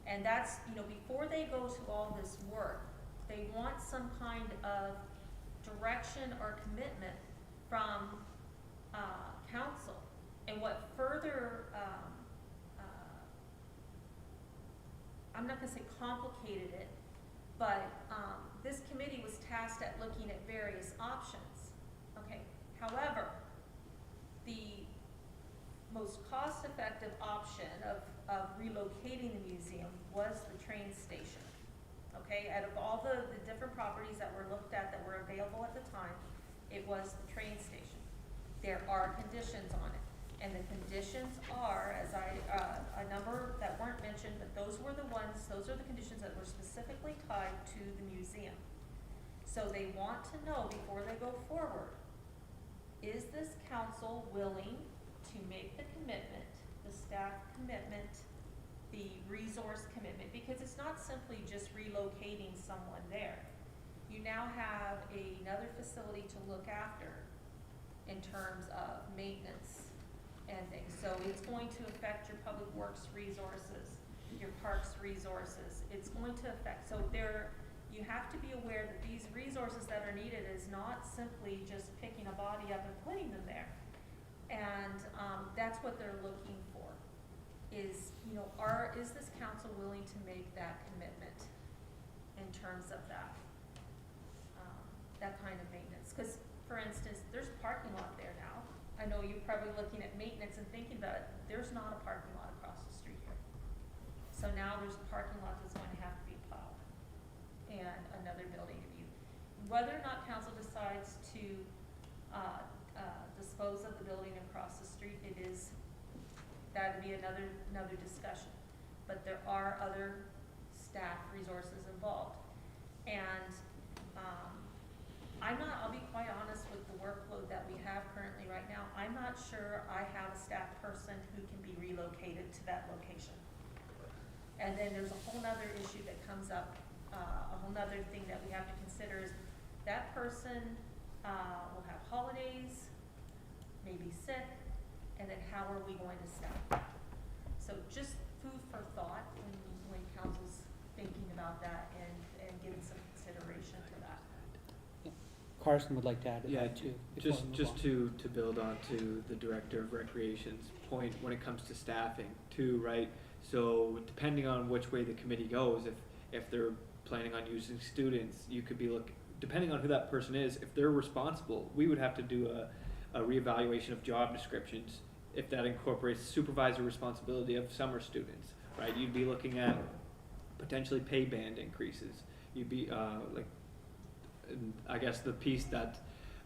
And that's, before they go to all this work, they want some kind of direction or commitment from council. And what further, I'm not going to say complicated it, but this committee was tasked at looking at various options. However, the most cost-effective option of relocating the museum was the train station. Okay, out of all the different properties that were looked at that were available at the time, it was the train station. There are conditions on it, and the conditions are, as a number that weren't mentioned, but those are the conditions that were specifically tied to the museum. So they want to know before they go forward, is this council willing to make the commitment, the staff commitment, the resource commitment, because it's not simply just relocating someone there. You now have another facility to look after in terms of maintenance and things. So it's going to affect your public works resources, your parks resources. It's going to affect, so you have to be aware that these resources that are needed is not simply just picking a body up and putting them there. And that's what they're looking for, is, is this council willing to make that commitment in terms of that kind of maintenance? Because, for instance, there's a parking lot there now. I know you're probably looking at maintenance and thinking about it. There's not a parking lot across the street here. So now there's a parking lot that's going to have to be plowed and another building to be. Whether or not council decides to dispose of the building across the street, that would be another discussion. But there are other staff resources involved. And I'll be quite honest with the workload that we have currently right now. I'm not sure I have a staff person who can be relocated to that location. And then there's a whole nother issue that comes up, a whole nother thing that we have to consider is that person will have holidays, maybe sick, and then how are we going to staff? So just food for thought when council's thinking about that and giving some consideration to that. Carson would like to add to Yeah, that too. before we move just on. to build on to the Director of Recreation's point when it comes to staffing too, right? So depending on which way the committee goes, if they're planning on using students, you could be depending on who that person is, if they're responsible, we would have to do a reevaluation of job descriptions if that incorporates supervisor responsibility of summer students, right? You'd be looking at potentially pay band increases. You'd be I guess the piece that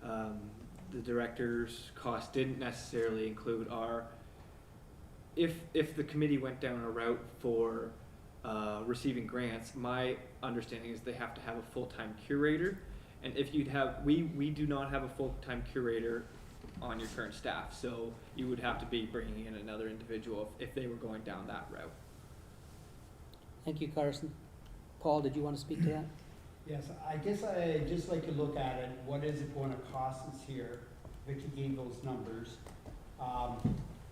the director's cost didn't necessarily include are if the committee went down a route for receiving grants, my understanding is they have to have a full-time curator, and if we do not have a full-time curator on your current staff, so you would have to be bringing in another individual if they were going down that route. Thank you, Carson. Paul, did you want to speak to that? Yes, I guess I just like to look at it, what is it going to cost us here? Vicki gave those numbers.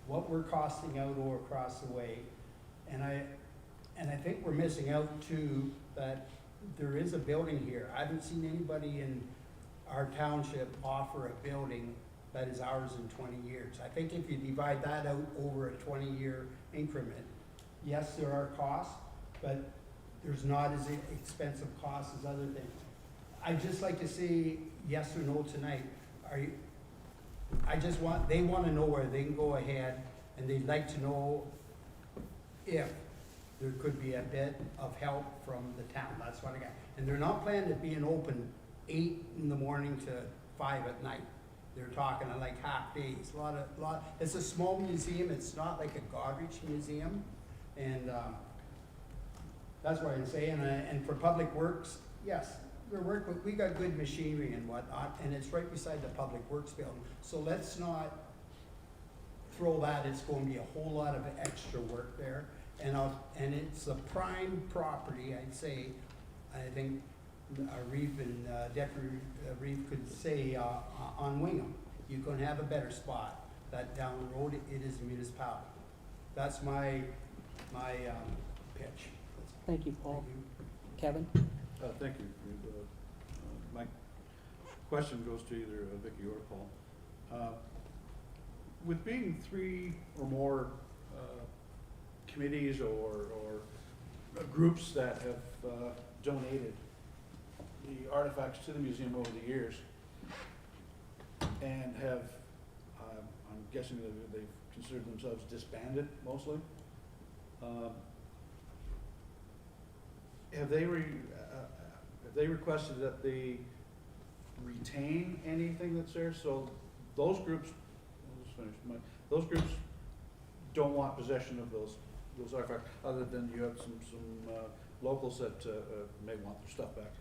What we're costing out or across the way. And I think we're missing out too, that there is a building here. I haven't seen anybody in our township offer a building that is ours in 20 years. I think if you divide that out over a 20-year increment, yes, there are costs, but there's not as expensive costs as other things. I'd just like to see yes or no tonight. They want to know where they can go ahead, and they'd like to know if there could be a bit of help from the town. That's what I got. And they're not planning to being open 8 in the morning to 5 at night. They're talking like half days. It's a small museum. It's not like a Goderich museum, and that's what I'm saying. And for public works, yes, we got good machinery and whatnot, and it's right beside the public works building. So let's not throw that. It's going to be a whole lot of extra work there, and it's a prime property, I'd say. I think Reeve and Deputy Reeve could say on Wingham, you can have a better spot. That down the road, it is a municipality. That's my pitch. Thank you, Paul. Kevin? Thank you. My question goes to either Vicki or Paul. With being 3 or more committees or groups that have donated the artifacts to the museum over the years, and have, I'm guessing that they've considered themselves disbanded mostly. Have they requested that they retain anything that's there? So those groups, I'll just finish, those groups don't want possession of those artifacts, other than you have some locals that may want their stuff back.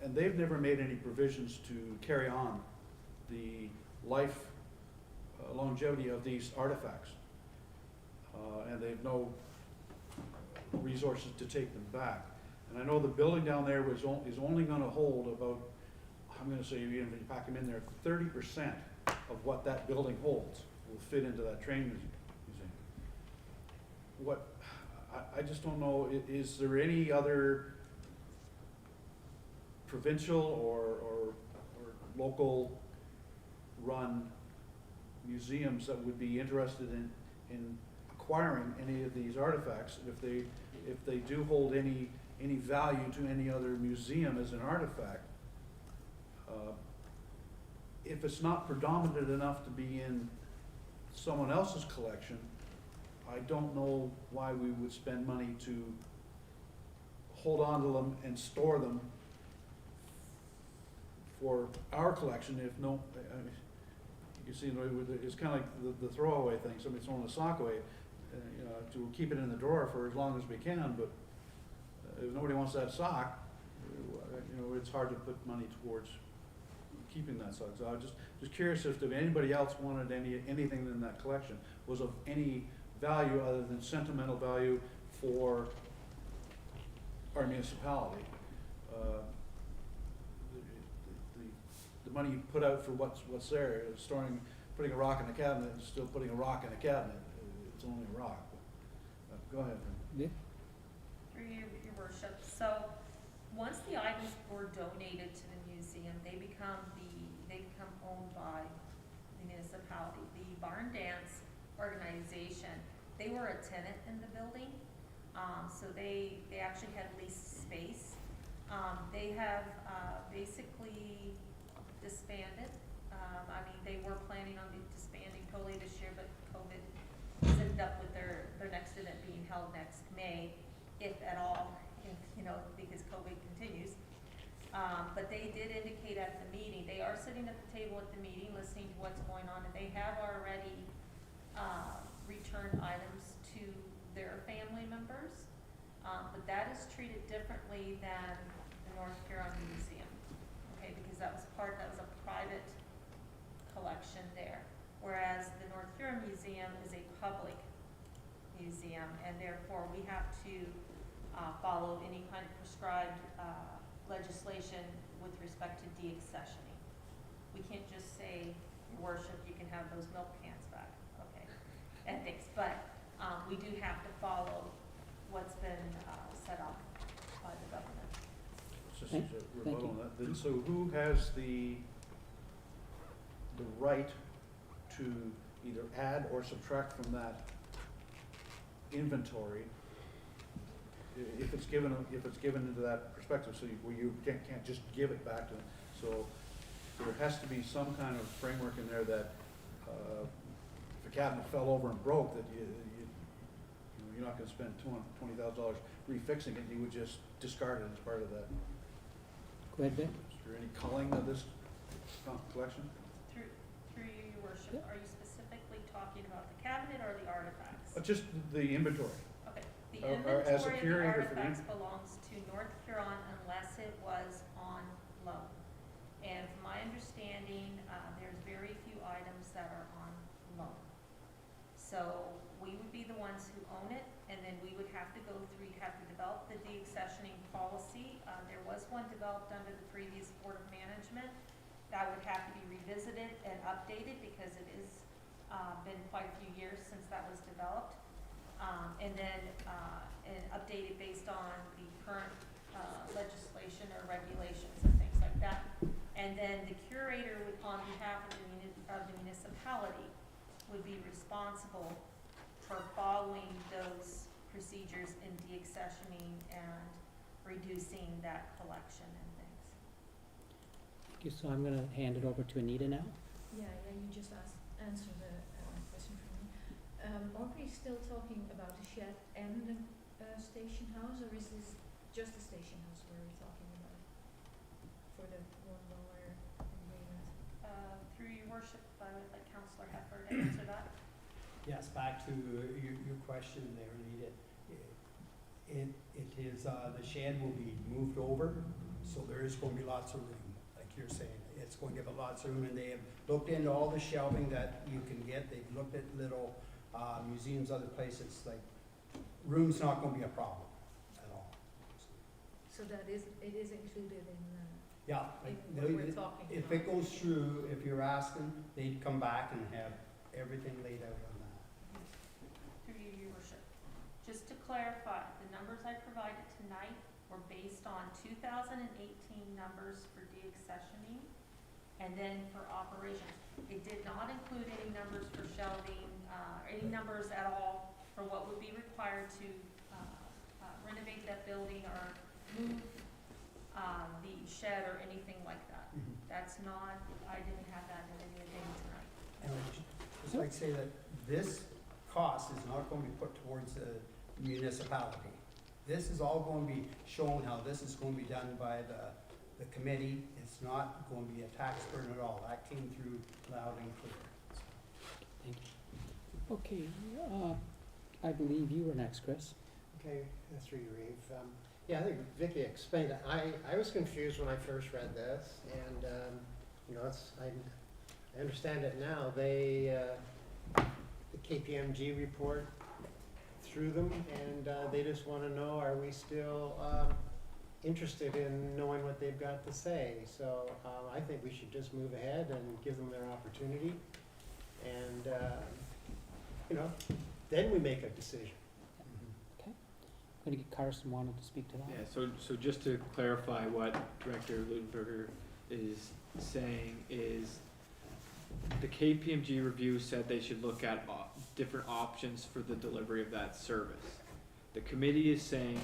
And they've never made any provisions to carry on the life longevity of these artifacts. And they've no resources to take them back. And I know the building down there is only gonna hold about, I'm gonna say, even if you pack them in there, 30% of what that building holds will fit into that train museum. What, I just don't know, is there any other provincial or local run museums that would be interested in acquiring any of these artifacts? If they do hold any value to any other museum as an artifact, if it's not predominant enough to be in someone else's collection, I don't know why we would spend money to hold on to them and store them for our collection. If no, I mean, you see, it's kind of like the throwaway thing. Somebody's throwing a sock away, you know, to keep it in the drawer for as long as we can. But if nobody wants that sock, you know, it's hard to put money towards keeping that sock. So I was just curious if anybody else wanted anything in that collection was of any value other than sentimental value for our municipality. The money you put out for what's there, putting a rock in a cabinet is still putting a rock in a cabinet. It's only a rock. Go ahead. Yeah. Through you, your worship. So, once the items were donated to the museum, they become owned by the municipality. The Barn Dance organization, they were a tenant in the building, so they actually had leased space. They have basically disbanded. I mean, they were planning on disbanding totally this year, but COVID has ended up with their next event being held next May, if at all, because COVID continues. But they did indicate at the meeting, they are sitting at the table at the meeting, listening to what's going on, and they have already returned items to their family members. But that is treated differently than the North Huron Museum, okay, because that was a private collection there. Whereas the North Huron Museum is a public museum, and therefore we have to follow any kind of prescribed legislation with respect to deaccessioning. We can't just say, Your Worship, you can have those milk cans back, okay, and things. But we do have to follow what's been set up by the government. Just as a rebuttal on that, then, so who has the right to either add or subtract from that inventory if it's given into that perspective, so you can't just give it back to them? So there has to be some kind of framework in there that if a cabinet fell over and broke, that you're not going to spend $20,000 refixing it. You would just discard it as part of that. Go ahead, Ben. Is there any culling of this collection? Through you, Your Worship, are you specifically talking about the cabinet or the artifacts? Just the inventory. Okay, the As a inventory of the curator for the artifacts belongs to North Huron unless it was on loan. And from my understanding, there's very few items that are on loan. So we would be the ones who own it, and then we would have to go through, you'd have to develop the deaccessioning policy. There was one developed under the previous Board of Management. That would have to be revisited and updated because it is been quite a few years since that was developed. And then and updated based on the current legislation or regulations and things like that. And then the curator would, on behalf of the municipality, would be responsible for following those procedures in deaccessioning and reducing that collection and things. Okay, so I'm gonna hand it over to Anita now. Yeah, you just answer the question for me. Are we still talking about the shed and the station house, or is this just the station house we're talking about for the $1 agreement? Through your worship, I would like Councillor Hepburn to answer that. Yes, back to your question there, Anita. It is, the shed will be moved over, so there is going to be lots of room, like you're saying. It's going to give it lots of room, and they have looked into all the shelving that you can get. They've looked at little museums, other places, like, room's not going to be a problem at all. So it is included in, Yeah, like, in what we're talking about? if it goes through, if you're asking, they'd come back and have everything laid out on that. Through you, your worship. Just to clarify, the numbers I provided tonight were based on 2018 numbers for deaccessioning and then for operations. It did not include any numbers for shelving, any numbers at all for what would be required to renovate that building or move the shed or anything like that. That's not, I didn't have that in any of the tonight. And I'd just like to say that this cost is not going to be put towards the municipality. This is all going to be shown how this is going to be done by the committee. It's not going to be a tax burden at all. That came through loud and clear. Thank you. Okay, I believe you were next, Chris. Okay, through you, Reeve. Yeah, I think Vicky explained it. I was confused when I first read this, and, you know, I understand it now. They, the KPMG report through them, and they just want to know, are we still interested in knowing what they've got to say? So I think we should just move ahead and give them their opportunity, and, you know, then we make a decision. I'm gonna get Carson wanted to speak to that. Yeah, so just to clarify what Director Ludenberger is saying is the KPMG review said they should look at different options for the delivery of that service. The committee is saying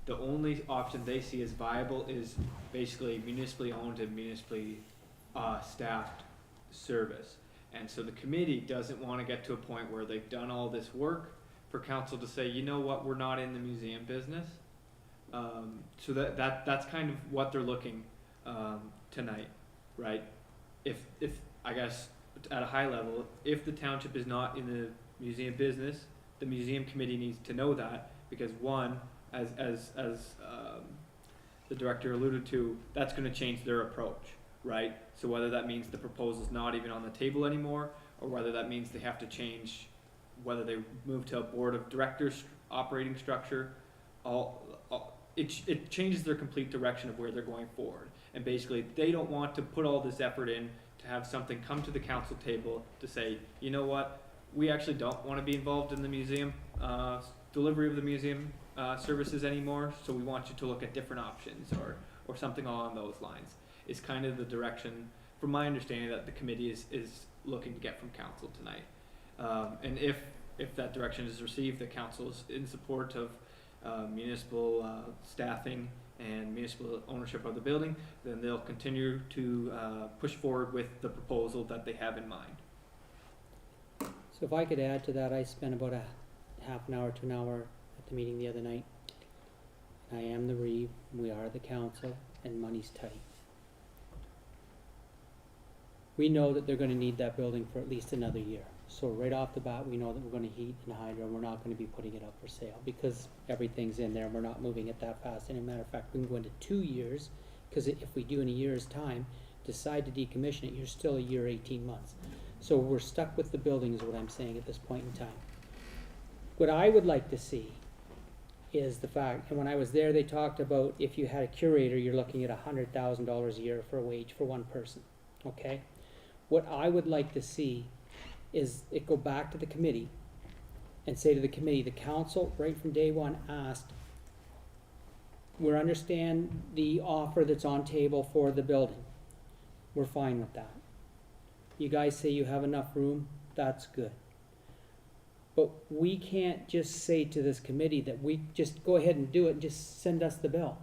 the only option they see as viable is basically municipally owned and municipally staffed service. And so the committee doesn't want to get to a point where they've done all this work for council to say, you know what, we're not in the museum business. So that's kind of what they're looking tonight, right? If I guess at a high level, if the township is not in the museum business, the museum committee needs to know that, because one, as the director alluded to, that's going to change their approach, right? So whether that means the proposal's not even on the table anymore, or whether that means they have to change, whether they move to a board of directors operating structure, it changes their complete direction of where they're going forward. And basically, they don't want to put all this effort in to have something come to the council table to say, you know what, we actually don't want to be involved in the museum delivery of the museum services anymore, so we want you to look at different options or something along those lines. Is kind of the direction, from my understanding, that the committee is looking to get from council tonight. And if that direction is received, the council is in support of municipal staffing and municipal ownership of the building, then they'll continue to push forward with the proposal that they have in mind. So if I could add to that, I spent about a half an hour to an hour at the meeting the other night. I am the Reeve, we are the council, and money's tight. We know that they're gonna need that building for at least another year. So right off the bat, we know that we're gonna heat and hydro, and we're not gonna be putting it up for sale, because everything's in there, and we're not moving it that fast. And as a matter of fact, we can go into 2 years, because if we do in a year's time, decide to decommission it, you're still a year, 18 months. So we're stuck with the building is what I'm saying at this point in time. What I would like to see is the fact, and when I was there, they talked about if you had a curator, you're looking at $100,000 a year for a wage for one person, okay? What I would like to see is it go back to the committee and say to the committee, the council, right from day one, asked, we understand the offer that's on table for the building. We're fine with that. You guys say you have enough room, that's good. But we can't just say to this committee that we just go ahead and do it and just send us the bill.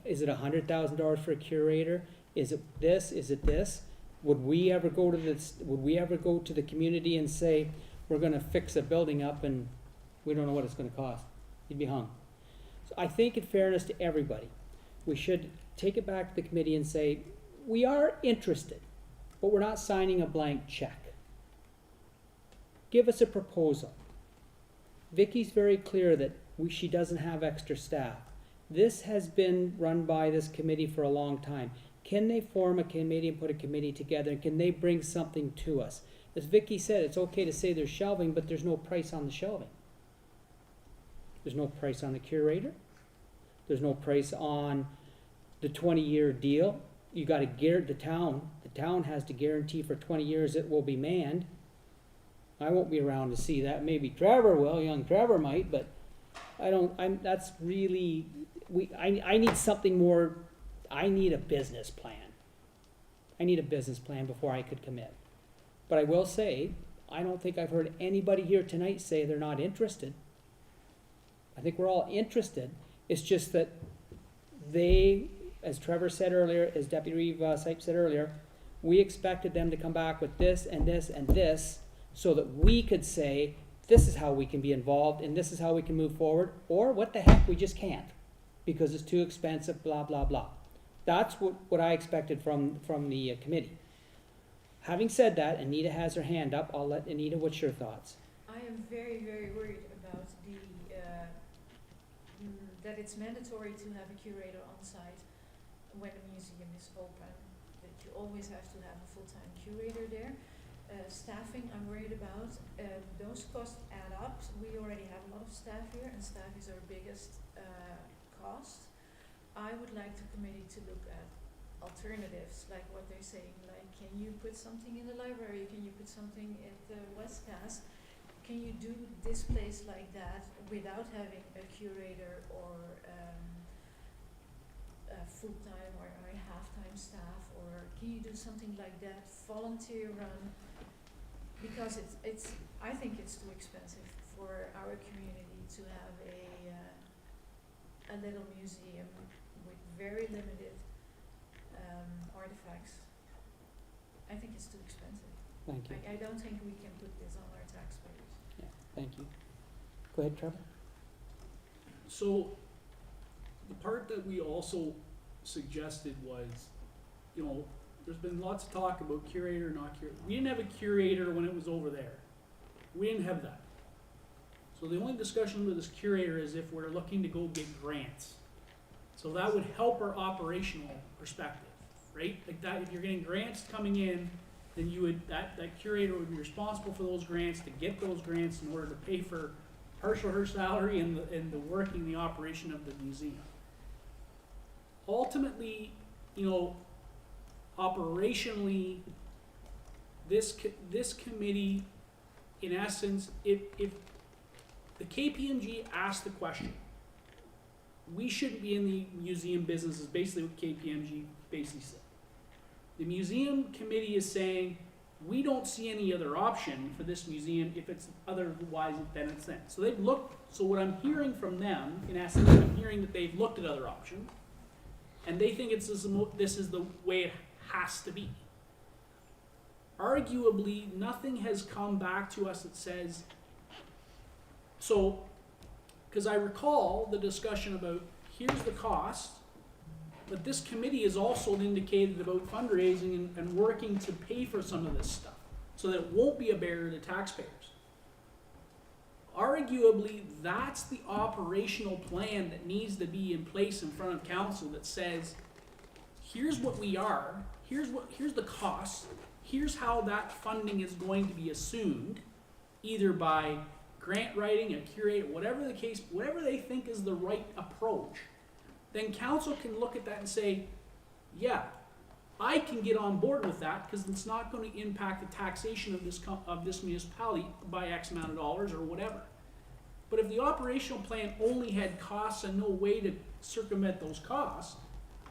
Is it $100,000 for a curator Is it this, is it this? Would we ever go to the community and say, we're gonna fix a building up and we don't know what it's gonna cost? You'd be hung. So I think in fairness to everybody, we should take it back to the committee and say, we are interested, but we're not signing a blank check. Give us a proposal. Vicky's very clear that she doesn't have extra staff. This has been run by this committee for a long time. Can they form a committee and put a committee together? And can they bring something to us? As Vicky said, it's okay to say there's shelving, but there's no price on the shelving. There's no price on the curator. There's no price on the 20-year deal. You got to the town has to guarantee for 20 years it will be manned. I won't be around to see that. Maybe Trevor will, young Trevor might, but that's really, I need something more. I need a business plan. I need a business plan before I could commit. But I will say, I don't think I've heard anybody here tonight say they're not interested. I think we're all interested. It's just that they, as Trevor said earlier, as Deputy Reeve Sipe said earlier, we expected them to come back with this and this and this so that we could say, this is how we can be involved and this is how we can move forward, or what the heck, we just can't because it's too expensive, blah, blah, blah. That's what I expected from the committee. Having said that, Anita has her hand up. I'll let Anita, what's your thoughts? I am very, very worried about that it's mandatory to have a curator on site when a museum is open, that you always have to have a full-time curator there. Staffing, I'm worried about. Those costs add up. We already have a lot of staff here, and staff is our biggest cost. I would like the committee to look at alternatives, like what they're saying, like, can you put something in the library? Can you put something at the Westcast? Can you do this place like that without having a curator or a full-time or a half-time staff? Or can you do something like that, volunteer run? Because I think it's too expensive for our community to have a little museum with very limited artifacts. I think it's too expensive. Thank you. I don't think we can put this on our taxpayers. Thank you. Go ahead, Trevor. So, the part that we also suggested was, there's been lots of talk about curator, not curator. We didn't have a curator when it was over there. We didn't have that. So the only discussion with this curator is if we're looking to go get grants. So that would help our operational perspective, right? Like that, if you're getting grants coming in, then that curator would be responsible for those grants, to get those grants in order to pay for partial her salary and the working, the operation of the museum. Ultimately, operationally, this committee, in essence, if the KPMG asked the question, we shouldn't be in the museum business, is basically what KPMG basically said. The museum committee is saying, we don't see any other option for this museum if it's otherwise than it's then. So they've looked, so what I'm hearing from them, in essence, I'm hearing that they've looked at other options, and they think this is the way it has to be. Arguably, nothing has come back to us that says, because I recall the discussion about, here's the cost, but this committee has also indicated about fundraising and working to pay for some of this stuff so that it won't be a barrier to taxpayers. Arguably, that's the operational plan that needs to be in place in front of council that says, here's what we are, here's the cost, here's how that funding is going to be assumed, either by grant writing, a curator, whatever the case, whatever they think is the right approach. Then council can look at that and say, yeah, I can get on board with that because it's not going to impact the taxation of this municipality by X amount of dollars or whatever. But if the operational plan only had costs and no way to circumvent those costs,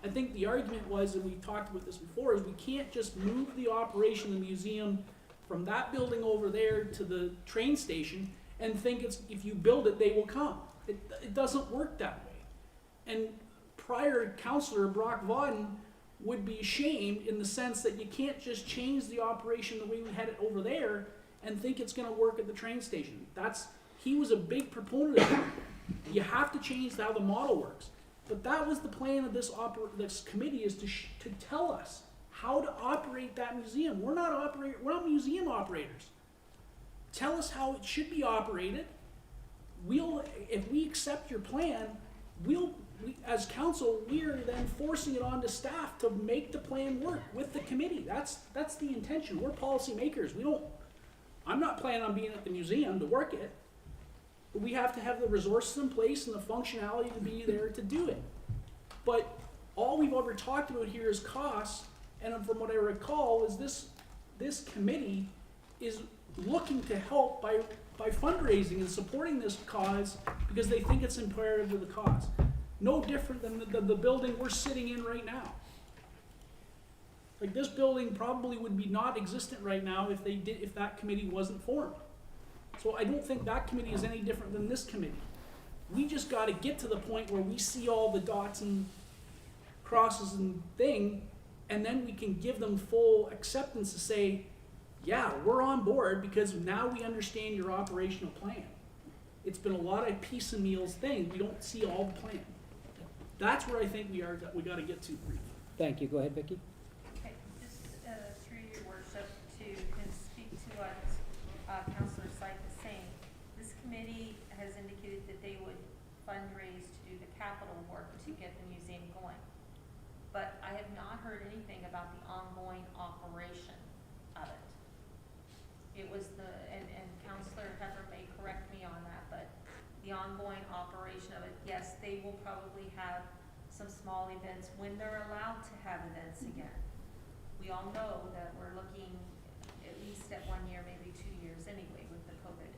I think the argument was, and we talked about this before, is we can't just move the operation of the museum from that building over there to the train station and think if you build it, they will come. It doesn't work that way. And prior councillor Brock Vaughan would be ashamed in the sense that you can't just change the operation the way we had it over there and think it's gonna work at the train station. He was a big proponent of that. You have to change how the model works. But that was the plan of this committee, is to tell us how to operate that museum. We're not museum operators. Tell us how it should be operated. If we accept your plan, as council, we are then forcing it onto staff to make the plan work with the committee. That's the intention. We're policymakers. I'm not planning on being at the museum to work it. But we have to have the resources in place and the functionality to be there to do it. But all we've ever talked about here is costs, and from what I recall is this committee is looking to help by fundraising and supporting this cause because they think it's imperative to the cause. No different than the building we're sitting in right now. Like, this building probably would be not existent right now if that committee wasn't formed. So I don't think that committee is any different than this committee. We just got to get to the point where we see all the dots and crosses and thing, and then we can give them full acceptance to say, yeah, we're on board because now we understand your operational plan. It's been a lot of piecemeal things. We don't see all the plan. That's where I think we got to get to. Thank you. Go ahead, Vicki. Okay, just through your worship to kind of speak to what Councillor Syke is saying. This committee has indicated that they would fundraise to do the capital work to get the museum going. But I have not heard anything about the ongoing operation of it. It was and Councillor Pepper may correct me on that, but the ongoing operation of it, yes, they will probably have some small events when they're allowed to have events again. We all know that we're looking at least at 1 year, maybe 2 years anyway with the COVID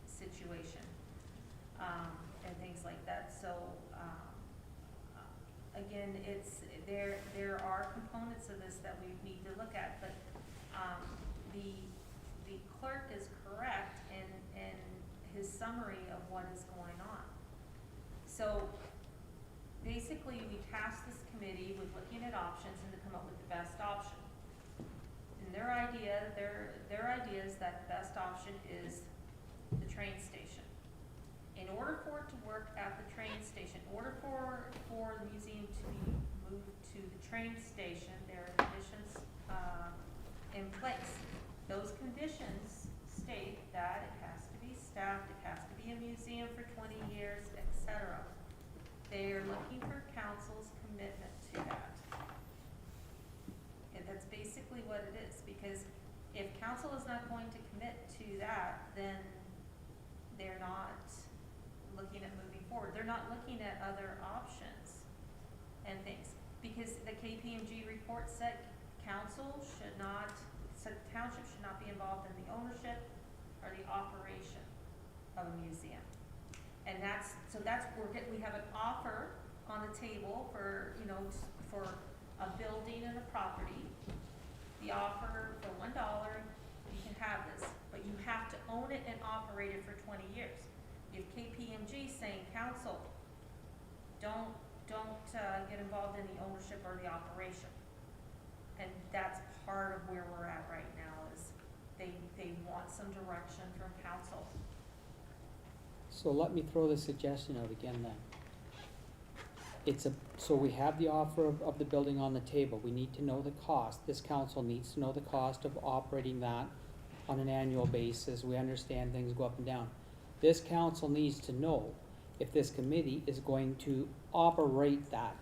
situation, and things like that. So, again, there are components of this that we need to look at, but, the clerk is correct in his summary of what is going on. So basically, we tasked this committee with looking at options and to come up with the best option. And their idea is that the best option is the train station. In order for it to work at the train station, in order for the museum to be moved to the train station, there are conditions in place. Those conditions state that it has to be staffed, it has to be a museum for 20 years, etc. They are looking for council's commitment to that. And that's basically what it is, because if council is not going to commit to that, then they're not looking at moving forward. They're not looking at other options and things. Because the KPMG report said the township should not be involved in the ownership or the operation of a museum. And we have an offer on the table for a building and a property. The offer for $1, you can have this, but you have to own it and operate it for 20 years. If KPMG saying, council, don't get involved in the ownership or the operation. And that's part of where we're at right now, is they want some direction from council. So let me throw the suggestion out again then. So we have the offer of the building on the table. We need to know the cost. This council needs to know the cost of operating that on an annual basis. We understand things go up and down. This council needs to know if this committee is going to operate that.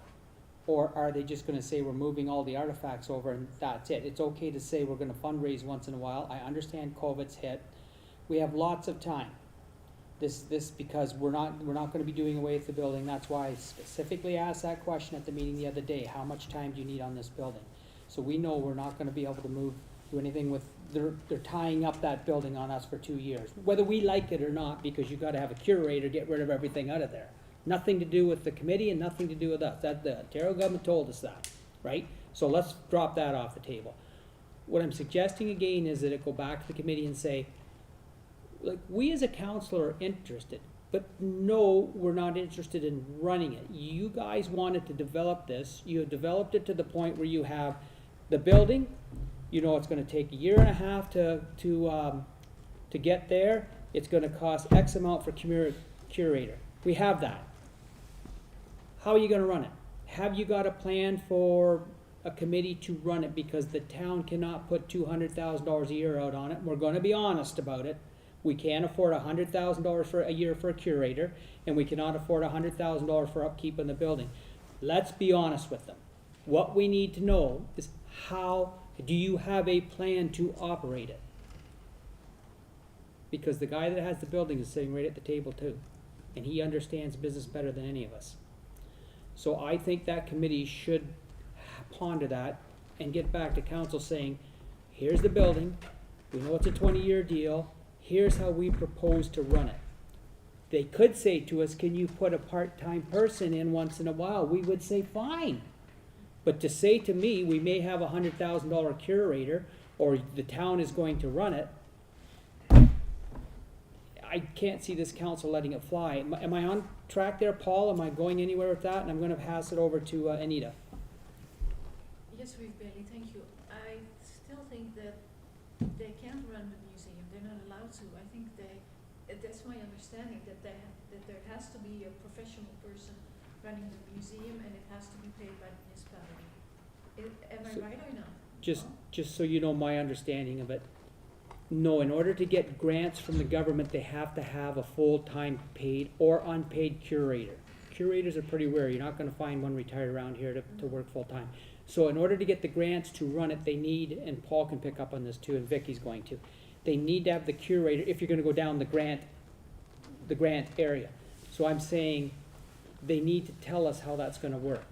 Or are they just gonna say we're moving all the artifacts over and that's it? It's okay to say we're gonna fundraise once in a while. I understand COVID's hit. We have lots of time. This because we're not gonna be doing away with the building. That's why I specifically asked that question at the meeting the other day. How much time do you need on this building? So we know we're not gonna be able to do anything with, they're tying up that building on us for 2 years. Whether we like it or not, because you've gotta have a curator get rid of everything out of there. Nothing to do with the committee and nothing to do with us. That the Ontario government told us that, right? So let's drop that off the table. What I'm suggesting again is that it go back to the committee and say, like, we as a council are interested. but no, we're not interested in running it. You guys wanted to develop this, you have developed it to the point where you have the building, you know it's gonna take a year and a half to get there, it's gonna cost X amount for curator. We have that. How are you gonna run it? Have you got a plan for a committee to run it, because the town cannot put $200,000 a year out on it, we're gonna be honest about it. We can't afford $100,000 for a year for a curator, and we cannot afford $100,000 for upkeep in the building. Let's be honest with them. What we need to know is, how do you have a plan to operate it? Because the guy that has the building is sitting right at the table too, and he understands business better than any of us. So I think that committee should ponder that and get back to council saying, here's the building, we know it's a 20-year deal, here's how we propose to run it. They could say to us, can you put a part-time person in once in a while? We would say, fine. But to say to me, we may have a $100,000 curator, or the town is going to run it, I can't see this council letting it fly. Am I on track there, Paul? Am I going anywhere with that? And I'm gonna pass it over to Anita. Yes, Reeve Bailey, thank you. I still think that they can't run the museum, they're not allowed to. I think that's my understanding, that there has to be a professional person running the museum, and it has to be paid by the municipality. Am I right or not? Just so you know my understanding of it. No, in order to get grants from the government, they have to have a full-time paid or unpaid curator. Curators are pretty rare. You're not gonna find one retired around here to work full-time. So in order to get the grants to run it, they need, and Paul can pick up on this too, and Vicky's going to, they need to have the curator, if you're gonna go down the grant area. So I'm saying, they need to tell us how that's gonna work.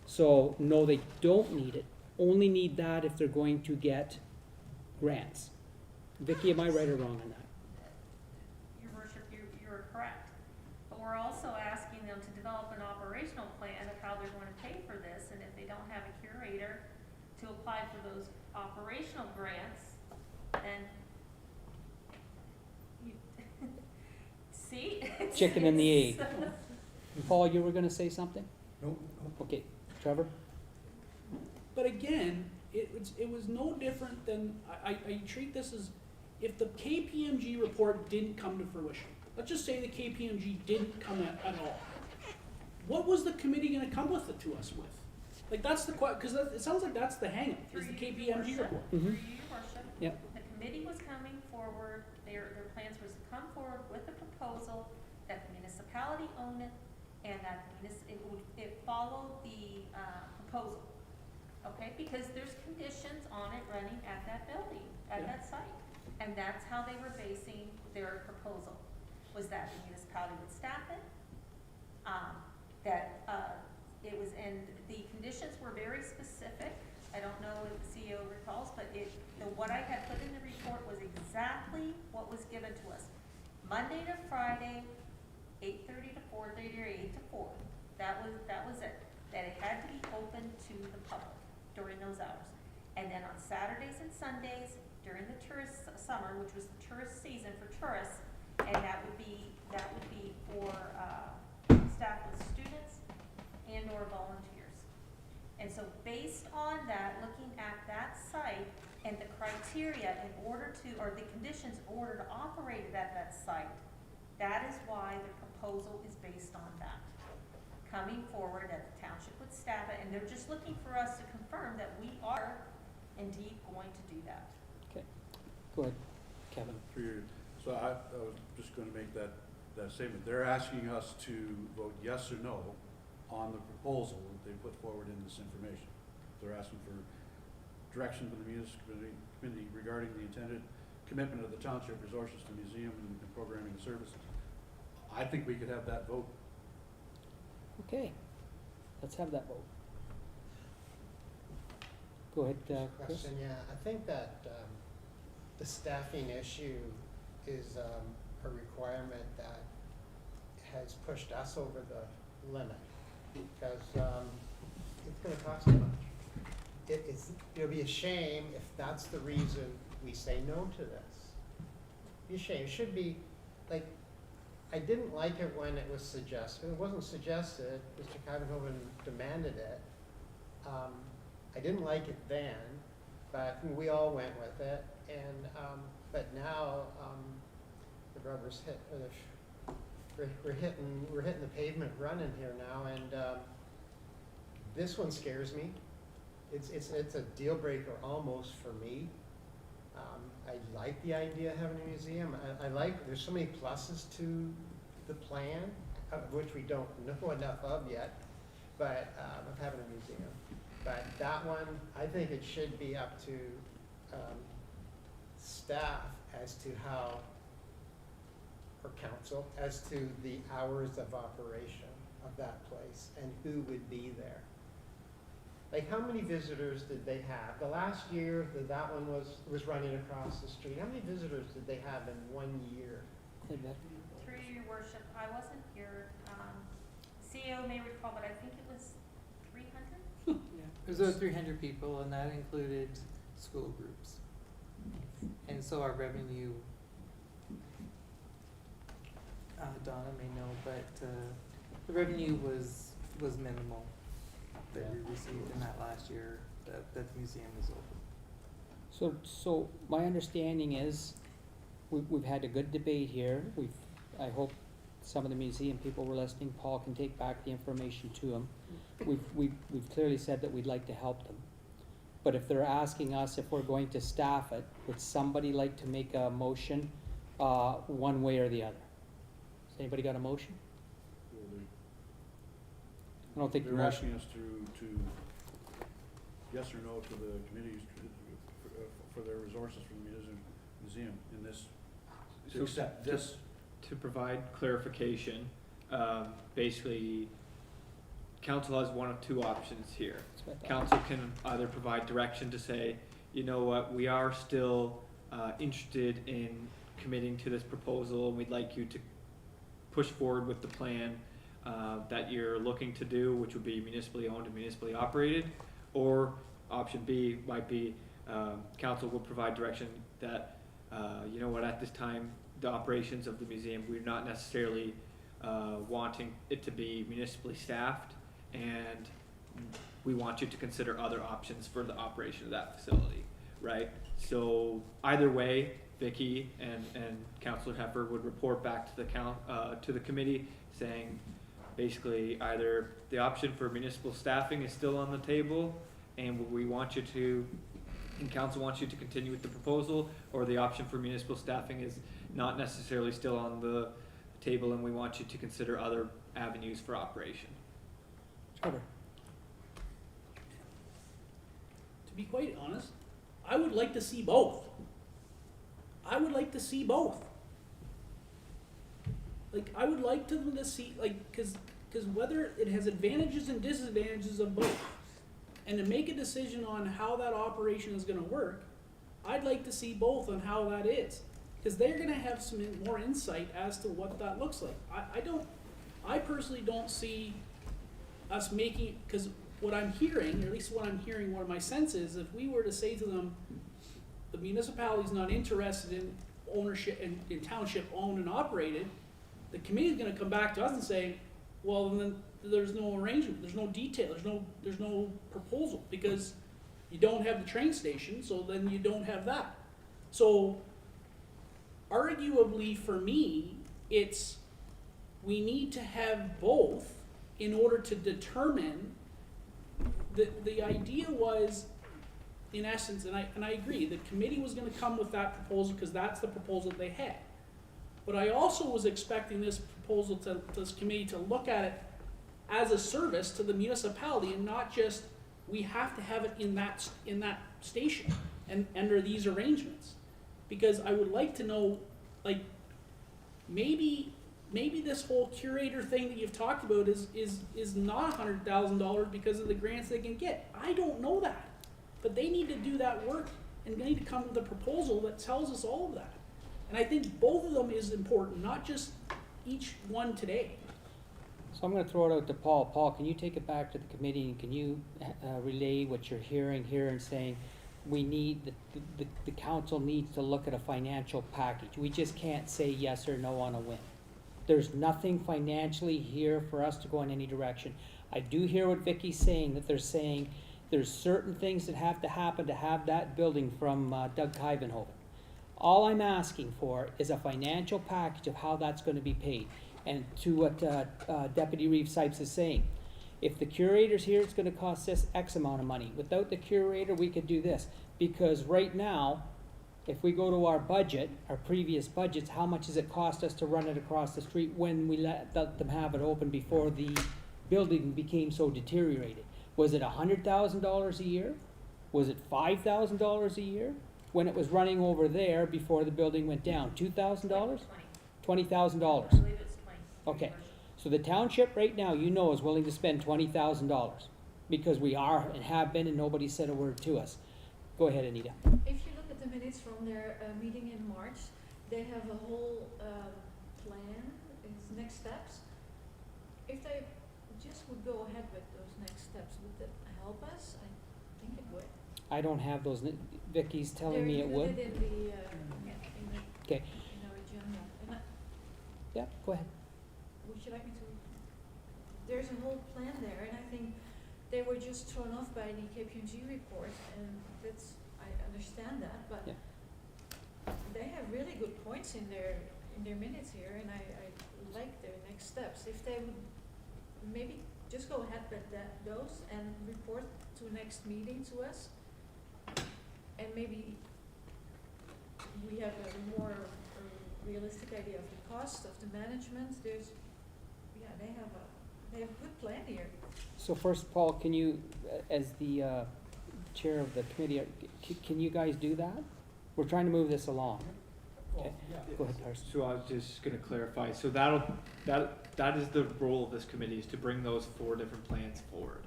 So, no, they don't need it. Only need that if they're going to get grants. Vicky, am I right or wrong on that? Your worship, you're correct. But we're also asking them to develop an operational plan of how they're going to pay for this, and if they don't have a curator to apply for those operational grants, then you, see? Chicken and the egg. Paul, you were gonna say something? Nope. Okay, Trevor? But again, it was no different than, I treat this as, if the KPMG report didn't come to fruition, let's just say the KPMG didn't come at all, what was the committee gonna come with it to us with? Like, that's the because it sounds like that's the hang-up, is the KPMG report. Through you, worship. Yep. The committee was coming forward, their plans was to come forward with a proposal that the municipality own it, and that it followed the proposal. Okay, because there's conditions on it running at that building, at that site. And that's how they were basing their proposal, was that the municipality would staff it, and the conditions were very specific. I don't know if the CEO recalls, but what I had put in the report was exactly what was given to us. Monday to Friday, 8:30 to 4:30 or 8 to 4. That was it. That it had to be open to the public during those hours. And then on Saturdays and Sundays, during the tourist summer, which was the tourist season for tourists, and that would be for staff with students and or volunteers. And so based on that, looking at that site and the criteria in order to, or the conditions in order to operate it at that site, that is why the proposal is based on that. Coming forward that the township would staff it, and they're just looking for us to confirm that we are indeed going to do that. Okay, go ahead, Kevin. So I was just gonna make that statement. They're asking us to vote yes or no on the proposal that they put forward in this information. They're asking for direction from the municipal committee regarding the intended commitment of the township resources to museum and programming services. I think we could have that vote. Okay, let's have that vote. Go ahead, Chris. Question, yeah, I think that the staffing issue is a requirement that has pushed us over the limit, because it's gonna cost too much. It'll be a shame if that's the reason we say no to this. It'd be a shame. It should be, like, I didn't like it when it was suggested. It wasn't suggested, Mr. Kuyvenhoven demanded it. I didn't like it then, but we all went with it. And, but now, the rubber's hit, or we're hitting the pavement running here now, and, this one scares me. It's a deal breaker almost for me. I like the idea of having a museum. I like, there's so many pluses to the plan, of which we don't know enough of yet, but, of having a museum. But that one, I think it should be up to, staff as to how, or council, as to the hours of operation of that place and who would be there. Like, how many visitors did they have? The last year that that one was running across the street, how many visitors did they have in 1 year? Through your worship, I wasn't here, CEO may recall, but I think it was 300? There's over 300 people, and that included school groups. And so our revenue, Donna may know, but the revenue was minimal that we received in that last year that the museum was open. So my understanding is, we've had a good debate here. I hope some of the museum people were listening. Paul can take back the information to them. We've clearly said that we'd like to help them. But if they're asking us if we're going to staff it, would somebody like to make a motion, one way or the other? Has anybody got a motion? I don't think the They're motion. asking us to yes or no to the committees for their resources for the museum in this, to accept this. To provide clarification, basically, council has one of two options here. Council can either provide direction to say, you know what, we are still interested in committing to this proposal, and we'd like you to push forward with the plan that you're looking to do, which would be municipally owned and municipally operated. Or option B might be, council will provide direction that, you know what, at this time, the operations of the museum, we're not necessarily wanting it to be municipally staffed, and we want you to consider other options for the operation of that facility, right? So either way, Vicky and Councillor Heffer would report back to the committee saying, basically, either the option for municipal staffing is still on the table, and we want you to, and council wants you to continue with the proposal, or the option for municipal staffing is not necessarily still on the table, and we want you to consider other avenues for operation. Trevor. To be quite honest, I would like to see both. I would like to see both. Like, I would like to see, like, cause whether it has advantages and disadvantages of both, and to make a decision on how that operation is gonna work, I'd like to see both on how that is. Cause they're gonna have some more insight as to what that looks like. I personally don't see us making, cause what I'm hearing, or at least what I'm hearing, what my sense is, if we were to say to them, the municipality's not interested in ownership, in township owned and operated, the committee's gonna come back to us and say, well, then there's no arrangement, there's no detail, there's no proposal, because you don't have the train station, so then you don't have that. So, arguably for me, we need to have both in order to determine, the idea was, in essence, and I agree, the committee was gonna come with that proposal, because that's the proposal they had. But I also was expecting this proposal this committee to look at it as a service to the municipality, and not just, we have to have it in that station and under these arrangements. Because I would like to know, like, maybe this whole curator thing that you've talked about is not $100,000 because of the grants they can get. I don't know that. But they need to do that work, and they need to come with a proposal that tells us all of that. And I think both of them is important, not just each one today. So I'm gonna throw it out to Paul. Paul, can you take it back to the committee, and can you relay what you're hearing here and saying, we need, the council needs to look at a financial package. We just can't say yes or no on a whim. There's nothing financially here for us to go in any direction. I do hear what Vicky's saying, that they're saying there's certain things that have to happen to have that building from Doug Kyvenhoven. All I'm asking for is a financial package of how that's gonna be paid. And to what Deputy Reeve Sipes is saying, if the curator's here, it's gonna cost us X amount of money. Without the curator, we could do this. Because right now, if we go to our budget, our previous budgets, how much does it cost us to run it across the street when we let them have it open before the building became so deteriorated? Was it $100,000 a year? Was it $5,000 a year? When it was running over there before the building went down, $2,000? $20,000? I believe it's 20. Okay. So the township right now, you know, is willing to spend $20,000 because we are and have been, and nobody said a word to us. Go ahead, Anita. If you look at the minutes from their meeting in March, they have a whole plan, it's next steps. If they just would go ahead with those next steps, would that help us? I think it would. I don't have those. Vicky's telling me it would. They're included in the, Okay. in our agenda. And Yeah, go ahead. would you like me to? There's a whole plan there, and I think they were just thrown off by the KPMG report, and that's, I understand that, but Yeah. they have really good points in their minutes here, and I like their next steps. If they would maybe just go ahead with those and report to next meeting to us, and maybe we have a more realistic idea of the cost of the management. There's, yeah, they have a good plan here. So first, Paul, can you, as the chair of the committee, can you guys do that? We're trying to move this along. Okay. Go ahead, Carson. So I was just gonna clarify, so that is the role of this committee, is to bring those 4 different plans forward.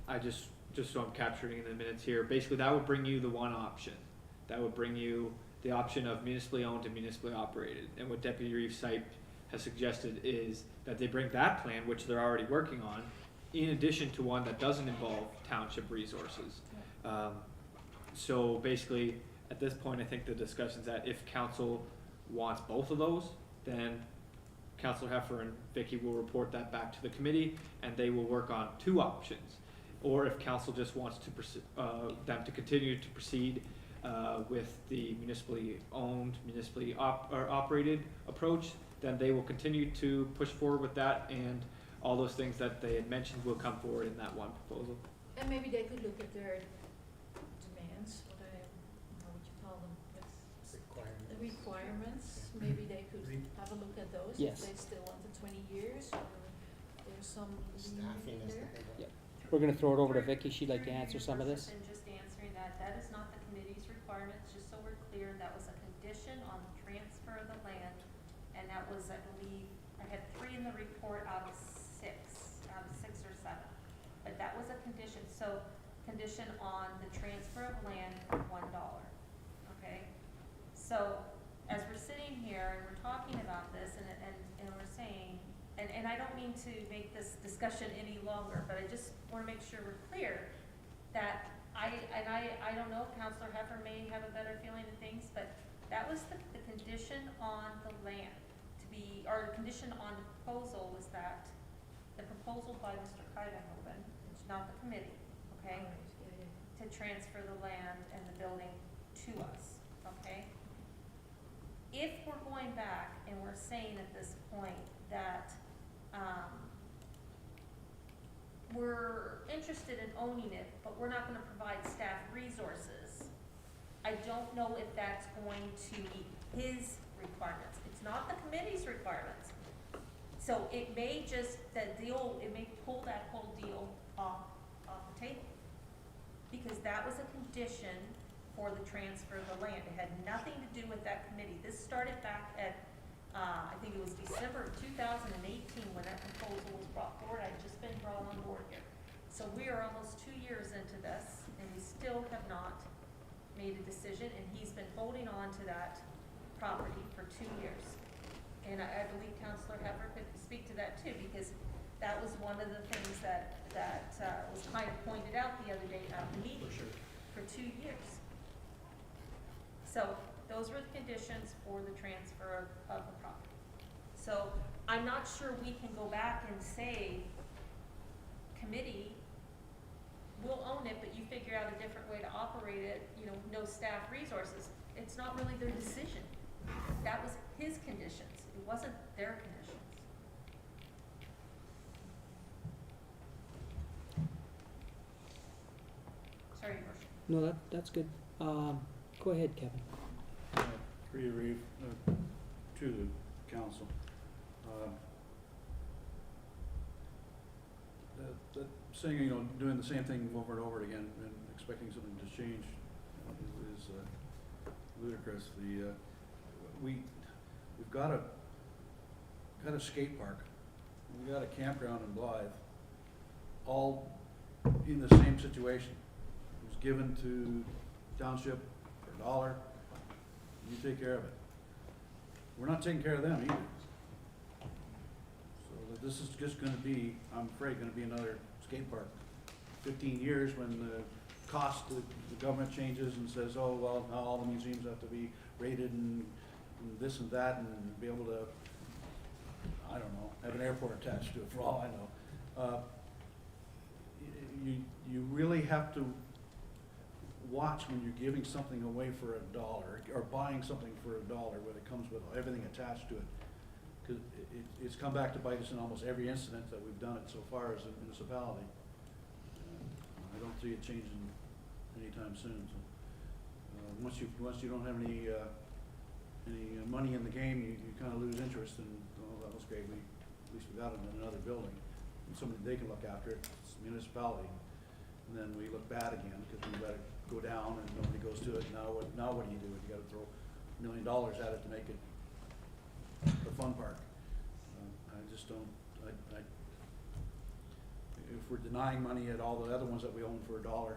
I just so I'm capturing in the minutes here, basically that would bring you the one option. That would bring you the option of municipally owned and municipally operated. And what Deputy Reeve Sipe has suggested is that they bring that plan, which they're already working on, in addition to one that doesn't involve township resources. So basically, at this point, I think the discussion's that if council wants both of those, then Councilor Heffer and Vicky will report that back to the committee, and they will work on 2 options. Or if council just wants to them to continue to proceed with the municipally owned, municipally operated approach, then they will continue to push forward with that, and all those things that they had mentioned will come forward in that one proposal. And maybe they could look at their demands, how would you call them? The requirements, maybe they could have a look at those, Yes. if they still want the 20 years, or there's some Staffing leeway is the there. big one. We're gonna throw it over to Vicky. She'd like to answer some of this. And just answering that, that is not the committee's requirements, just so we're clear, that was a condition on the transfer of the land. And that was, I believe, I had 3 in the report out of 6 or 7. But that was a condition, so condition on the transfer of land for $1, okay? So, as we're sitting here and we're talking about this and we're saying, and I don't mean to make this discussion any longer, but I just wanna make sure we're clear that I don't know, Councilor Heffer may have a better feeling of things, but that was the condition on the land to be, or the condition on the proposal was that the proposal by Mr. Kyvenhoven, it's not the committee, okay, to transfer the land and the building to us, okay? If we're going back and we're saying at this point that, we're interested in owning it, but we're not gonna provide staff resources, I don't know if that's going to meet his requirements. It's not the committee's requirements. So it may just, it may pull that whole deal off the table. Because that was a condition for the transfer of the land. It had nothing to do with that committee. This started back at, I think it was December of 2018 when that proposal was brought forward. I'd just been brought on board here. So we are almost 2 years into this, and we still have not made a decision, and he's been holding on to that property for 2 years. And I believe Councilor Heffer could speak to that too, because that was one of the things that was kind of pointed out the other day at the meeting. For 2 years. So those were the conditions for the transfer of the property. So I'm not sure we can go back and say, committee, we'll own it, but you figure out a different way to operate it, you know, no staff resources. It's not really their decision. That was his conditions. It wasn't their conditions. Sorry, Your Worship. No, that's good. Go ahead, Kevin. For you, Reeve, to the council. That saying, you know, doing the same thing over and over again and expecting something to change is ludicrous. We've got a skate park, we got a campground in Blythe, all in the same situation. It was given to township for $1. You take care of it. We're not taking care of them either. So this is just gonna be, I'm afraid, gonna be another skate park. 15 years when the cost, the government changes and says, oh, well, now all the museums have to be rated and this and that and be able to, I don't know, have an airport attached to it for all I know. You really have to watch when you're giving something away for $1 or buying something for $1 when it comes with everything attached to it. Because it's come back to bite us in almost every incident that we've done it so far as a municipality. I don't see it changing anytime soon. So, once you don't have any money in the game, you kind of lose interest in, oh, that was great, at least we got it in another building. And somebody, they can look after it, it's a municipality. And then we look bad again because we let it go down and nobody goes to it. Now what do? You got to throw $1 million at it to make it a fun park. I just don't. If we're denying money at all the other ones that we own for $1,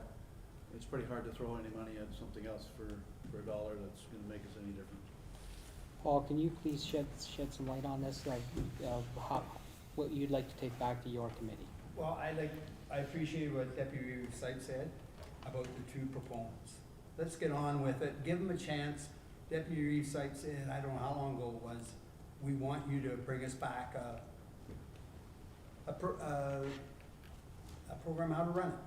it's pretty hard to throw any money at something else for $1 that's going to make us any difference. Paul, can you please shed some light on this, what you'd like to take back to your committee? Well, I appreciate what Deputy Sykes said about the two proponents. Let's get on with it, give them a chance. Deputy Reeve Sykes said, I don't know how long ago it was, we want you to bring us back a program how to run it.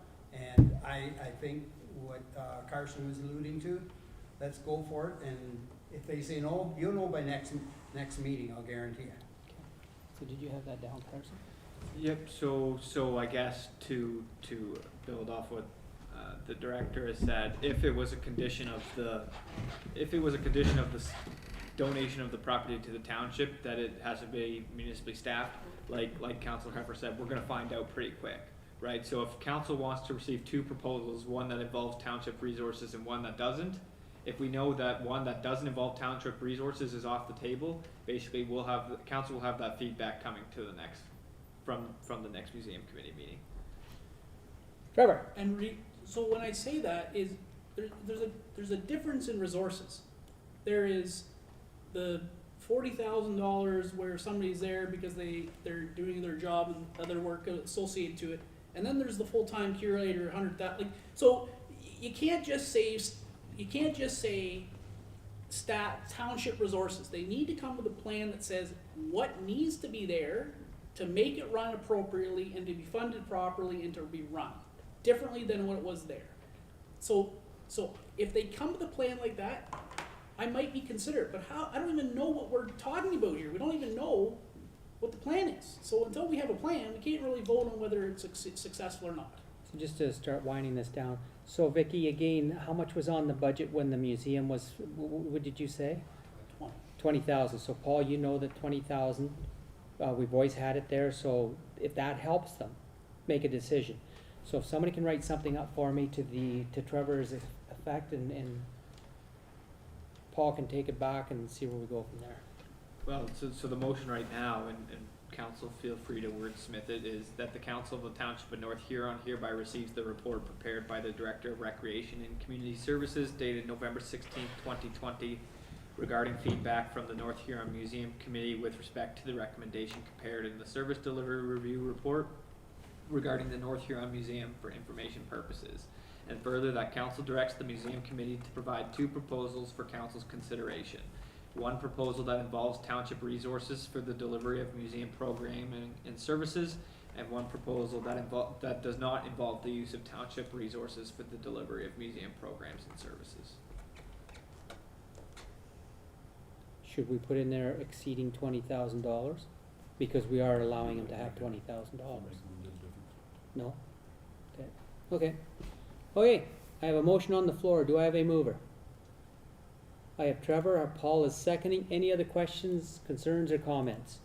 And I think what Carson was alluding to, let's go for it, and if they say no, you'll know by next meeting, I'll guarantee it. So did you have that down, Carson? Yep, so I guess to build off what the director has said, if it was a condition of the donation of the property to the township, that it has to be municipally staffed, like Councilor Heffer said, we're gonna find out pretty quick, right? So if council wants to receive two proposals, one that involves township resources and one that doesn't, if we know that one that doesn't involve township resources is off the table, basically council will have that feedback coming to the next, from the next museum committee meeting. Trevor? And so when I say that is, there's a difference in resources. There is the $40,000 where somebody's there because they're doing their job and other work associated to it, and then there's the full-time curator, 100,000. Like, so you can't just say township resources. They need to come with a plan that says what needs to be there to make it run appropriately and to be funded properly and to be run differently than what it was there. So if they come with a plan like that, I might be considerate, but I don't even know what we're talking about here. We don't even know what the plan is. So until we have a plan, we can't really vote on whether it's successful or not. So just to start winding this down, so Vicky, again, how much was on the budget when the museum was, what did you say? 20,000. So Paul, you know that 20,000, we've always had it there, so if that helps them make a decision. So if somebody can write something up for me to Trevor's effect, and Paul can take it back and see where we go from there. Well, so the motion right now, and council feel free to wordsmith it, is that the council of the Township of North Huron hereby receives the report prepared by the Director of Recreation and Community Services dated November 16th, 2020, regarding feedback from the North Huron Museum Committee with respect to the recommendation compared in the Service Delivery Review Report regarding the North Huron Museum for information purposes. And further, that council directs the museum committee to provide two proposals for council's consideration. one proposal that involves township resources for the delivery of museum programming and services, and one proposal that does not involve the use of township resources for the delivery of museum programs and services. Should we put in there exceeding $20,000? Because we are allowing him to have $20,000. No? Okay. Okay. Okay, I have a motion on the floor. Do I have a mover? I have Trevor. Paul is seconding. Any other questions, concerns, or comments?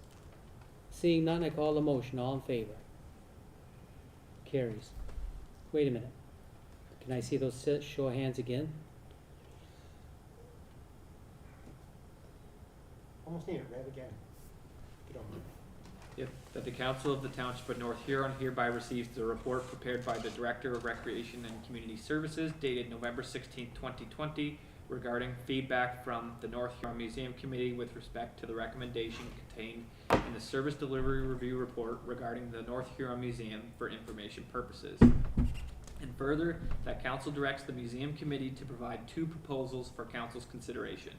Seeing none, I call the motion. All in favor? Carries. Wait a minute. Can I see those show of hands again? Almost need it read again. If you don't mind. Yep, that the Council of the Township of North Huron hereby receives the report prepared by the Director of Recreation and Community Services dated November 16th, 2020, regarding feedback from the North Huron Museum Committee with respect to the recommendation contained in the Service Delivery Review Report regarding the North Huron Museum for information purposes. And further, that Council directs the Museum Committee to provide 2 proposals for Council's consideration.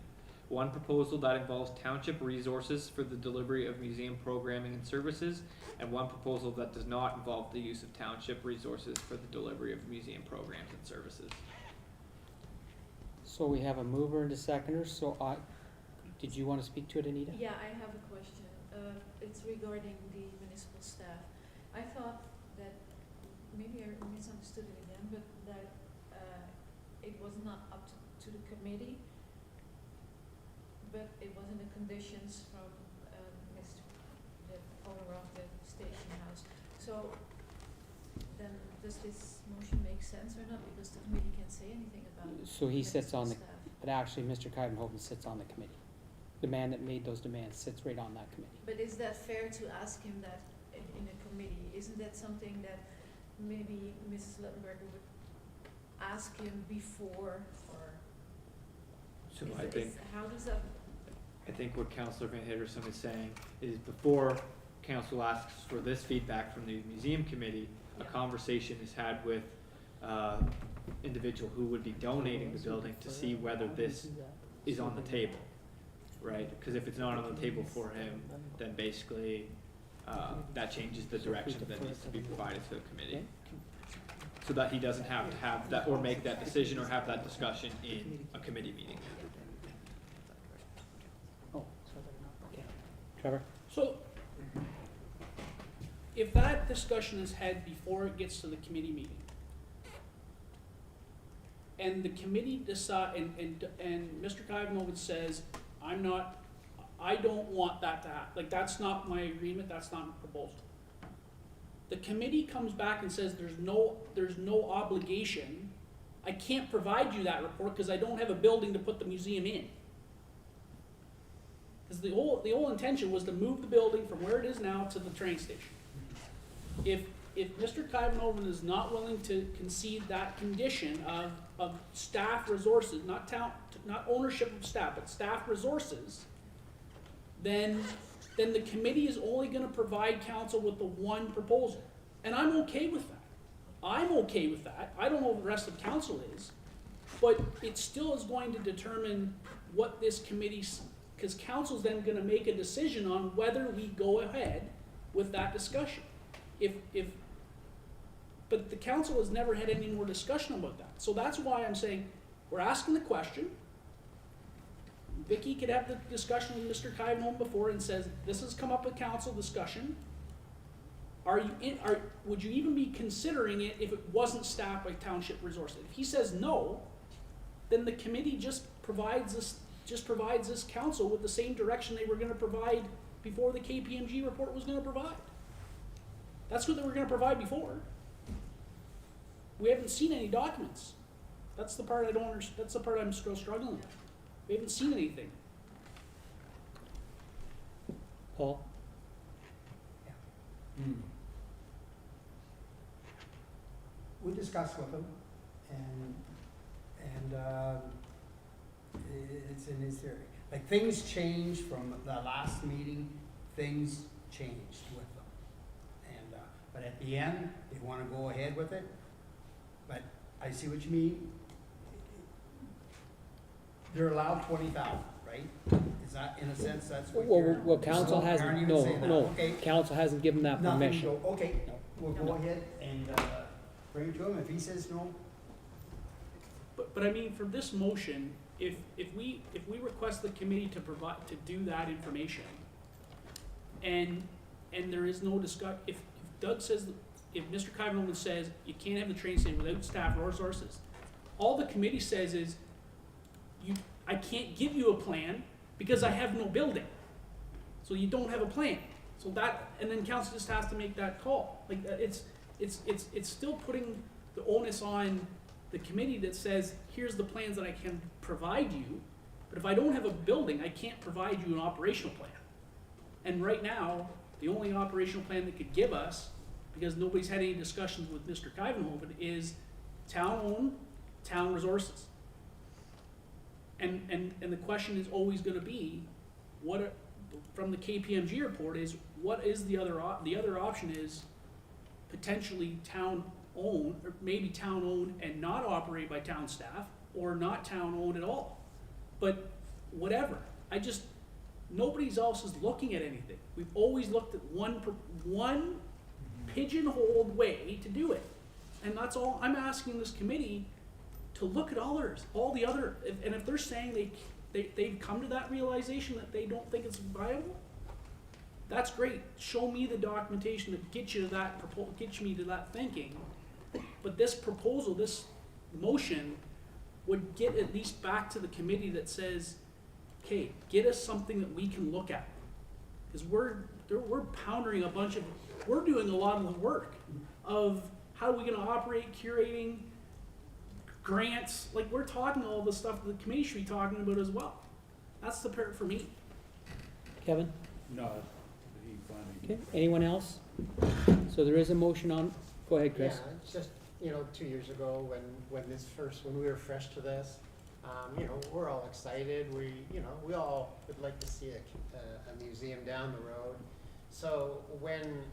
One proposal that involves township resources for the delivery of museum programming and services, and one proposal that does not involve the use of township resources for the delivery of museum programs and services. So we have a mover and a seconder, so did you want to speak to it, Anita? Yeah, I have a question. It's regarding the municipal staff. I thought that, maybe I misunderstood it again, but that it was not up to the committee, but it was in the conditions from the owner of the station house. So then does this motion make sense or not? Because the committee can't say anything about it. So he sits on the, staff. but actually Mr. Kuivenhoven sits on the committee. The man that made those demands sits right on that committee. But is that fair to ask him that in a committee? Isn't that something that maybe Mrs. Luttenberger would ask him before, or So is I it- think, is- how does that? I think what Councillor Van Hitterson is saying is before Council asks for this feedback from the Museum Committee, a conversation is had with individual who would be donating the building to see whether this is on the table, right? Because if it's not on the table for him, then basically that changes the direction that needs to be provided to the committee. So that he doesn't have to have that, or make that decision, or have that discussion in a committee meeting. Oh, okay. Trevor? So, if that discussion is had before it gets to the committee meeting, and the committee decide, and Mr. Kuivenhoven says, I don't want that to happen, like, that's not my agreement, that's not my proposal. The committee comes back and says, there's no obligation, I can't provide you that report because I don't have a building to put the museum in. Because the whole intention was to move the building from where it is now to the train station. If Mr. Kuivenhoven is not willing to concede that condition of staff resources, not ownership of staff, but staff resources, then the committee is only gonna provide council with the one proposal. And I'm okay with that. I'm okay with that. I don't know what the rest of council is, but it still is going to determine what this committee's, because council's then gonna make a decision on whether we go ahead with that discussion. But the council has never had any more discussion about that. So that's why I'm saying, we're asking the question. Vicky could have the discussion with Mr. Kuivenhoven before and says, this has come up at council discussion. Would you even be considering it if it wasn't staffed by township resources? If he says no, then the committee just provides this council with the same direction they were gonna provide before the KPMG report was gonna provide. That's what they were gonna provide before. We haven't seen any documents. That's the part I don't understand, that's the part I'm still struggling with. We haven't seen anything. Paul? We discussed with him, and it's in his theory. Like, things changed from the last meeting, things changed with them. And, but at the end, they wanna go ahead with it, but I see what you mean. They're allowed 20,000, right? Is that, in a sense, that's what Well, you're? well, council Aren't hasn't, you no, saying that? no, Okay, council hasn't given that nothing, permission. go, okay, No. we'll go ahead and, bring it to him, if he says no, But I mean, for this motion, if we request the committee to provide, to do that information, and there is no if Doug says, if Mr. Kyvan says you can't have the train station without staff or resources, all the committee says is, I can't give you a plan because I have no building. So you don't have a plan. So that, and then council just has to make that call. Like, it's still putting the onus on the committee that says, here's the plans that I can provide you, but if I don't have a building, I can't provide you an operational plan. And right now, the only operational plan that could give us, because nobody's had any discussions with Mr. Kyvenhoven, is town-owned, town resources. And the question is always gonna be, from the KPMG report is, what is the other option is potentially town-owned, or maybe town-owned and not operated by town staff, or not town-owned at all. But whatever, nobody else is looking at anything. We've always looked at one pigeonholed way to do it. And that's all, I'm asking this committee to look at all the other, and if they're saying they've come to that realization that they don't think it's viable, that's great. Show me the documentation that gets me to that thinking. But this proposal, this motion, would get at least back to the committee that says, okay, get us something that we can look at. Because we're pounding we're doing a lot of the work of how are we gonna operate, curating, grants, like we're talking all the stuff that the committee should be talking about as well. That's the part for me. Kevin? No, he finally. Okay, anyone else? So there is a motion on, go ahead, Chris. Yeah, it's just, 2 years ago when we were fresh to this, we're all excited. We all would like to see a museum down the road. So when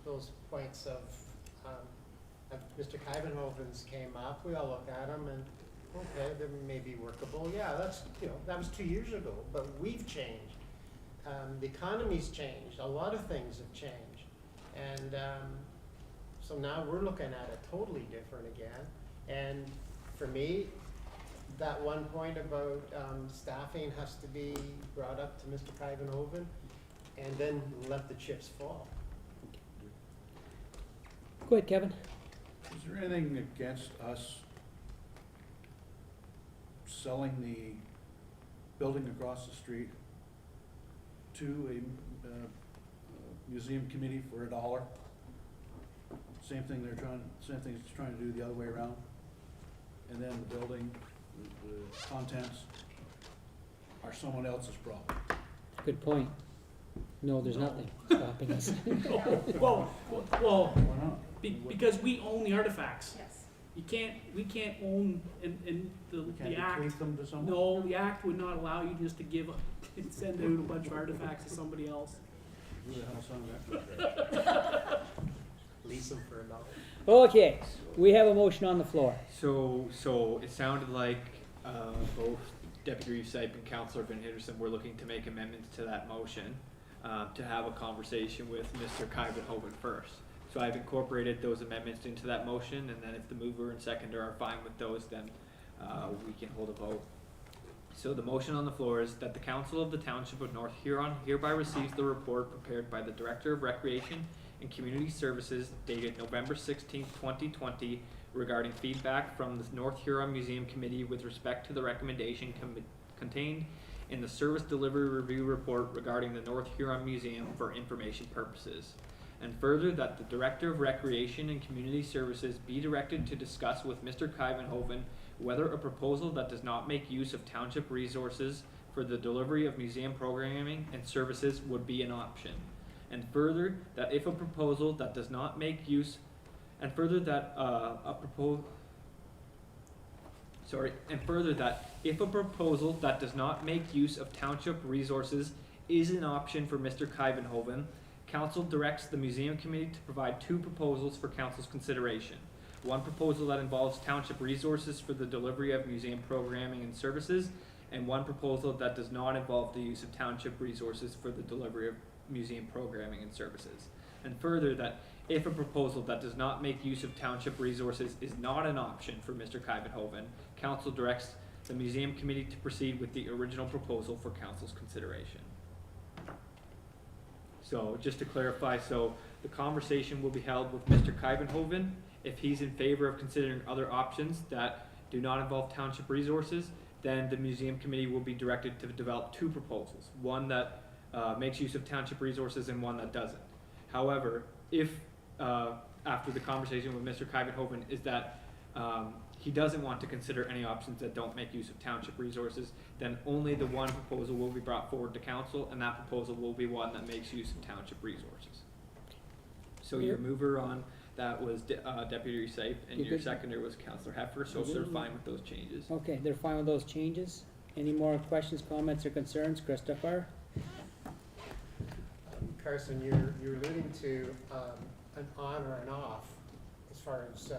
those points of Mr. Kyvenhoven's came up, we all looked at them and, okay, they may be workable. Yeah, that was 2 years ago, but we've changed. The economy's changed. A lot of things have changed. And so now we're looking at it totally different again. And for me, that one point about staffing has to be brought up to Mr. Kyvenhoven and then let the chips fall. Go ahead, Kevin. Is there anything against us selling the building across the street to a museum committee for $1? Same thing it's trying to do the other way around. And then the building, the contents are someone else's problem. Good point. No, there's nothing stopping us. Well, Why not? because we own the artifacts. Yes. We can't own, and the Can't act, bequeath them to someone? no, the act would not allow you just to send out a bunch of artifacts to somebody else. Who the hell signed that contract? Lease them for $1. Okay, we have a motion on the floor. So it sounded like both Deputy Reeve Sipe and Councillor Van Hitterson were looking to make amendments to that motion to have a conversation with Mr. Kyvenhoven first. So I've incorporated those amendments into that motion, and then if the mover and seconder are fine with those, then we can hold a vote. So the motion on the floor is that the Council of the Township of North Huron hereby receives the report prepared by the Director of Recreation and Community Services dated November 16th, 2020 regarding feedback from the North Huron Museum Committee with respect to the recommendation contained in the Service Delivery Review Report regarding the North Huron Museum for information purposes. And further, that the Director of Recreation and Community Services be directed to discuss with Mr. Kyvenhoven whether a proposal that does not make use of township resources for the delivery of museum programming and services would be an option. And further, that if a proposal that does not make use, and further that if a proposal that does not make use of township resources is an option for Mr. Kyvenhoven, Council directs the Museum Committee to provide 2 proposals for Council's consideration. One proposal that involves township resources for the delivery of museum programming and services, and one proposal that does not involve the use of township resources for the delivery of museum programming and services. And further, that if a proposal that does not make use of township resources is not an option for Mr. Kuyvenhoven, council directs the museum committee to proceed with the original proposal for council's consideration. So just to clarify, so the conversation will be held with Mr. Kuyvenhoven. If he's in favor of considering other options that do not involve township resources, then the museum committee will be directed to develop two proposals, one that makes use of township resources and one that doesn't. However, if after the conversation with Mr. Kuyvenhoven is that he doesn't want to consider any options that don't make use of township resources, then only the one proposal will be brought forward to council, and that proposal will be one that makes use of township resources. So your mover on that was Deputy Safe, and your seconder was Councillor Heffer, so they're fine with those changes. Okay, they're fine with those changes. Any more questions, comments, or concerns? Christopher? Carson, you're alluding to an on or an off as far as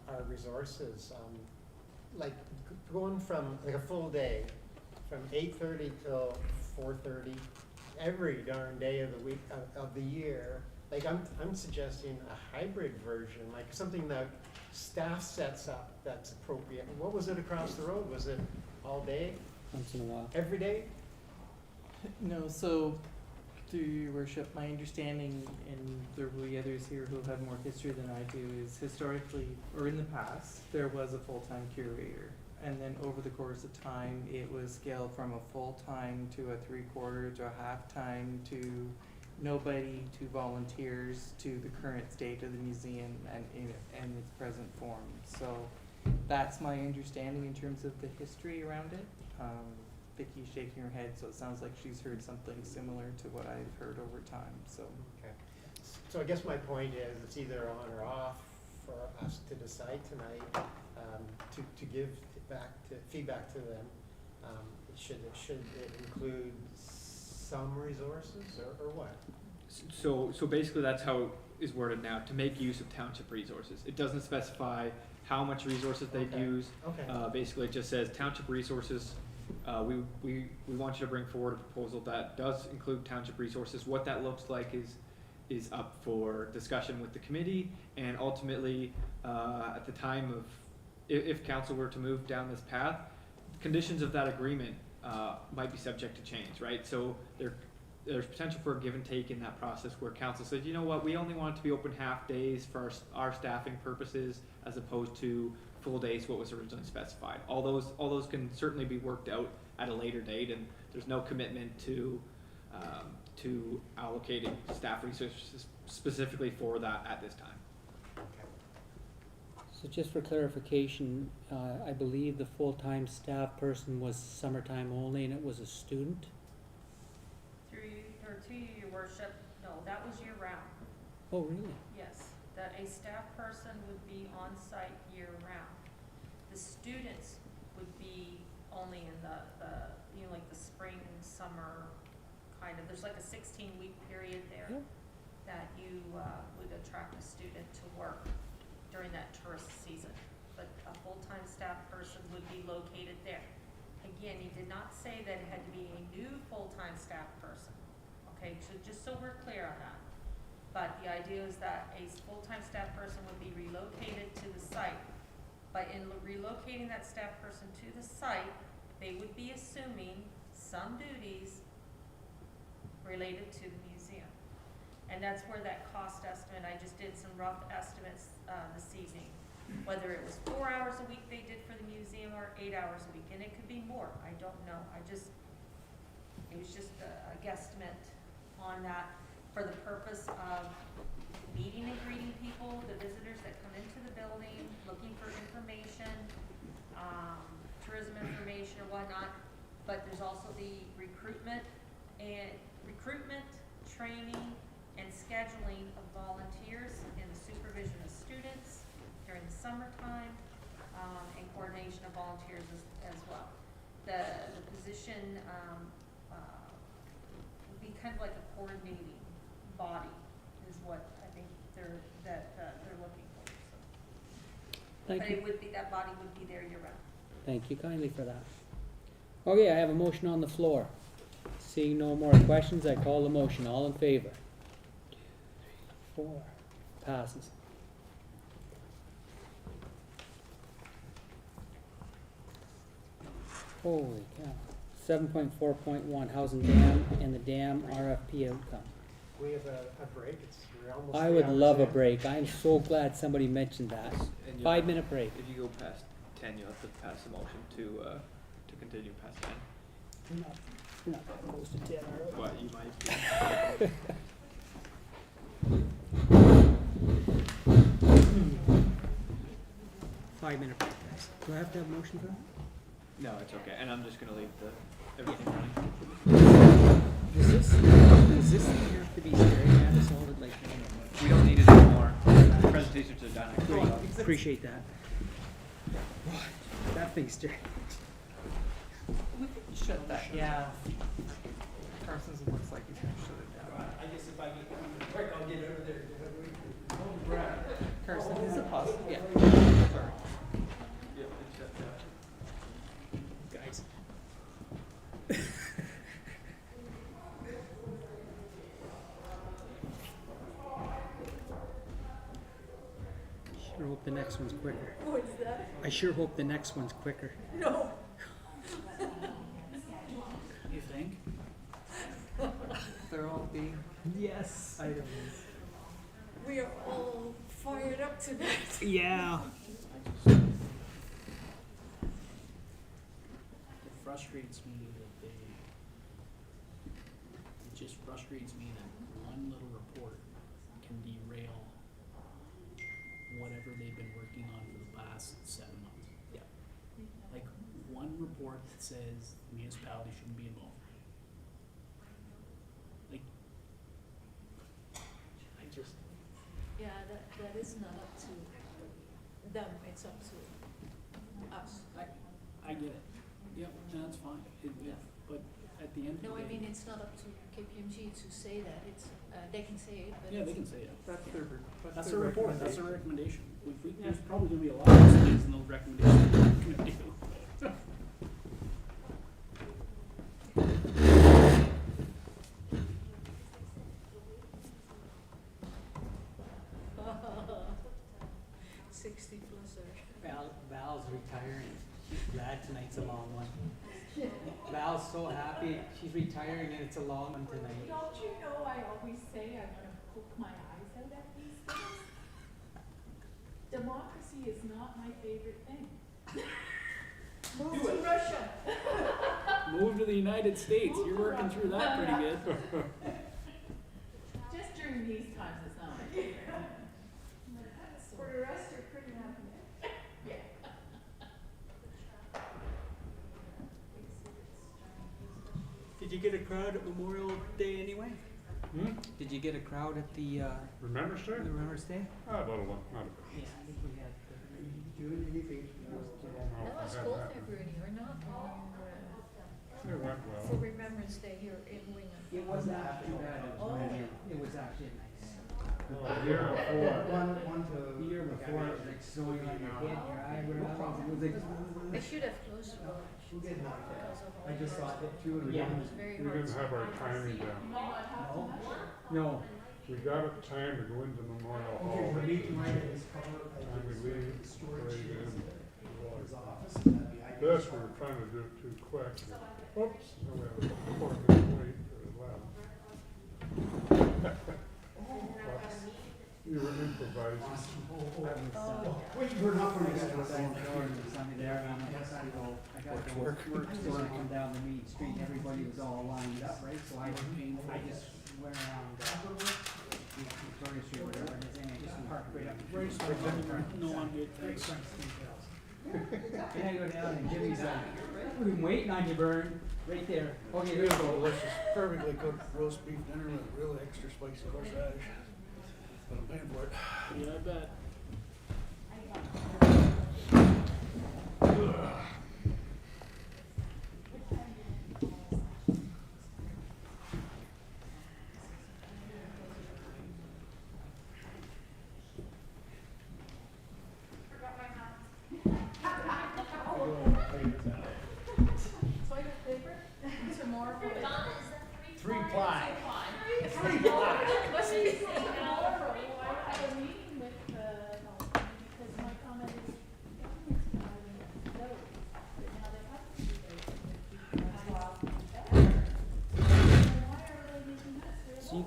our resources. Like going from like a full day, from 8:30 till 4:30, every darn day of the week of the year. Like I'm suggesting a hybrid version, like something that staff sets up that's appropriate. What was it across the road? Was it all day, Once in a while. every day? No, so through your worship, my understanding, and there will be others here who have more history than I do, is historically, or in the past, there was a full-time curator. And then over the course of time, it was scaled from a full-time to a three-quarter to a half-time to nobody to volunteers to the current state of the museum and its present form. So that's my understanding in terms of the history around it. Vicky's shaking her head, so it sounds like she's heard something similar to what I've heard over time, so. Okay. So I guess my point is it's either on or off for us to decide tonight, to give feedback to them. Should it include some resources or what? So basically that's how it is worded now, to make use of township resources. It doesn't specify how much resources they'd use. Okay. Basically it just says township resources. We want you to bring forward a proposal that does include township resources. What that looks like is up for discussion with the committee, and ultimately at the time of, if council were to move down this path, conditions of that agreement might be subject to change, right? So there's potential for a give and take in that process where council says, you know what, we only want it to be open half days for our staffing purposes as opposed to full days, what was originally specified. All those can certainly be worked out at a later date, and there's no commitment to allocating staff resources specifically for that at this time. So just for clarification, I believe the full-time staff person was summertime only and it was a student? To your worship, no, that was year round. Oh, really? Yes, that a staff person would be on site year round. The students would be only in the like the spring, summer kind of, there's like a 16-week period there that you would attract a student to work during that tourist season. But a full-time staff person would be located there. Again, he did not say that it had to be a new full-time staff person. Okay, so just so we're clear on that. But the idea is that a full-time staff person would be relocated to the site. But in relocating that staff person to the site, they would be assuming some duties related to the museum. And that's where that cost estimate, I just did some rough estimates this evening. Whether it was 4 hours a week they did for the museum or 8 hours a week, and it could be more, I don't know. It was just a guesstimate on that for the purpose of meeting and greeting people, the visitors that come into the building, looking for information, tourism information or whatnot. But there's also the recruitment, training, and scheduling of volunteers and the supervision of students during the summertime, and coordination of volunteers as well. The position would be kind of like a coordinating body is what I think they're looking for. So. Thank But you. it would be, that body would be there year round. Thank you kindly for that. Okay, I have a motion on the floor. Seeing no more questions, I call the motion. All in favor? 4. Passes. Holy cow. 7.4.1, Housing Dam and the dam RFP outcome. We have a break, we're almost. I 3 would hours love a in. break. I'm so glad somebody mentioned that. And you'll 5-minute break. If you go past 10, you'll have to pass a motion to continue past 10. We're not that close to 10, are we? But you might be. 5-minute break, guys. Do I have to have a motion for that? No, it's okay, and I'm just gonna leave everything running. Does this thing have to be staring at us all the, like? We don't need it anymore. Presentations are done. Great, appreciate that. That thing's staring. Shut that, yeah. Carson's looks like he's gonna shut it down. I guess if I get a break, I'll get over there. Carson, is it possible? Yeah. Sorry. Guys. Sure hope the next one's quicker. What's that? I sure hope the next one's quicker. No. You think? They're all being Yes. items. We are all fired up tonight. Yeah. It frustrates me that it just frustrates me that one little report can derail whatever they've been working on for the past 7 months. Yeah. Like, one report that says the municipality shouldn't be involved. Like, I just, Yeah, that is not up to them, it's up to us. I get it. Yep, that's fine. But at the end of the day. No, I mean, it's not up to KPMG to say that, it's, they can say it, but. Yeah, they can say it. That's their, That's their a report, that's a recommendation. recommendation. There's probably gonna be a lot of things in those recommendations we're gonna do. Val's retiring. She's glad tonight's a long one. Val's so happy. She's retiring and it's a long one tonight. Don't you know I always say I'm gonna poke my eyes out at these things? Democracy is not my favorite thing. Move to Russia. Move to the United States, you're working through that pretty good. Just during these times, it's not my favorite. For the rest, you're pretty happy. Yeah. Did you get a crowd at Memorial Day anyway? Did you get a crowd at the Remember, sir? Remembrance Day? About a one, not a Yeah, I think we had. Doing anything? That was cold February, or not, It went for Remembrance Day here in Wingham. It wasn't too bad. It was actually nice. The year before. The year before, it was like snowing on your head, your eyebrows, it was like. I should have closed the door. because of all I just the- thought that too. Yeah, it was very We hard. didn't have our timing down. No. We got it time to go into Memorial Hall. Okay, the meeting right is covered. And we leave, Storage right in. his office, that'd be ideal. This, we were trying to do it too quick. Oops, we have 4 minutes late for 11. You were improvising. Wait, we're not gonna get I this. got to work store and come down the Mead Street, everybody was all lined up, right, so I just went around, Victoria Street, whatever, and then I just parked right up. No, I'm good, thanks. Then I go down and Jimmy's like, we've been waiting on you, Vern, right there, okay, here we go. Delicious, perfectly cooked roast beef dinner with really extra spicy horseradish. But I'm paying for it. Yeah, I bet. So I got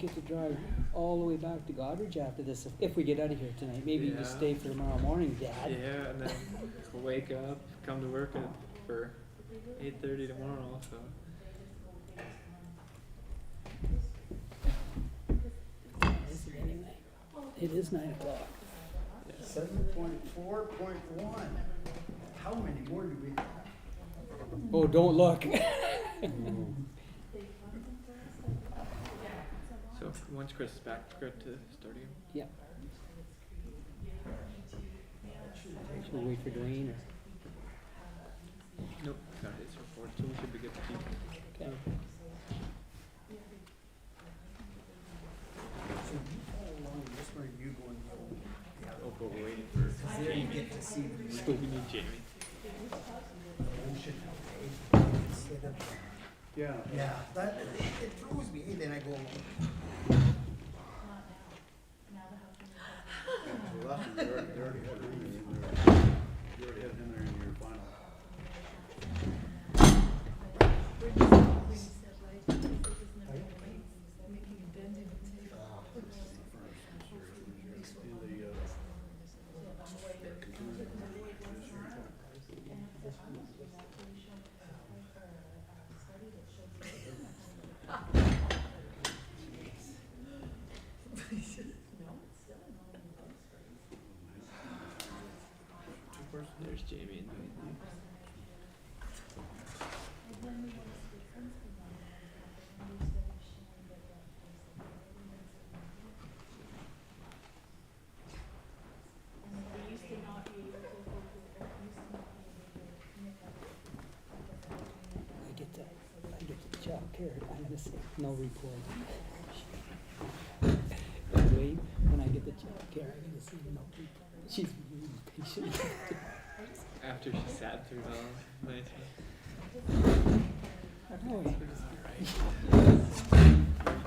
you get to drive all the way back to Goderich after this, if we get out of here tonight. Maybe you can Yeah. stay for tomorrow morning, Dad. Yeah, and then wake up, come to work for 8:30 tomorrow, so. Is it anyway? It is 9 o'clock. 7.4.1. How many more do we have? Oh, don't look. So once Chris is back, good to start again. Yeah. Should we wait for Dwayne or? Nope, got his report, so we should be good to keep. Okay. So you follow along this way, you going forward. Oh, but we're waiting for There you Jamie. get to see the So we need Jamie. motion, okay? Instead of, Yeah. yeah, that, it throws me, then I go along. So that's, you already had him in there. You already had him in there in your final. There's Jamie and Dwayne. I get the job carried. I'm gonna say no report. Wait, when I get the job carried, I'm gonna say no report. She's really patient. After she sat through the night.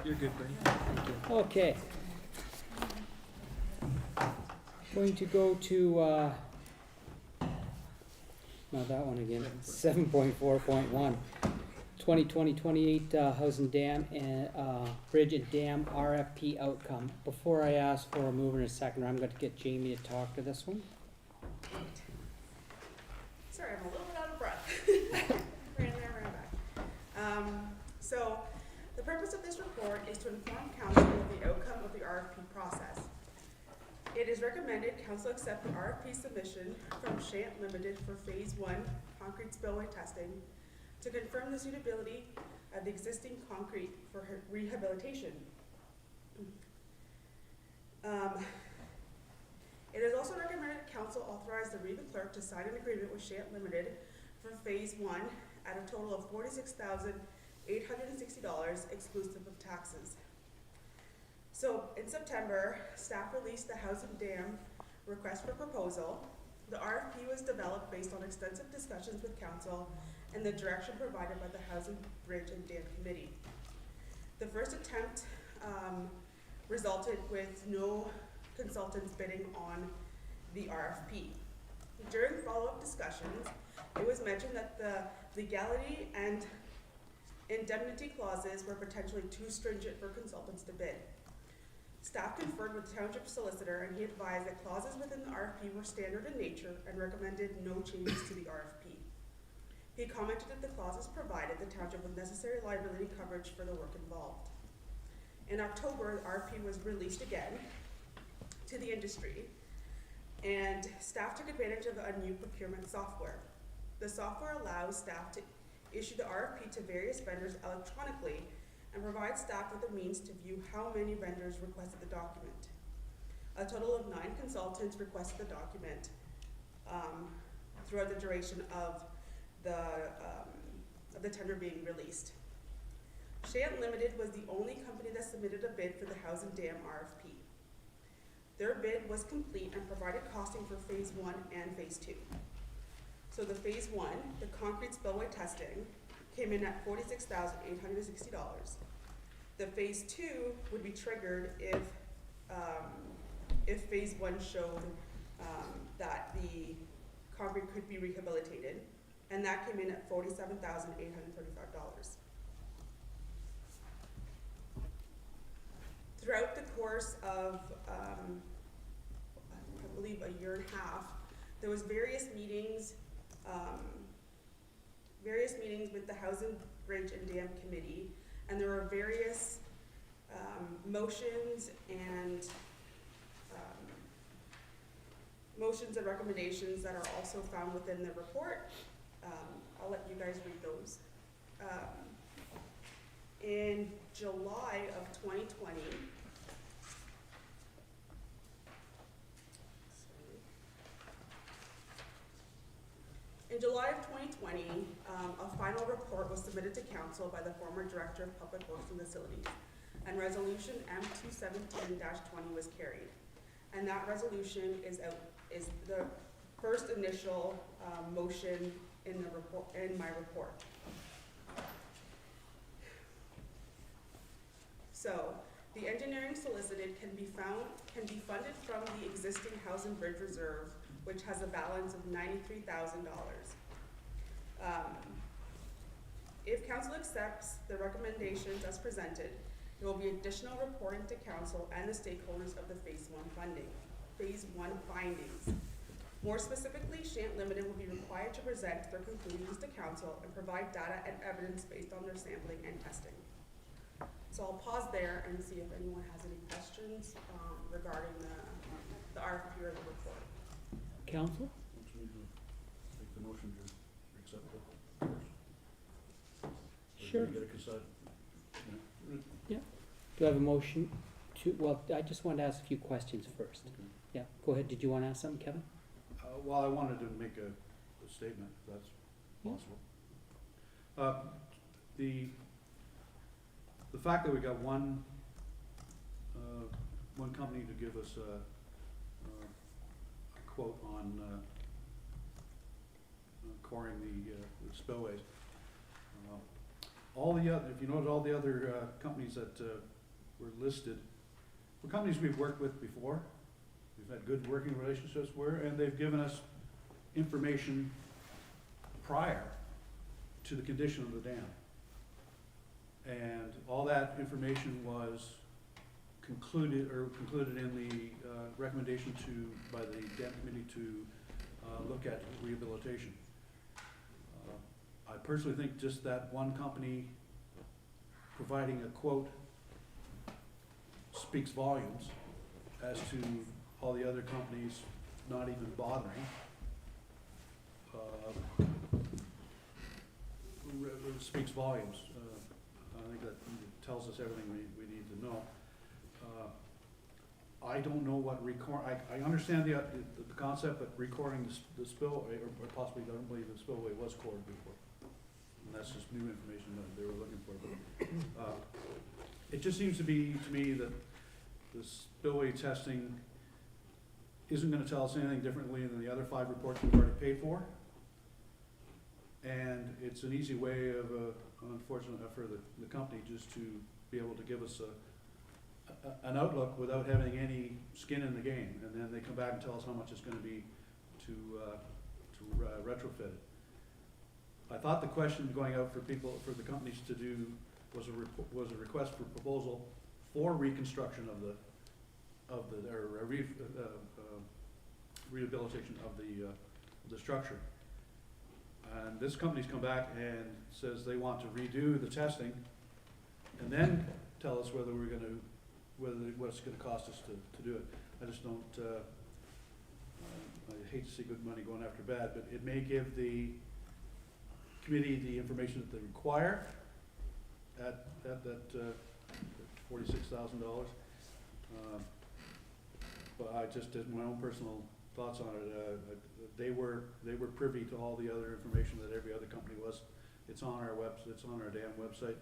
You're good, buddy. Okay. Going to go to, not that one again, 7.4.1. 2020-28 House and Dam and, Bridge and Dam RFP outcome. Before I ask for a mover and a seconder, I'm going to get Jamie to talk to this one. Sorry, I'm a little bit out of breath. Ran there, ran back. So, the purpose of this report is to inform council of the outcome of the RFP process. It is recommended council accept the RFP submission from Shant Limited for Phase 1 concrete spillway testing to confirm the suitability of the existing concrete for rehabilitation. It is also recommended council authorize the Reba clerk to sign an agreement with Shant Limited for Phase 1 at a total of $46,860 exclusive of taxes. So in September, staff released the House and Dam request for proposal. The RFP was developed based on extensive discussions with council and the direction provided by the Housing, Bridge and Dam Committee. The first attempt resulted with no consultants bidding on the RFP. During follow-up discussions, it was mentioned that the legality and indemnity clauses were potentially too stringent for consultants to bid. Staff conferred with the township solicitor and he advised that clauses within the RFP were standard in nature and recommended no changes to the RFP. He commented that the clauses provided the township with necessary liability coverage for the work involved. In October, the RFP was released again to the industry and staff took advantage of a new procurement software. The software allows staff to issue the RFP to various vendors electronically and provide staff with the means to view how many vendors requested the document. A total of 9 consultants requested the document throughout the duration of the tender being released. Shant Limited was the only company that submitted a bid for the House and Dam RFP. Their bid was complete and provided costing for Phase 1 and Phase 2. So the Phase 1, the concrete spillway testing, came in at $46,860. The Phase 2 would be triggered if Phase 1 showed that the concrete could be rehabilitated, and that came in at $47,835. throughout the course of, I believe, a year and a half, there was various meetings with the Housing, Bridge, and Dam Committee, and there were various motions and recommendations that are also found within the report. I'll let you guys read those. In July of 2020, a final report was submitted to council by the former Director of Public Works and Facilities, and resolution M217-20 was carried. And that resolution is the first initial motion in the report, in my report. So, the engineering solicited can be funded from the existing House and Bridge Reserve, which has a balance of $93,000. If council accepts the recommendations as presented, there will be additional reporting to council and the stakeholders of the Phase 1 findings. More specifically, Shant Limited will be required to present their conclusions to council and provide data and evidence based on their sampling and testing. So I'll pause there and see if anyone has any questions regarding the RFP or the report. Council? Don't you need to make the motion to accept it first? Or Sure. do you get a consent? Do I have a motion to, well, I just wanted to ask a few questions first. Okay. Yeah, go ahead. Did you want to ask something, Kevin? Well, I wanted to make a statement, if that's Yeah. possible. The fact that we got one company to give us a quote on coring the spillways. All the other, if you notice, all the other companies that were listed were companies we've worked with before. We've had good working relationships with, and they've given us information prior to the condition of the dam. And all that information was concluded in the recommendation by the dam committee to look at rehabilitation. I personally think just that one company providing a quote speaks volumes as to all the other companies not even bothering. Speaks volumes. I think that tells us everything we need to know. I don't know what I understand the concept, but recording the spillway, or possibly, I don't believe the spillway was cored before. And that's just new information that they were looking for. But, it just seems to be, to me, that the spillway testing isn't gonna tell us anything differently than the other 5 reports we've already paid for. And it's an easy way of, unfortunately for the company, just to be able to give us an outlook without having any skin in the game. And then they come back and tell us how much it's gonna be to retrofit it. I thought the question going out for the companies to do was a request for proposal for reconstruction of the rehabilitation of the structure. And this company's come back and says they want to redo the testing and then tell us whether what it's gonna cost us to do it. I just don't, I hate to see good money going after bad, but it may give the committee the information that they require at that $46,000. But I just did my own personal thoughts on it. They were privy to all the other information that every other company was. It's on our it's on our damn website.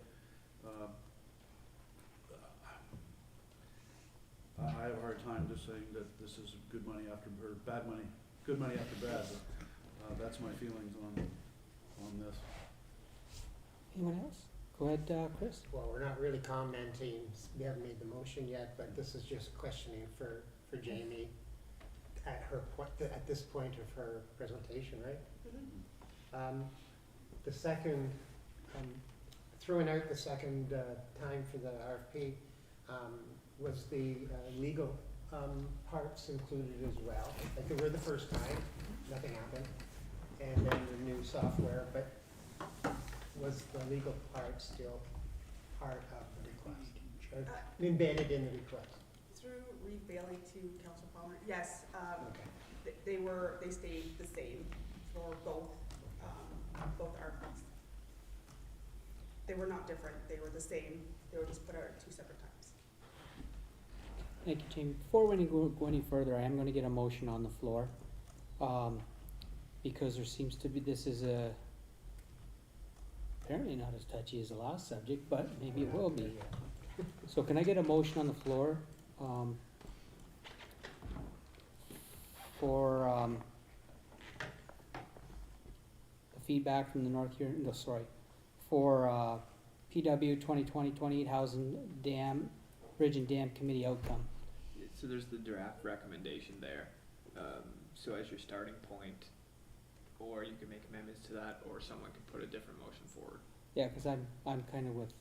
I have a hard time just saying that this is good money after, or bad money, good money after bad. But, that's my feelings on this. Anyone else? Go ahead, Chris. Well, we're not really commenting, we haven't made the motion yet, but this is just questioning for Jamie at this point of her presentation, right? The second, throwing out the second time for the RFP, was the legal parts included as well? Like they were the first time, nothing happened, and then the new software, but was the legal part still part of the request? Or embedded in the request? Through Reed Bailey to Council Palmer, yes, Okay. they stayed the same for both RFPs. They were not different, they were the same, they were just put out at 2 separate times. Thank you, Jamie. Before we go any further, I am gonna get a motion on the floor. Because there seems to be, this is apparently not as touchy as the last subject, but maybe it will be. So can I get a motion on the floor, for, the feedback from the North Huron, no, sorry, for, PW 2020-28 Housing Dam, Bridge and Dam Committee outcome? So there's the draft recommendation there. So as your starting point, or you can make amendments to that, or someone can put a different motion forward. Yeah, cause I'm kinda with,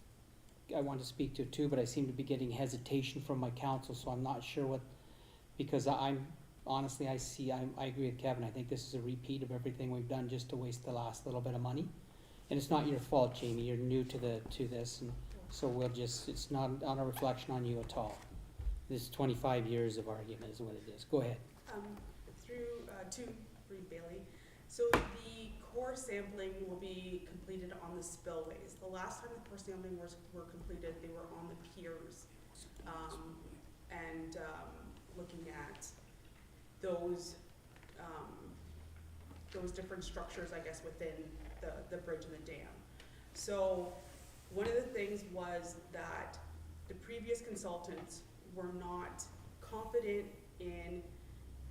I want to speak to it too, but I seem to be getting hesitation from my council, so I'm not sure what, because I'm, honestly, I agree with Kevin, I think this is a repeat of everything we've done just to waste the last little bit of money. And it's not your fault, Jamie, you're new to this, and so we'll just, it's not a reflection on you at all. This is 25 years of argument is what it is, go ahead. Through, to Reed Bailey, so the core sampling will be completed on the spillways. The last time the core sampling were completed, they were on the piers, looking at those different structures, I guess, within the bridge and the dam. So one of the things was that the previous consultants were not confident in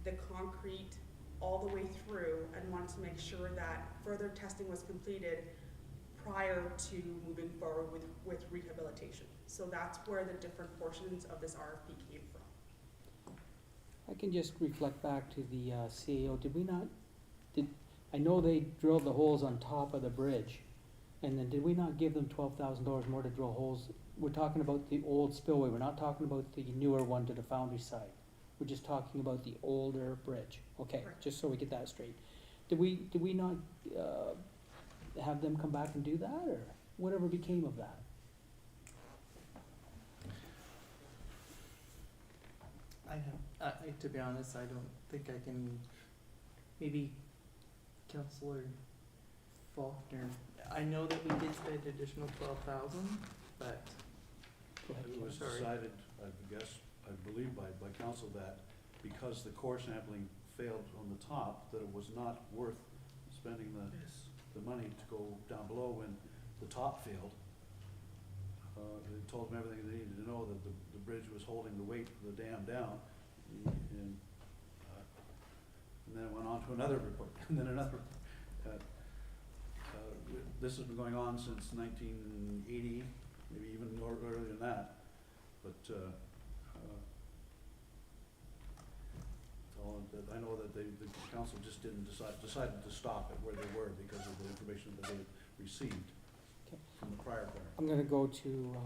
the concrete all the way through and wanted to make sure that further testing was completed prior to moving forward with rehabilitation. So that's where the different portions of this RFP came from. I can just reflect back to the CAO, I know they drilled the holes on top of the bridge, and then did we not give them $12,000 more to drill holes? We're talking about the old spillway, we're not talking about the newer one to the foundry side. We're just talking about the older bridge, okay, Correct. just so we get that straight. Did we not, have them come back and do that, or whatever became of that? To be honest, I don't think I can, maybe Councillor Faulkner, I know that we did spend additional 12,000, but, Go ahead, It was Sorry. decided, I guess, I believe by council that because the core sampling failed on the top, that it was not worth spending the money to go down below when the top failed. They told them everything they needed to know, that the bridge was holding the weight of the dam down. And then it went on to another report, and then another. This has been going on since 1980, maybe even earlier than that. But I know that the council just didn't decided to stop it where they were because of the information that they received Okay. from the prior board. I'm gonna go to,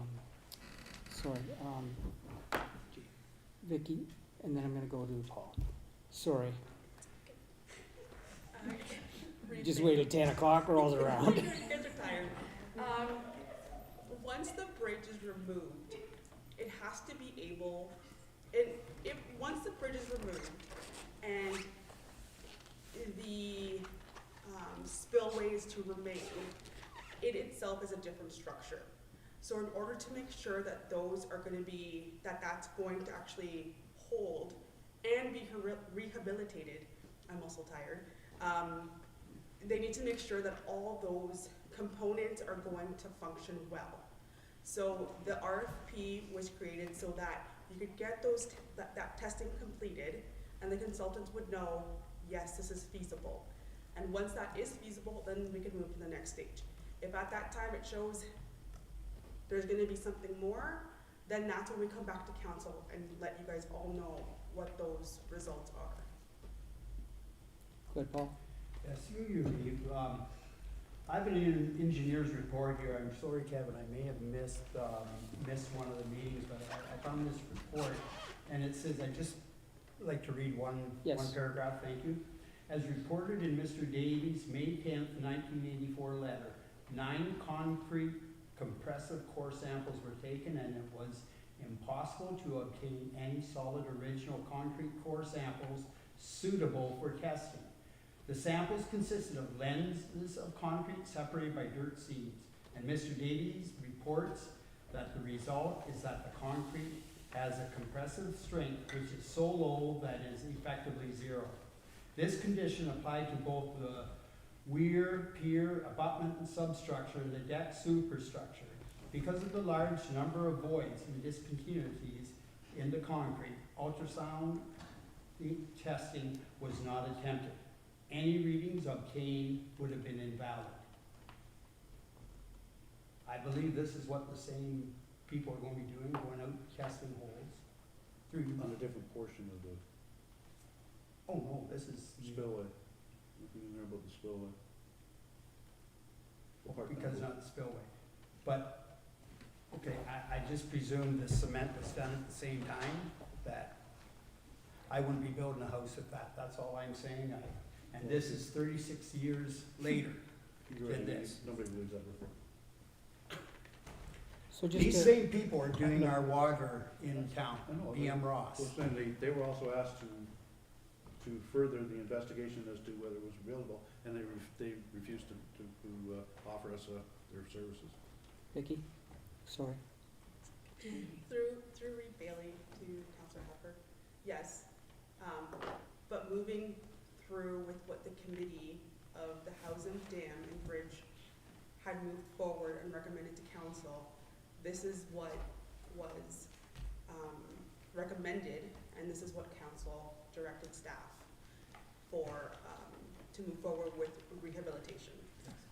Vicky, and then I'm gonna go to Paul. Sorry, just wait till 10 o'clock rolls around. You guys are tired. Once the bridge is removed, it has to be able, once the bridge is removed and the spillway is to remain, it itself is a different structure. So in order to make sure that those are gonna be, that's going to actually hold and be rehabilitated, I'm also tired, they need to make sure that all those components are going to function well. So the RFP was created so that you could get that testing completed, and the consultants would know, yes, this is feasible. And once that is feasible, then we can move to the next stage. If at that time it shows there's gonna be something more, then that's when we come back to council and let you guys all know what those results are. Good, Paul? Yes, you, I have an engineer's report here. I'm sorry, Kevin, I may have missed one of the meetings, but I found this report, and it says, I just like to read one Yes. paragraph, thank you. As reported in Mr. Davies' May 10th, 1984 letter, 9 concrete compressive core samples were taken, and it was impossible to obtain any solid original concrete core samples suitable for testing. The samples consisted of lenses of concrete separated by dirt seams, and Mr. Davies reports that the result is that the concrete has a compressive strength which is so low that it is effectively zero. This condition applied to both the weir, pier, abutment and substructure and the deck superstructure. Because of the large number of voids and discontinuities in the concrete, ultrasound testing was not attempted. Any readings obtained would have been invalid. I believe this is what the same people are going to be doing, going out testing holes through. On a different portion of the Oh no, this is spillway. Nothing in there about the spillway. because it's not the spillway. But, okay, I just presume the cement was done at the same time, that I wouldn't be building a house at that, that's all I'm saying. And this is 36 years later. You're right, Than this. nobody believes that report. So just These to, same people are doing our water in town, I know, BM Ross. Well, then they were also asked to further the investigation as to whether it was available, and they refused to offer us their services. Vicky, sorry. Through Reed Bailey to Councillor Hopper, yes. But moving through with what the committee of the Housing, Dam and Bridge had moved forward and recommended to council, this is what was recommended, and this is what council directed staff for, to move forward with rehabilitation.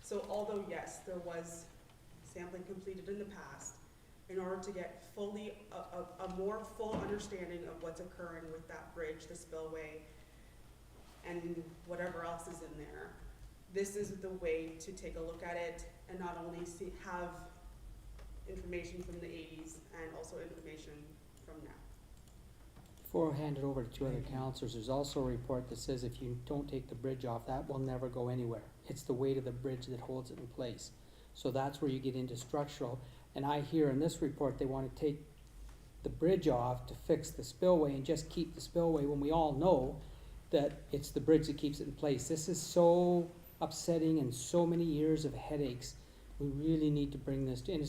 So although, yes, there was sampling completed in the past, in order to get fully, a more full understanding of what's occurring with that bridge, the spillway, and whatever else is in there, this is the way to take a look at it and not only have information from the 80s and also information from now. Before I hand it over to two other councillors, there's also a report that says if you don't take the bridge off, that will never go anywhere. It's the weight of the bridge that holds it in place. So that's where you get into structural. And I hear in this report, they want to take the bridge off to fix the spillway and just keep the spillway when we all know that it's the bridge that keeps it in place. This is so upsetting and so many years of headaches. We really need to bring this to, and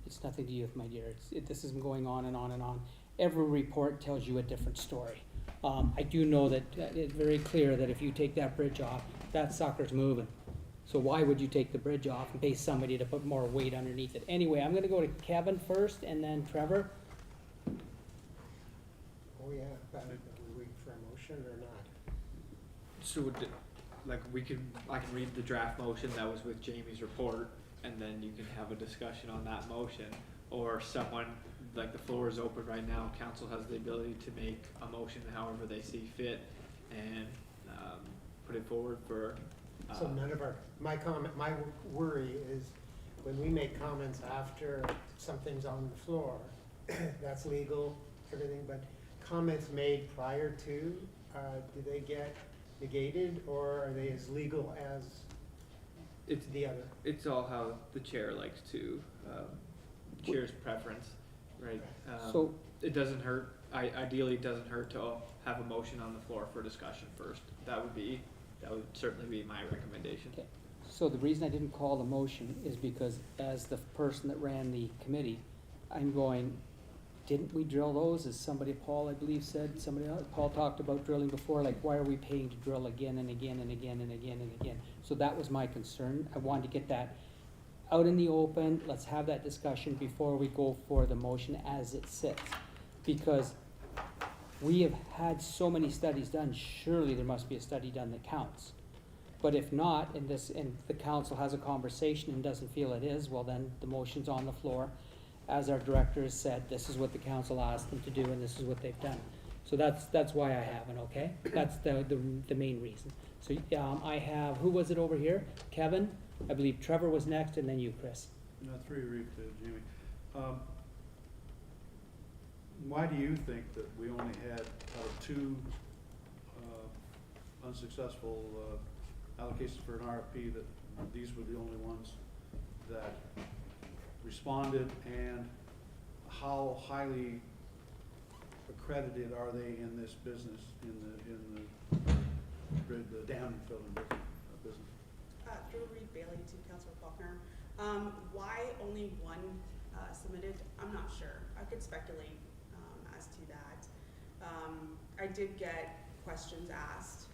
it's nothing to you, my dear. This has been going on and on and on. Every report tells you a different story. I do know that it's very clear that if you take that bridge off, that sucker's moving. So why would you take the bridge off and pay somebody to put more weight underneath it? Anyway, I'm gonna go to Kevin first and then Trevor. Oh, yeah, but we wait for a motion or not? So, I can read the draft motion that was with Jamie's report, and then you can have a discussion on that motion. Or someone, like the floor is open right now, council has the ability to make a motion however they see fit and, put it forward for, So none of my worry is when we make comments after something's on the floor, that's legal, everything, but comments made prior to, do they get negated or are they as legal as it's, the other? it's all how the chair likes to, chair's preference, right? So It doesn't hurt, ideally it doesn't hurt to have a motion on the floor for discussion first. That would certainly be my recommendation. Okay. So the reason I didn't call the motion is because as the person that ran the committee, I'm going, didn't we drill those? As somebody, Paul, I believe said, somebody else, Paul talked about drilling before, like why are we paying to drill again and again and again and again and again? So that was my concern. I wanted to get that out in the open. Let's have that discussion before we go for the motion as it sits. Because we have had so many studies done, surely there must be a study done that counts. But if not, and the council has a conversation and doesn't feel it is, well then the motion's on the floor. As our director has said, this is what the council asked them to do and this is what they've done. So that's why I haven't, okay? That's the main reason. So, I have, who was it over here? Kevin, I believe Trevor was next, and then you, Chris. No, 3 read to Jamie. Why do you think that we only had out of 2 unsuccessful allocations for an RFP, that these were the only ones that responded, and how highly accredited are they in this business, in the dam building business? Drew Reed Bailey to Councilor Faulkner. Why only one submitted? I'm not sure. I could speculate as to that. I did get questions asked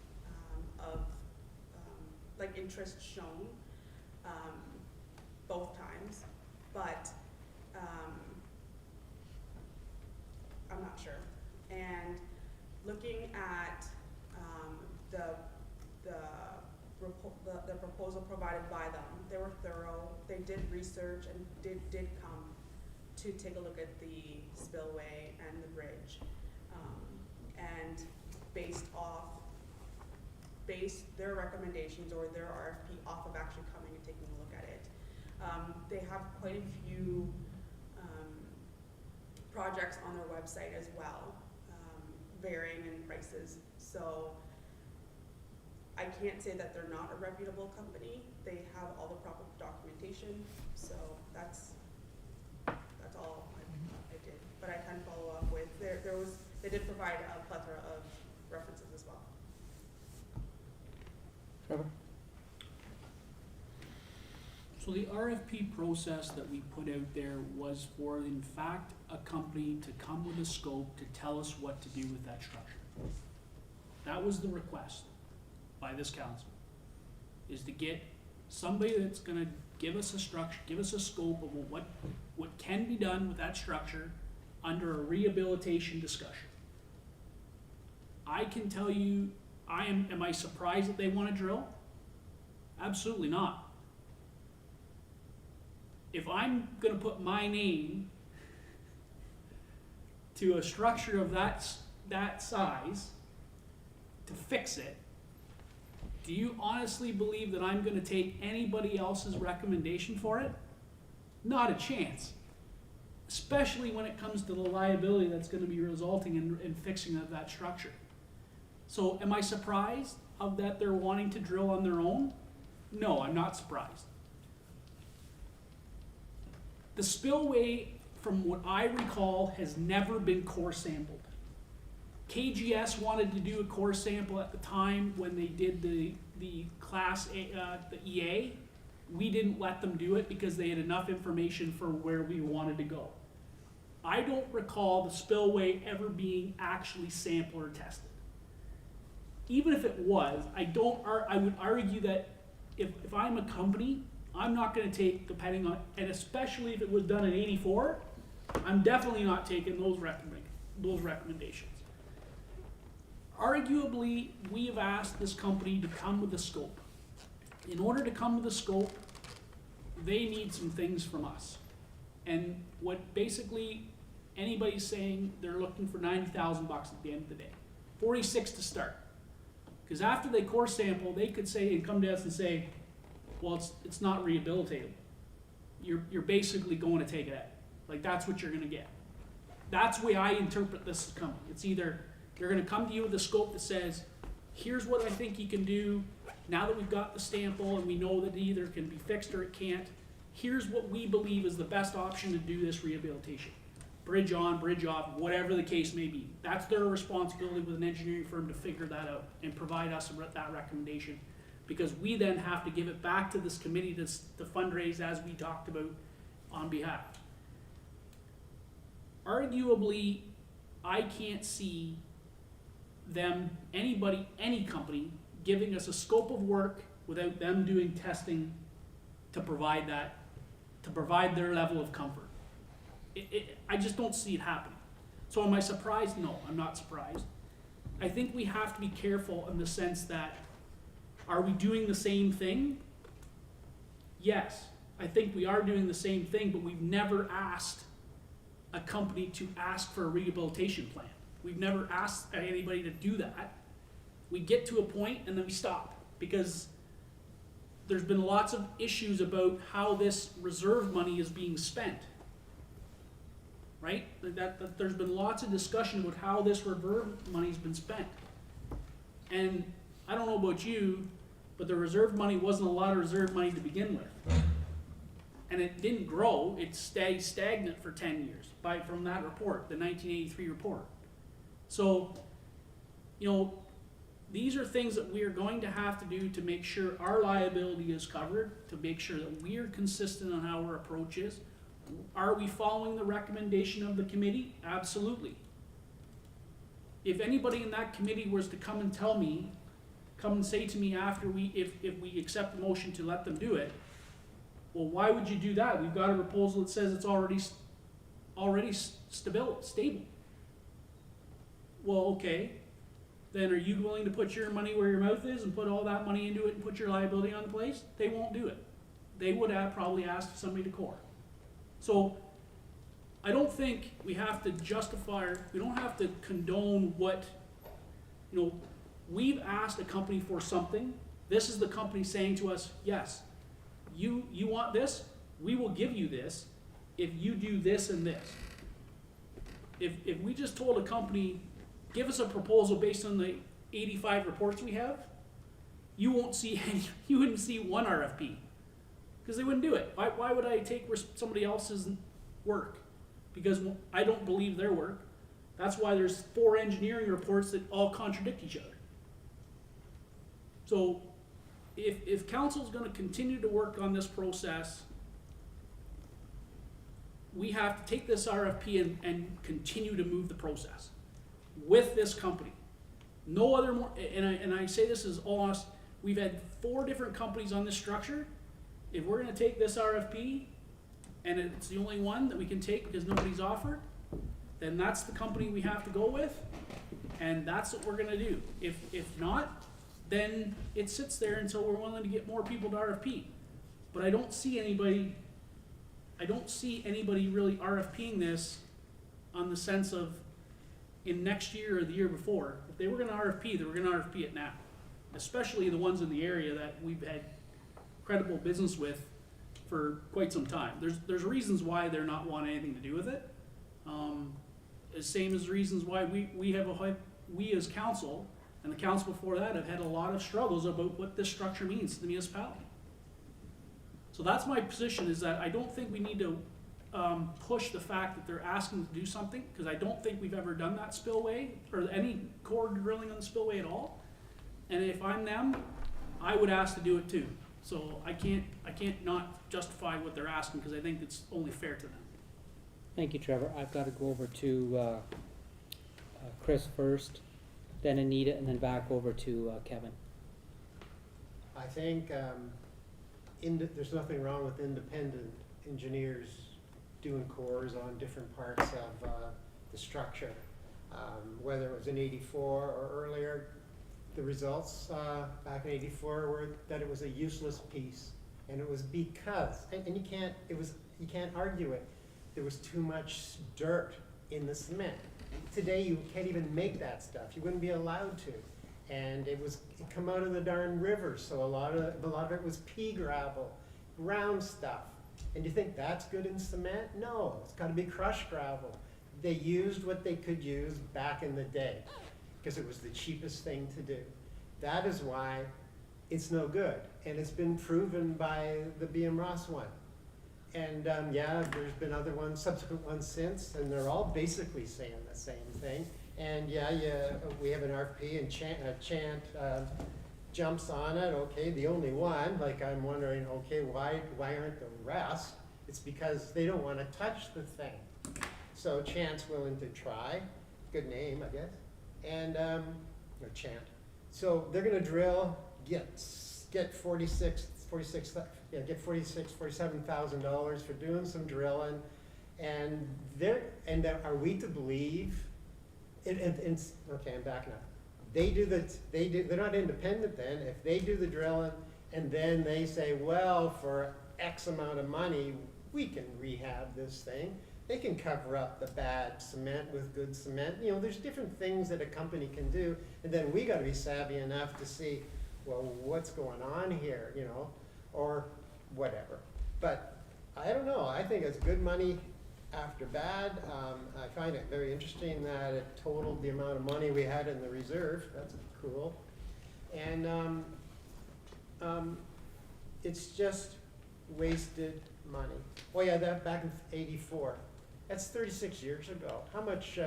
of like interest shown both times, but I'm not sure. And looking at the proposal provided by them, they were thorough. They did research and did come to take a look at the spillway and the bridge, and based their recommendations or their RFP off of actually coming and taking a look at it. They have quite a few projects on their website as well, varying in prices. So I can't say that they're not a reputable company. They have all the proper documentation. So that's all I did. But I can follow up with they did provide a plethora of references as well. Trevor? So the RFP process that we put out there was for, in fact, a company to come with a scope to tell us what to do with that structure. That was the request by this council, is to get somebody that's gonna give us a structure, give us a scope of what can be done with that structure under a rehabilitation discussion. I can tell you, am I surprised that they wanna drill? Absolutely not. If I'm gonna put my name to a structure of that size to fix it, do you honestly believe that I'm gonna take anybody else's recommendation for it? Not a chance. Especially when it comes to the liability that's gonna be resulting in fixing of that structure. So am I surprised of that they're wanting to drill on their own? No, I'm not surprised. The spillway, from what I recall, has never been core sampled. KGS wanted to do a core sample at the time when they did the class A, the EA. We didn't let them do it because they had enough information for where we wanted to go. I don't recall the spillway ever being actually sampled or tested. Even if it was, I would argue that if I'm a company, I'm not gonna take, depending on, and especially if it was done in '84, I'm definitely not taking those recommendations. Arguably, we have asked this company to come with a scope. In order to come with a scope, they need some things from us. And what basically anybody's saying, they're looking for $90,000 at the end of the day. 46 to start. Because after they core sample, they could say and come to us and say, well, it's not rehabilitatable. You're basically going to take it out. Like, that's what you're gonna get. That's the way I interpret this as coming. It's either they're gonna come to you with a scope that says, here's what I think you can do, now that we've got the sample and we know that it either can be fixed or it can't, here's what we believe is the best option to do this rehabilitation. Bridge on, bridge off, whatever the case may be. That's their responsibility with an engineering firm to figure that out and provide us that recommendation. Because we then have to give it back to this committee to fundraise, as we talked about, on behalf. Arguably, I can't see them, anybody, any company, giving us a scope of work without them doing testing to provide that, to provide their level of comfort. I just don't see it happening. So am I surprised? No, I'm not surprised. I think we have to be careful in the sense that, are we doing the same thing? Yes, I think we are doing the same thing, but we've never asked a company to ask for a rehabilitation plan. We've never asked anybody to do that. We get to a point and then we stop. because there's been lots of issues about how this reserve money is being spent. Right? That there's been lots of discussion about how this reserve money's been spent. And I don't know about you, but the reserve money wasn't a lot of reserve money to begin with. And it didn't grow, it stayed stagnant for 10 years from that report, the 1983 report. So, you know, these are things that we are going to have to do to make sure our liability is covered, to make sure that we are consistent on how our approach is. Are we following the recommendation of the committee? Absolutely. If anybody in that committee was to come and say to me after if we accept the motion to let them do it, well, why would you do that? We've got a proposal that says it's already stable. Well, okay. Then are you willing to put your money where your mouth is and put all that money into it and put your liability on the place? They won't do it. They would have probably asked somebody to core. So I don't think we have to we don't have to condone what, you know, we've asked a company for something. This is the company saying to us, yes, you want this? We will give you this if you do this and this. If we just told a company, give us a proposal based on the 85 reports we have, you wouldn't see one RFP. Because they wouldn't do it. Why would I take somebody else's work? Because I don't believe their work. That's why there's 4 engineering reports that all contradict each other. So if council's going to continue to work on this process, we have to take this RFP and continue to move the process with this company. No other more, and I say this is all honest, we've had 4 different companies on this structure. If we're going to take this RFP, and it's the only one that we can take because nobody's offered, then that's the company we have to go with, and that's what we're going to do. If not, then it sits there until we're willing to get more people to RFP. But I don't see anybody really RFPing this on the sense of in next year or the year before. If they were going to RFP, they were going to RFP it now, especially the ones in the area that we've had credible business with for quite some time. There's reasons why they're not wanting anything to do with it. The same as reasons why we as council and the council before that have had a lot of struggles about what this structure means to the municipality. So that's my position, is that I don't think we need to push the fact that they're asking to do something, because I don't think we've ever done that spillway or any core drilling on the spillway at all. And if I'm them, I would ask to do it too. So I can't not justify what they're asking, because I think it's only fair to them. Thank you, Trevor. I've got to go over to Chris first, then Anita, and then back over to Kevin. I think there's nothing wrong with independent engineers doing cores on different parts of the structure. Whether it was in '84 or earlier, the results back in '84 were that it was a useless piece, and it was because, and you can't argue it, there was too much dirt in the cement. Today you can't even make that stuff. You wouldn't be allowed to. And it come out of the darn river, so a lot of it was pea gravel, brown stuff. And you think that's good in cement? No, it's got to be crushed gravel. They used what they could use back in the day because it was the cheapest thing to do. That is why it's no good, and it's been proven by the BM Ross one. And yeah, there's been other ones, subsequent ones since, and they're all basically saying the same thing. And yeah, we have an RFP, and Chant jumps on it. Okay, the only one. Like, I'm wondering, okay, why aren't the rest? It's because they don't want to touch the thing. So Chant's willing to try. Good name, I guess. And or Chant. So they're going to drill, get $47,000 for doing some drilling, and are we to believe? Okay, I'm backing up. They're not independent then. If they do the drilling and then they say, well, for X amount of money, we can rehab this thing. They can cover up the bad cement with good cement. You know, there's different things that a company can do, and then we got to be savvy enough to see, well, what's going on here, you know, or whatever. But I don't know, I think it's good money after bad. I find it very interesting that it totaled the amount of money we had in the reserve, that's cool. And it's just wasted money. Oh yeah, that back in '84, that's 36 years ago. How much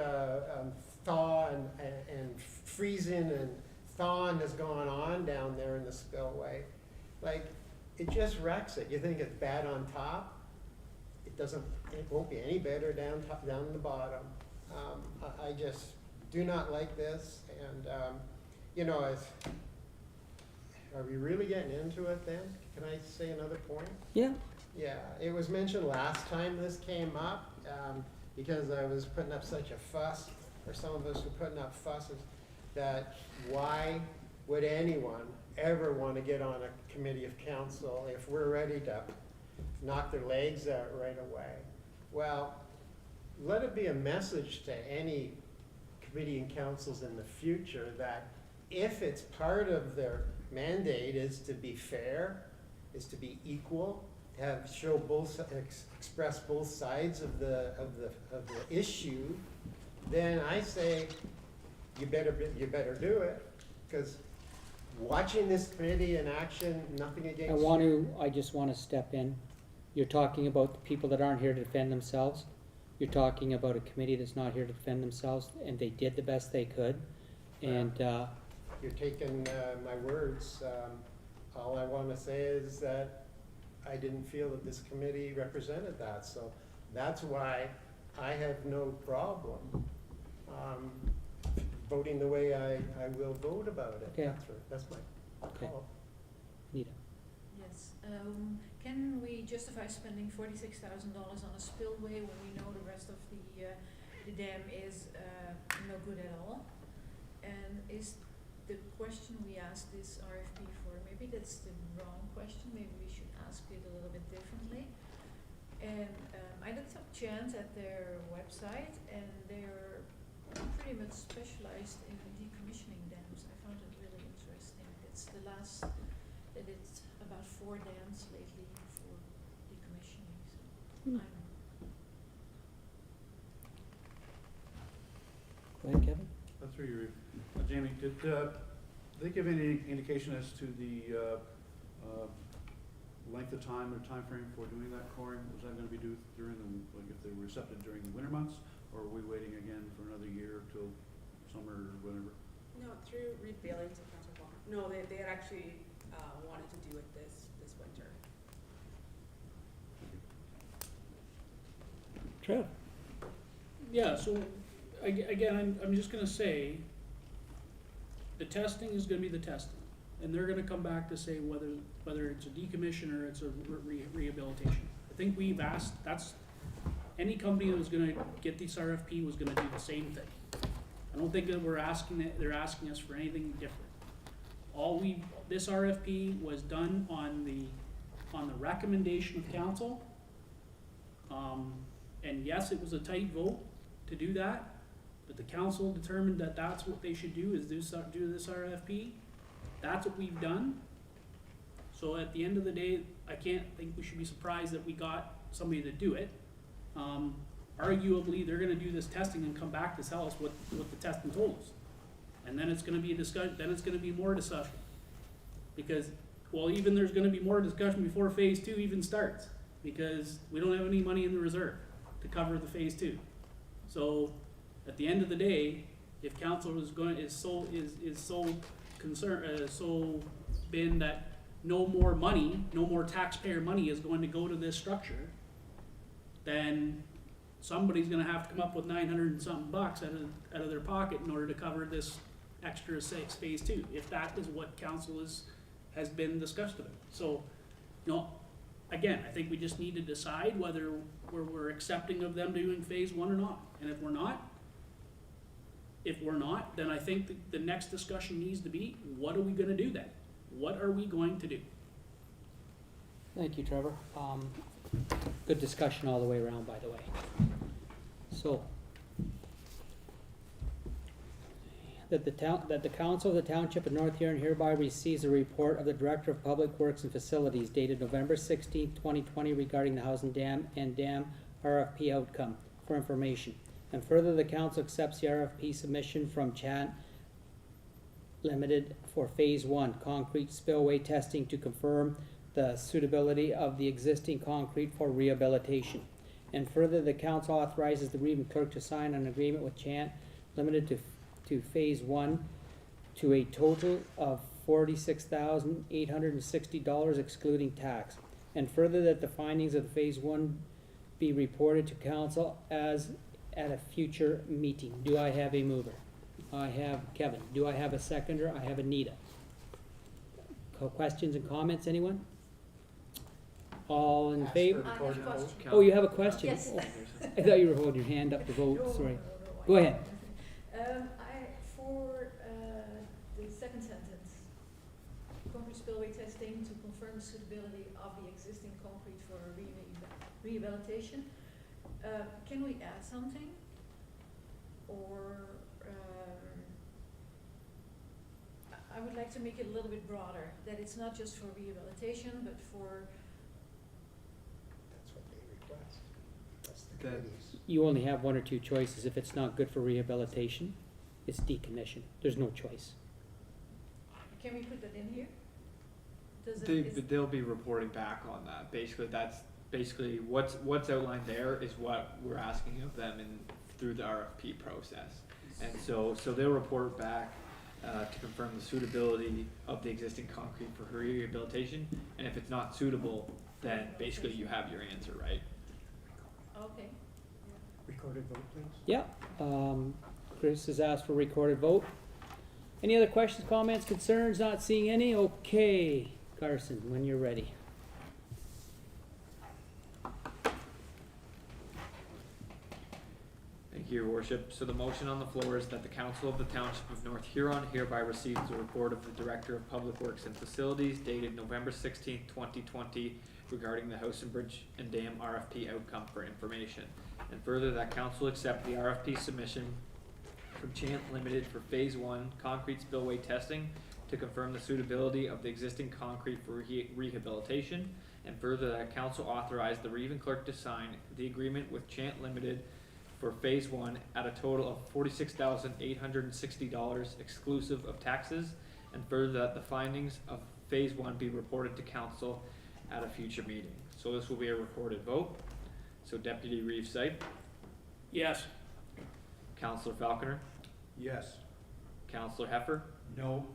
thaw and freezing and thawing has gone on down there in the spillway? Like, it just wrecks it. You think it's bad on top, it won't be any better down the bottom. I just do not like this, and you know, are we really getting into it then? Can I say another point? Yeah. Yeah, it was mentioned last time this came up, because I was putting up such a fuss, or some of us were putting up fusses, that why would anyone ever want to get on a committee of council if we're ready to knock their legs out right away? Well, let it be a message to any committee and councils in the future that if it's part of their mandate is to be fair, is to be equal, express both sides of the issue, then I say you better do it, because watching this committee in action, nothing against. I just want to step in. You're talking about the people that aren't here to defend themselves. You're talking about a committee that's not here to defend themselves, and they did the best they could. And you're taking my words. All I want to say is that I didn't feel that this committee represented that, so that's why I have no problem voting the way I will vote about it. Okay. That's my Okay. call. Nita. Yes, can we justify spending $46,000 on a spillway when we know the rest of the dam is no good at all? And is the question we asked this RFP for, maybe that's the wrong question, maybe we should ask it a little bit differently. And I looked up Chant at their website, and they're pretty much specialized in decommissioning dams. I found it really interesting. It's the last, that it's about 4 dams lately for decommissioning, so I'm Go ahead, Kevin. Through you, Jamie, did they give any indication as to the length of time or time frame for doing that coring? Was that going to be due during the, like if they were accepted during the winter months, or are we waiting again for another year till summer or whatever? No, through Reed Bailey to Council Paul. No, they had actually wanted to do it this winter. Trev. Yeah, so again, I'm just gonna say, the testing is gonna be the testing. And they're gonna come back to say whether it's a decommission or it's a rehabilitation. I think we've asked, any company that was gonna get this RFP was gonna do the same thing. I don't think that they're asking us for anything different. This RFP was done on the recommendation of council. And yes, it was a tight vote to do that, but the council determined that that's what they should do, is do this RFP. That's what we've done. So at the end of the day, I can't think we should be surprised that we got somebody to do it. Arguably, they're gonna do this testing and come back to tell us what the testing told us. And then it's gonna be a discussion, then it's gonna be more discussion. Because, well, even there's gonna be more discussion before phase 2 even starts, because we don't have any money in the reserve to cover the phase 2. So, at the end of the day, if council is so concerned, so been that no more money, no more taxpayer money is going to go to this structure, then somebody's gonna have to come up with 900 and something bucks out of their pocket in order to cover this extra phase 2, if that is what council has been discussed about. So, again, I think we just need to decide whether we're accepting of them doing phase 1 or not. And if we're not, then I think the next discussion needs to be, what are we gonna do then? What are we going to do? Thank you, Trevor. Good discussion all the way around, by the way. So, that the Council of the Township of North Huron hereby receives a report of the Director of Public Works and Facilities dated November 16th, 2020 regarding the House and Dam RFP outcome for information. And further, the council accepts the RFP submission from Chant Limited for Phase 1 concrete spillway testing to confirm the suitability of the existing concrete for rehabilitation. And further, the council authorizes the Reeve clerk to sign an agreement with Chant Limited to Phase 1 to a total of $46,860 excluding tax. And further, that the findings of Phase 1 be reported to council as at a future meeting. Do I have a mover? I have Kevin. Do I have a seconder? I have Anita. Questions and comments, anyone? All in Ask favor? for I have recorded a vote. question. Oh, you have a question? Yes. Oh, I thought you were holding your hand up to vote, sorry. Go ahead. For the second sentence, concrete spillway testing to confirm the suitability of the existing concrete for rehabilitation, can we add something? Or, I would like to make it a little bit broader, that it's not just for rehabilitation, but for, That's what they request. That's the That- committee's. You only have one or two choices. If it's not good for rehabilitation, it's decommission. There's no choice. can we put that in here? Does it, They'll be reporting back on that. Basically, that's basically what's outlined there is what we're asking of them through the RFP process. And so they'll report back to confirm the suitability of the existing concrete for rehabilitation. And if it's not suitable, then basically you have your answer, right? okay. Recorded vote, please. Yeah, Chris has asked for recorded vote. Any other questions, comments, concerns? Not seeing any? Okay, Carson, when you're ready. Thank you, Your Worship. So the motion on the floor is that the Council of the Township of North Huron hereby receives the report of the Director of Public Works and Facilities dated November 16th, 2020 regarding the House and Bridge and Dam RFP outcome for information. And further, that council accept the RFP submission from Chant Limited for Phase 1 concrete spillway testing to confirm the suitability of the existing concrete for rehabilitation. And further, that council authorize the Reeve clerk to sign the agreement with Chant Limited for Phase 1 at a total of $46,860 exclusive of taxes. And further, that the findings of Phase 1 be reported to council at a future meeting. So this will be a recorded vote. So Deputy Reeve Sipe, Yes. Councillor Falconer, Yes. Councillor Heffer, No.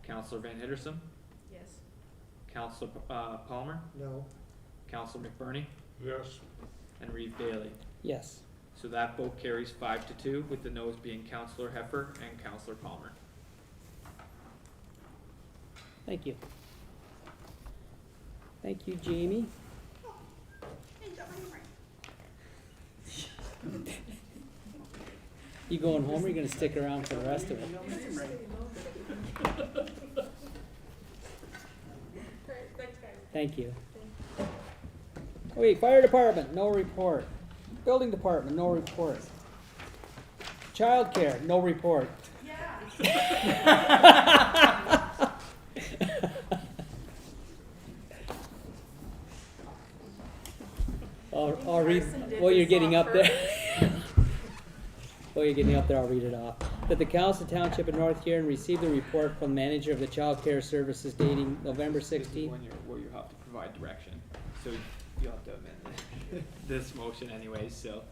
Councillor Van Hittersum, Yes. Councillor Palmer, No. Councillor McBurney, Yes. and Reeve Bailey. Yes. So that vote carries 5-2, with the noes being Councillor Heffer and Councillor Palmer. Thank you. Thank you, Jamie. You going home or are you gonna stick around for the rest of it? Thank you. Okay, fire department, no report. Building department, no report. Childcare, no report. I'll read, while you're getting up there. While you're getting up there, I'll read it off. That the Council Township of North Huron received a report from the manager of the Child Care Services dating November This is 16th. where you have to provide direction. So you'll have to amend this motion anyways, so.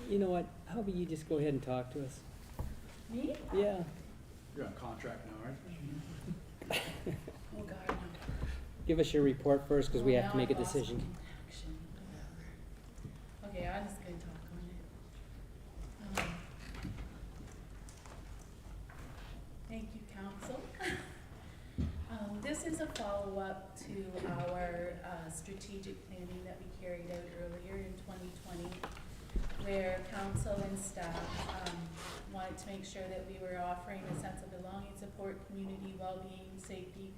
You know what, how about you just go ahead and talk to us? Me? Yeah. You're on contract now, right? Oh, God, no. Give us your report first, cause we Oh, have to now make a I've lost decision. action. Okay, I'm just gonna talk on it. Thank you, council. This is a follow-up to our strategic planning that we carried out earlier in 2020, where council and staff wanted to make sure that we were offering a sense of belonging, support, community, well-being, safety,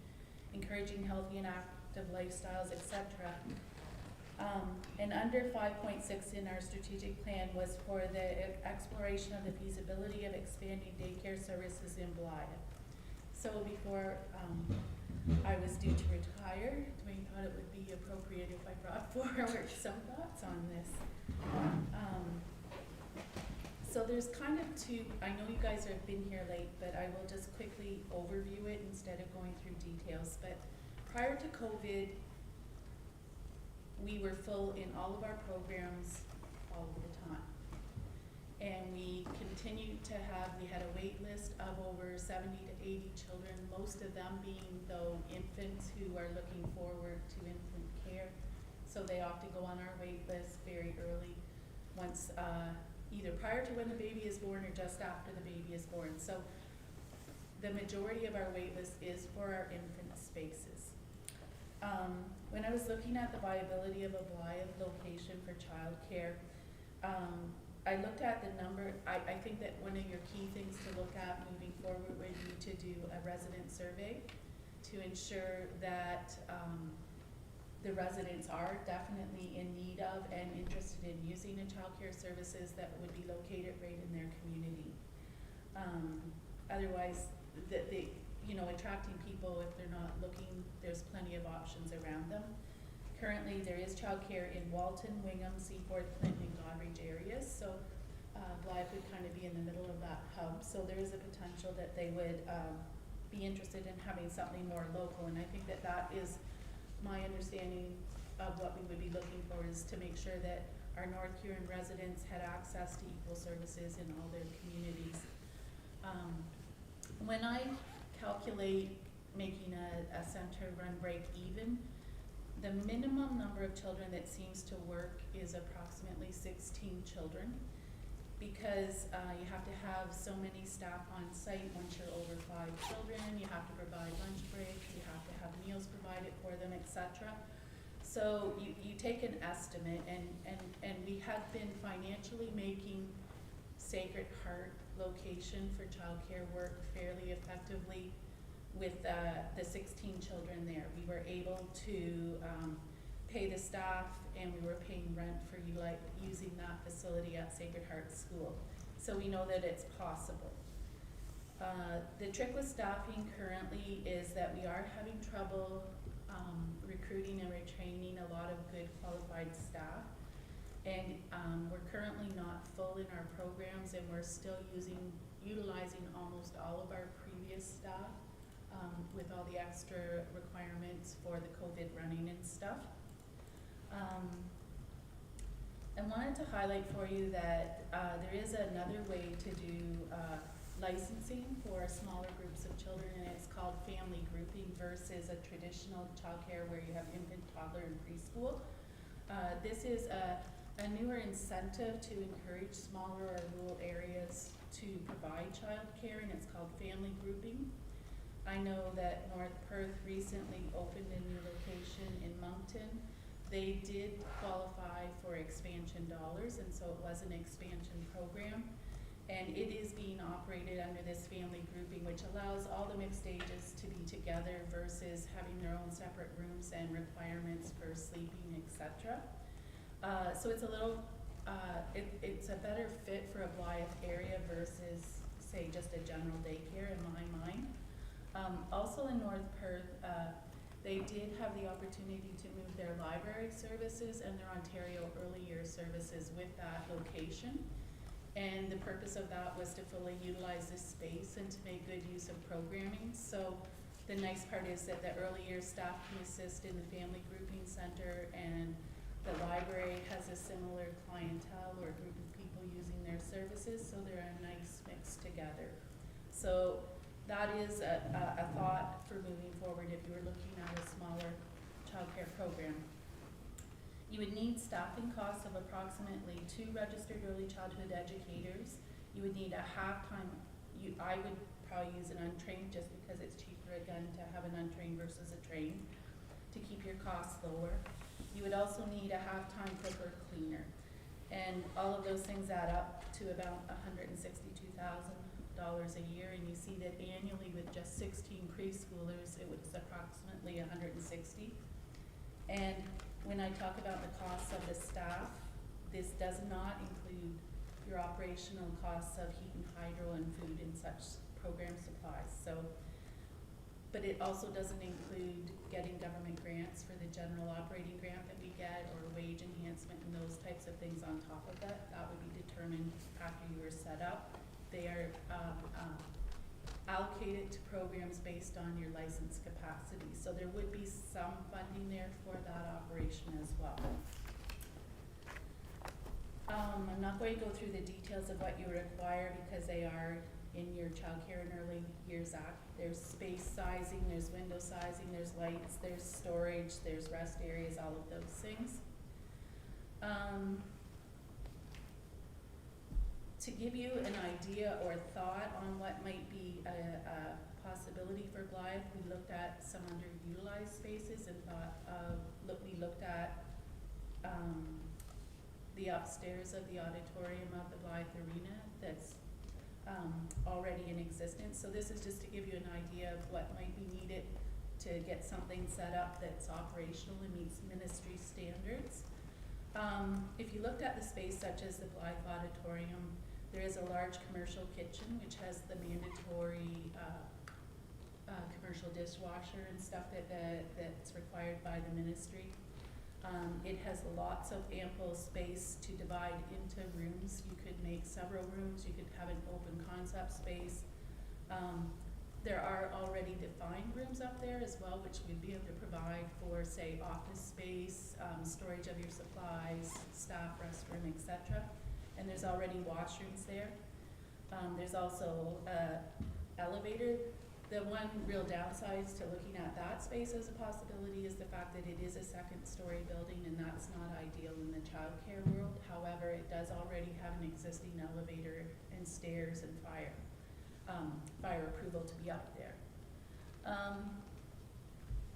encouraging healthy and active lifestyles, etc. And under 5.6 in our strategic plan was for the exploration of the feasibility of expanding daycare services in Blythe. So before I was due to retire, Dwayne thought it would be appropriate if I brought forward some thoughts on this. So there's kind of two, I know you guys have been here late, but I will just quickly overview it instead of going through details. But prior to COVID, we were full in all of our programs all of the time. And we continued to have, we had a wait list of over 70 to 80 children, most of them being though infants who are looking forward to infant care. So they opt to go on our wait list very early, once either prior to when the baby is born or just after the baby is born. So the majority of our wait list is for our infant spaces. When I was looking at the viability of a Blythe location for childcare, I looked at the number. I think that one of your key things to look at moving forward would be to do a resident survey to ensure that the residents are definitely in need of and interested in using the childcare services that would be located right in their community. Otherwise, attracting people, if they're not looking, there's plenty of options around them. Currently, there is childcare in Walton, Wingham, Seaforth, Clinton, and Goderich areas, so Blythe would kind of be in the middle of that hub. So there is a potential that they would be interested in having something more local, and I think that that is my understanding of what we would be looking for, is to make sure that our North Huron residents had access to equal services in all their communities. When I calculate making a center run break even, the minimum number of children that seems to work is approximately 16 children, because you have to have so many staff on site. Once you're over 5 children, you have to provide lunch breaks, you have to have meals provided for them, etc. So you take an estimate, and we have been financially making Sacred Heart location for childcare work fairly effectively with the 16 children there. We were able to pay the staff, and we were paying rent for using that facility at Sacred Heart School. So we know that it's possible. The trick with staffing currently is that we are having trouble recruiting and retraining a lot of good qualified staff. And we're currently not full in our programs, and we're still utilizing almost all of our previous staff with all the extra requirements for the COVID running and stuff. I wanted to highlight for you that there is another way to do licensing for smaller groups of children, and it's called family grouping versus a traditional childcare where you have infant, toddler, and preschool. This is a newer incentive to encourage smaller or rural areas to provide childcare, and it's called family grouping. I know that North Perth recently opened a new location in Moncton. They did qualify for expansion dollars, and so it was an expansion program. And it is being operated under this family grouping, which allows all the mixed ages to be together versus having their own separate rooms and requirements for sleeping, etc. So it's a little, it's a better fit for a Blythe area versus, say, just a general daycare in my mind. Also in North Perth, they did have the opportunity to move their library services and their Ontario Early Years services with that location. And the purpose of that was to fully utilize this space and to make good use of programming. So the nice part is that the early years staff can assist in the family grouping center, and the library has a similar clientele or group of people using their services, so they're a nice mix together. So that is a thought for moving forward if you were looking at a smaller childcare program. You would need staffing costs of approximately 2 registered early childhood educators. You would need a half-time, I would probably use an untrained just because it's cheaper again to have an untrained versus a trained to keep your costs lower. You would also need a half-time cook or cleaner. And all of those things add up to about $162,000 a year, and you see that annually with just 16 preschoolers, it was approximately $160,000. And when I talk about the costs of the staff, this does not include your operational costs of heat and hydro and food and such program supplies, so. But it also doesn't include getting government grants for the general operating grant that we get, or wage enhancement and those types of things on top of that. That would be determined after you were set up. They are, allocated to programs based on your license capacity, so there would be some funding there for that operation as well. I'm not going to go through the details of what you require because they are in your Child Care and Early Years Act. There's space sizing, there's window sizing, there's lights, there's storage, there's rest areas, all of those things. To give you an idea or thought on what might be a possibility for Blythe, we looked at some underutilized spaces and we looked at the upstairs of the auditorium of the Blythe Arena that's already in existence. So this is just to give you an idea of what might be needed to get something set up that's operational and meets ministry standards. If you looked at the space such as the Blythe Auditorium, there is a large commercial kitchen which has the mandatory commercial dishwasher and stuff that's required by the ministry. It has lots of ample space to divide into rooms. You could make several rooms, you could have an open concept space. There are already defined rooms up there as well, which we'd be able to provide for, say, office space, storage of your supplies, staff restroom, etc. And there's already washrooms there. There's also elevator. The one real downside to looking at that space as a possibility is the fact that it is a second-story building, and that's not ideal in the childcare world. However, it does already have an existing elevator and stairs and fire approval to be up there.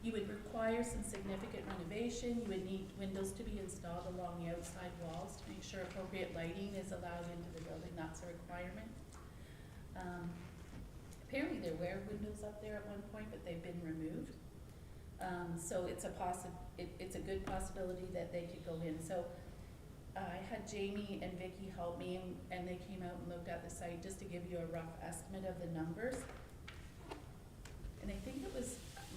You would require some significant renovation. You would need windows to be installed along the outside walls to make sure appropriate lighting is allowed into the building. That's a requirement. Apparently there were windows up there at one point, but they've been removed. So it's a good possibility that they could go in. So I had Jamie and Vicky help me, and they came out and looked at the site just to give you a rough estimate of the numbers. And I think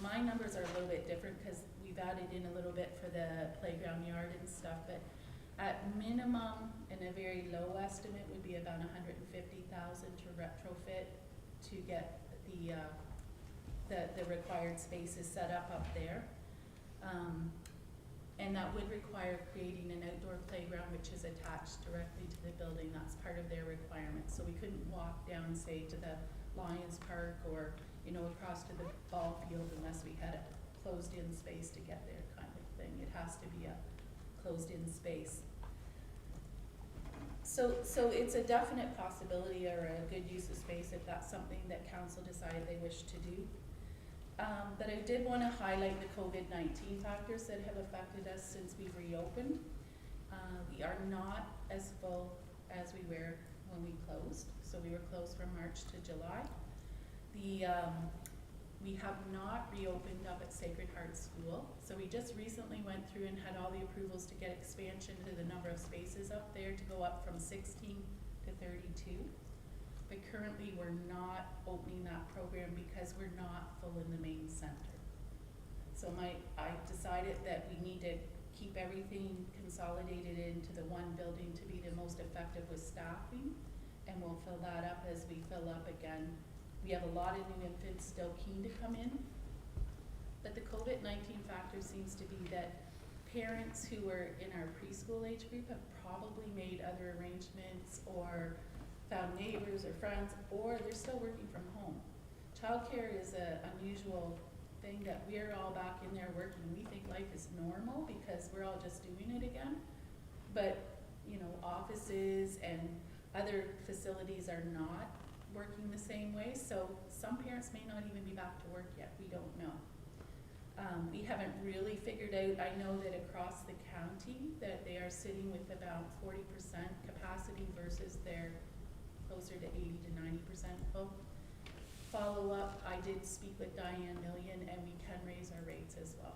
my numbers are a little bit different because we've added in a little bit for the playground yard and stuff, but at minimum, and a very low estimate would be about $150,000 to retrofit to get the required spaces set up there. And that would require creating an outdoor playground which is attached directly to the building. That's part of their requirement. So we couldn't walk down, say, to the Lions Park or, across to the ball field unless we had a closed-in space to get there, kind of thing. It has to be a closed-in space. So it's a definite possibility or a good use of space if that's something that council decided they wish to do. But I did want to highlight the COVID-19 factors that have affected us since we've reopened. We are not as full as we were when we closed. So we were closed from March to July. We have not reopened up at Sacred Heart School. So we just recently went through and had all the approvals to get expansion to the number of spaces up there to go up from 16 to 32. But currently we're not opening that program because we're not full in the main center. So I decided that we need to keep everything consolidated into the one building to be the most effective with staffing, and we'll fill that up as we fill up again. We have a lot of new infants still keen to come in, but the COVID-19 factor seems to be that parents who were in our preschool age group have probably made other arrangements or found neighbors or friends, or they're still working from home. Childcare is an unusual thing that we're all back in there working. We think life is normal because we're all just doing it again. But, offices and other facilities are not working the same way. So some parents may not even be back to work yet. We don't know. We haven't really figured out. I know that across the county that they are sitting with about 40% capacity versus their closer to 80 to 90% full. Follow up, I did speak with Diane Million, and we can raise our rates as well.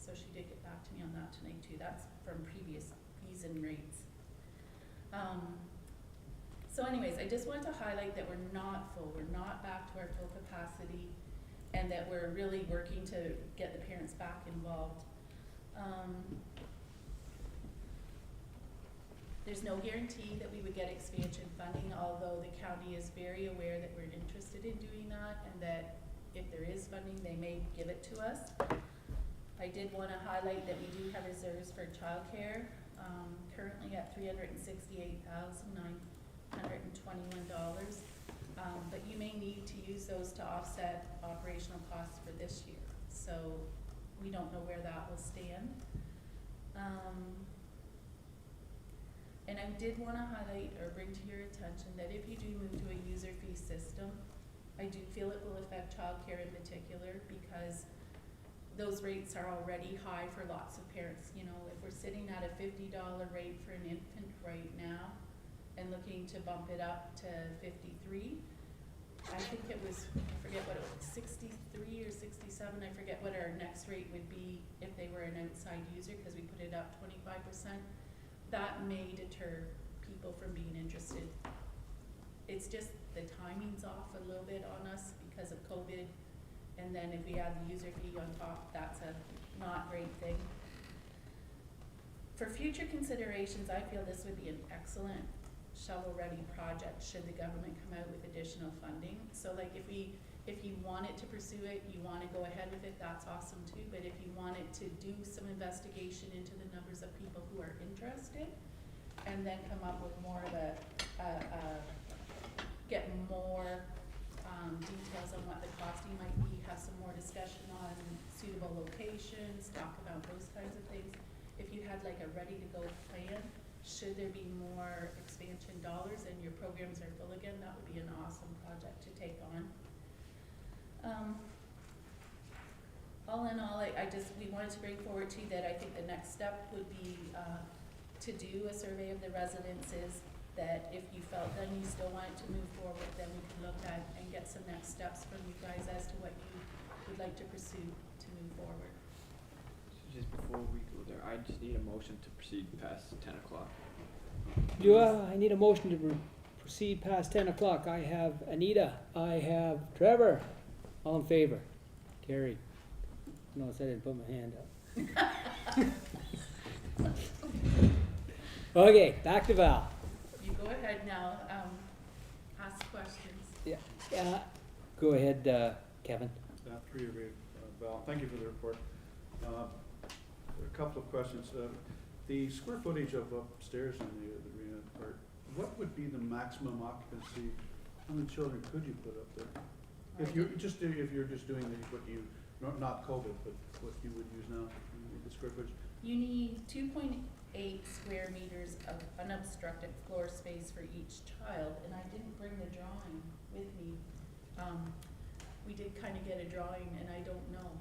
so she did get back to me on that tonight too. That's from previous fees and rates. So anyways, I just wanted to highlight that we're not full, we're not back to our full capacity, and that we're really working to get the parents back involved. There's no guarantee that we would get expansion funding, although the county is very aware that we're interested in doing that, and that if there is funding, they may give it to us. I did want to highlight that we do have reserves for childcare, currently at $368,921. But you may need to use those to offset operational costs for this year. So we don't know where that will stand. And I did want to highlight or bring to your attention that if you do move to a user fee system, I do feel it will affect childcare in particular, because those rates are already high for lots of parents. You know, if we're sitting at a $50 rate for an infant right now and looking to bump it up to 53, I think it was, I forget what it was, 63 or 67, I forget what our next rate would be if they were an outside user, because we put it up 25%. That may deter people from being interested. It's just the timing's off a little bit on us because of COVID, and then if we add the user fee on top, that's a not great thing. For future considerations, I feel this would be an excellent shovel-ready project should the government come out with additional funding. So like if you wanted to pursue it, you want to go ahead with it, that's awesome too. But if you wanted to do some investigation into the numbers of people who are interested, and then come up with more of get more details on what the costing might be, have some more discussion on suitable locations, talk about those kinds of things. If you had like a ready-to-go plan, should there be more expansion dollars and your programs are full again, that would be an awesome project to take on. All in all, we wanted to bring forward to you that I think the next step would be to do a survey of the residences, that if you felt then you still wanted to move forward, then we can look at and get some next steps from you guys as to what you would like to pursue to move forward. So just before we go there, I just need a motion to proceed past 10 o'clock. I need a motion to proceed past 10 o'clock. I have Anita, I have Trevor. All in favor? Carried. Notice I didn't put my hand up. Okay, back to Val. You go ahead now, ask questions. Yeah. Go ahead, Kevin. Through you, Val, thank you for the report. A couple of questions. The square footage of upstairs in the arena part, what would be the maximum occupancy? How many children could you put up there? If you're just doing what you, not COVID, but what you would use now, the square footage? You need 2.8 square meters of unobstructed floor space for each child, and I didn't bring the drawing with me. We did kind of get a drawing, and I don't know.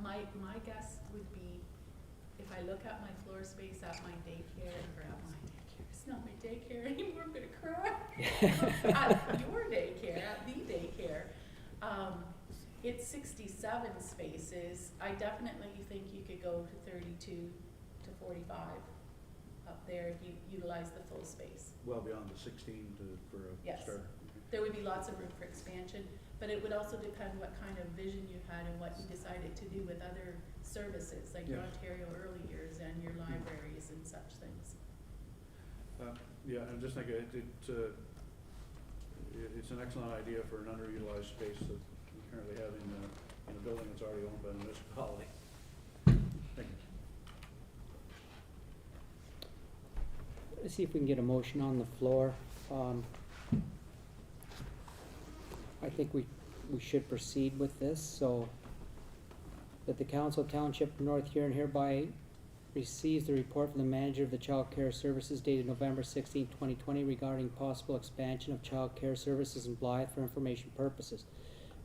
My guess would be, if I look at my floor space at my daycare, it's not my daycare anymore, I'm gonna cry. At your daycare, at the daycare, it's 67 spaces. I definitely think you could go to 32 to 45 up there if you utilize the full space. Well beyond the 16 for a Yes. start. There would be lots of room for expansion, but it would also depend what kind of vision you had and what you decided to do with other services, like your Ontario Early Years and your libraries and such things. Yeah, I'm just thinking it's an excellent idea for an underutilized space that we currently have in a building that's already owned by the municipality. Thank you. Let's see if we can get a motion on the floor. I think we should proceed with this, so that the Council of Township of North Huron hereby receives the report from the manager of the Child Care Services dated November 16, 2020 regarding possible expansion of child care services in Blythe for information purposes.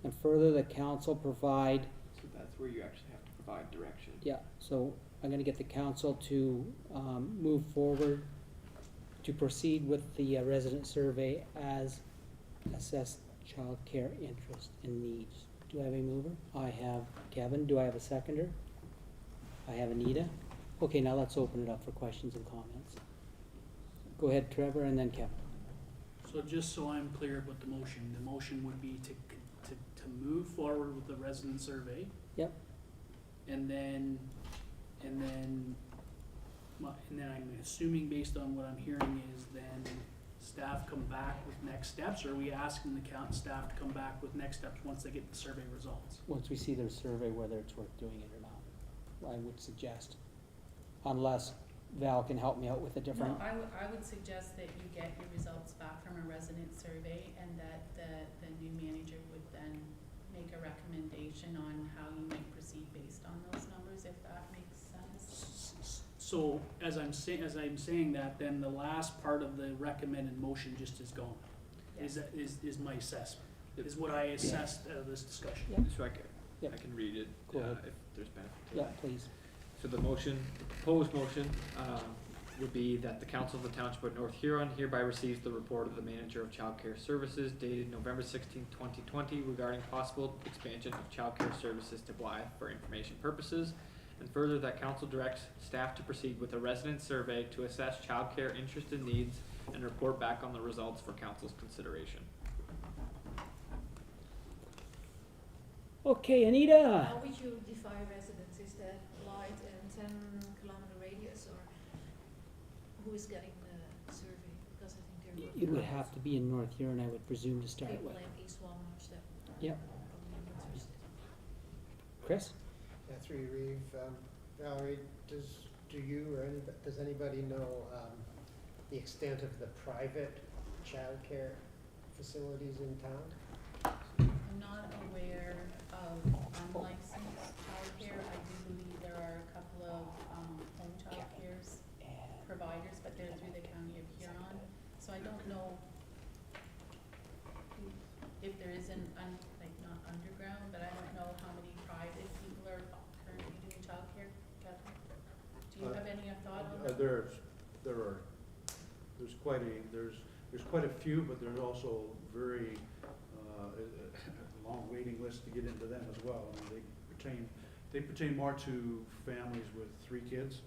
And further, the council provide... So that's where you actually have to provide direction. Yeah, so I'm gonna get the council to move forward to proceed with the resident survey as assessed child care interest and needs. Do I have a mover? I have Kevin. Do I have a seconder? I have Anita. Okay, now let's open it up for questions and comments. Go ahead, Trevor, and then Kevin. So just so I'm clear about the motion would be to move forward with the resident survey. Yep. And then I'm assuming based on what I'm hearing is then staff come back with next steps, or are we asking the staff to come back with next steps once they get the survey results? Once we see their survey, whether it's worth doing it or not, I would suggest. Unless Val can help me out with a different. No, I would suggest that you get your results back from a resident survey and that the new manager would then make a recommendation on how you might proceed based on those numbers, if that makes sense. So as I'm saying that, then the last part of the recommended motion just is gone. Yes. Is my assessment, is what I assessed out of this discussion. Yep. So Yep. I can read it, Go ahead. if there's benefit to Yeah, that. please. So the proposed motion, would be that the Council of the Township of North Huron hereby receives the report of the Manager of Child Care Services dated November 16, 2020 regarding possible expansion of child care services to Blythe for information purposes, and further that Council directs staff to proceed with a resident survey to assess child care interest and needs and report back on the results for Council's consideration. Okay, Anita. How would you define residents? Is that Blythe and 10-kilometer radius, or who is getting the survey? Because I think It would have to be in North Huron, I would presume, to start people with. in East Walmarch that Yep. probably not interested. Chris? Yeah, through you, Reeve. Valerie, does anybody know the extent of the private childcare facilities in town? I'm not aware of unlicensed childcare. I do believe there are a couple of home childcares providers, but they're through the county of Huron. So I don't know if there is like not underground, but I don't know how many private people are currently doing childcare. Kevin, do you have any thought on that? There's quite a few, but there's also very, long waiting list to get into them as well. I mean, they pertain more to families with 3 kids,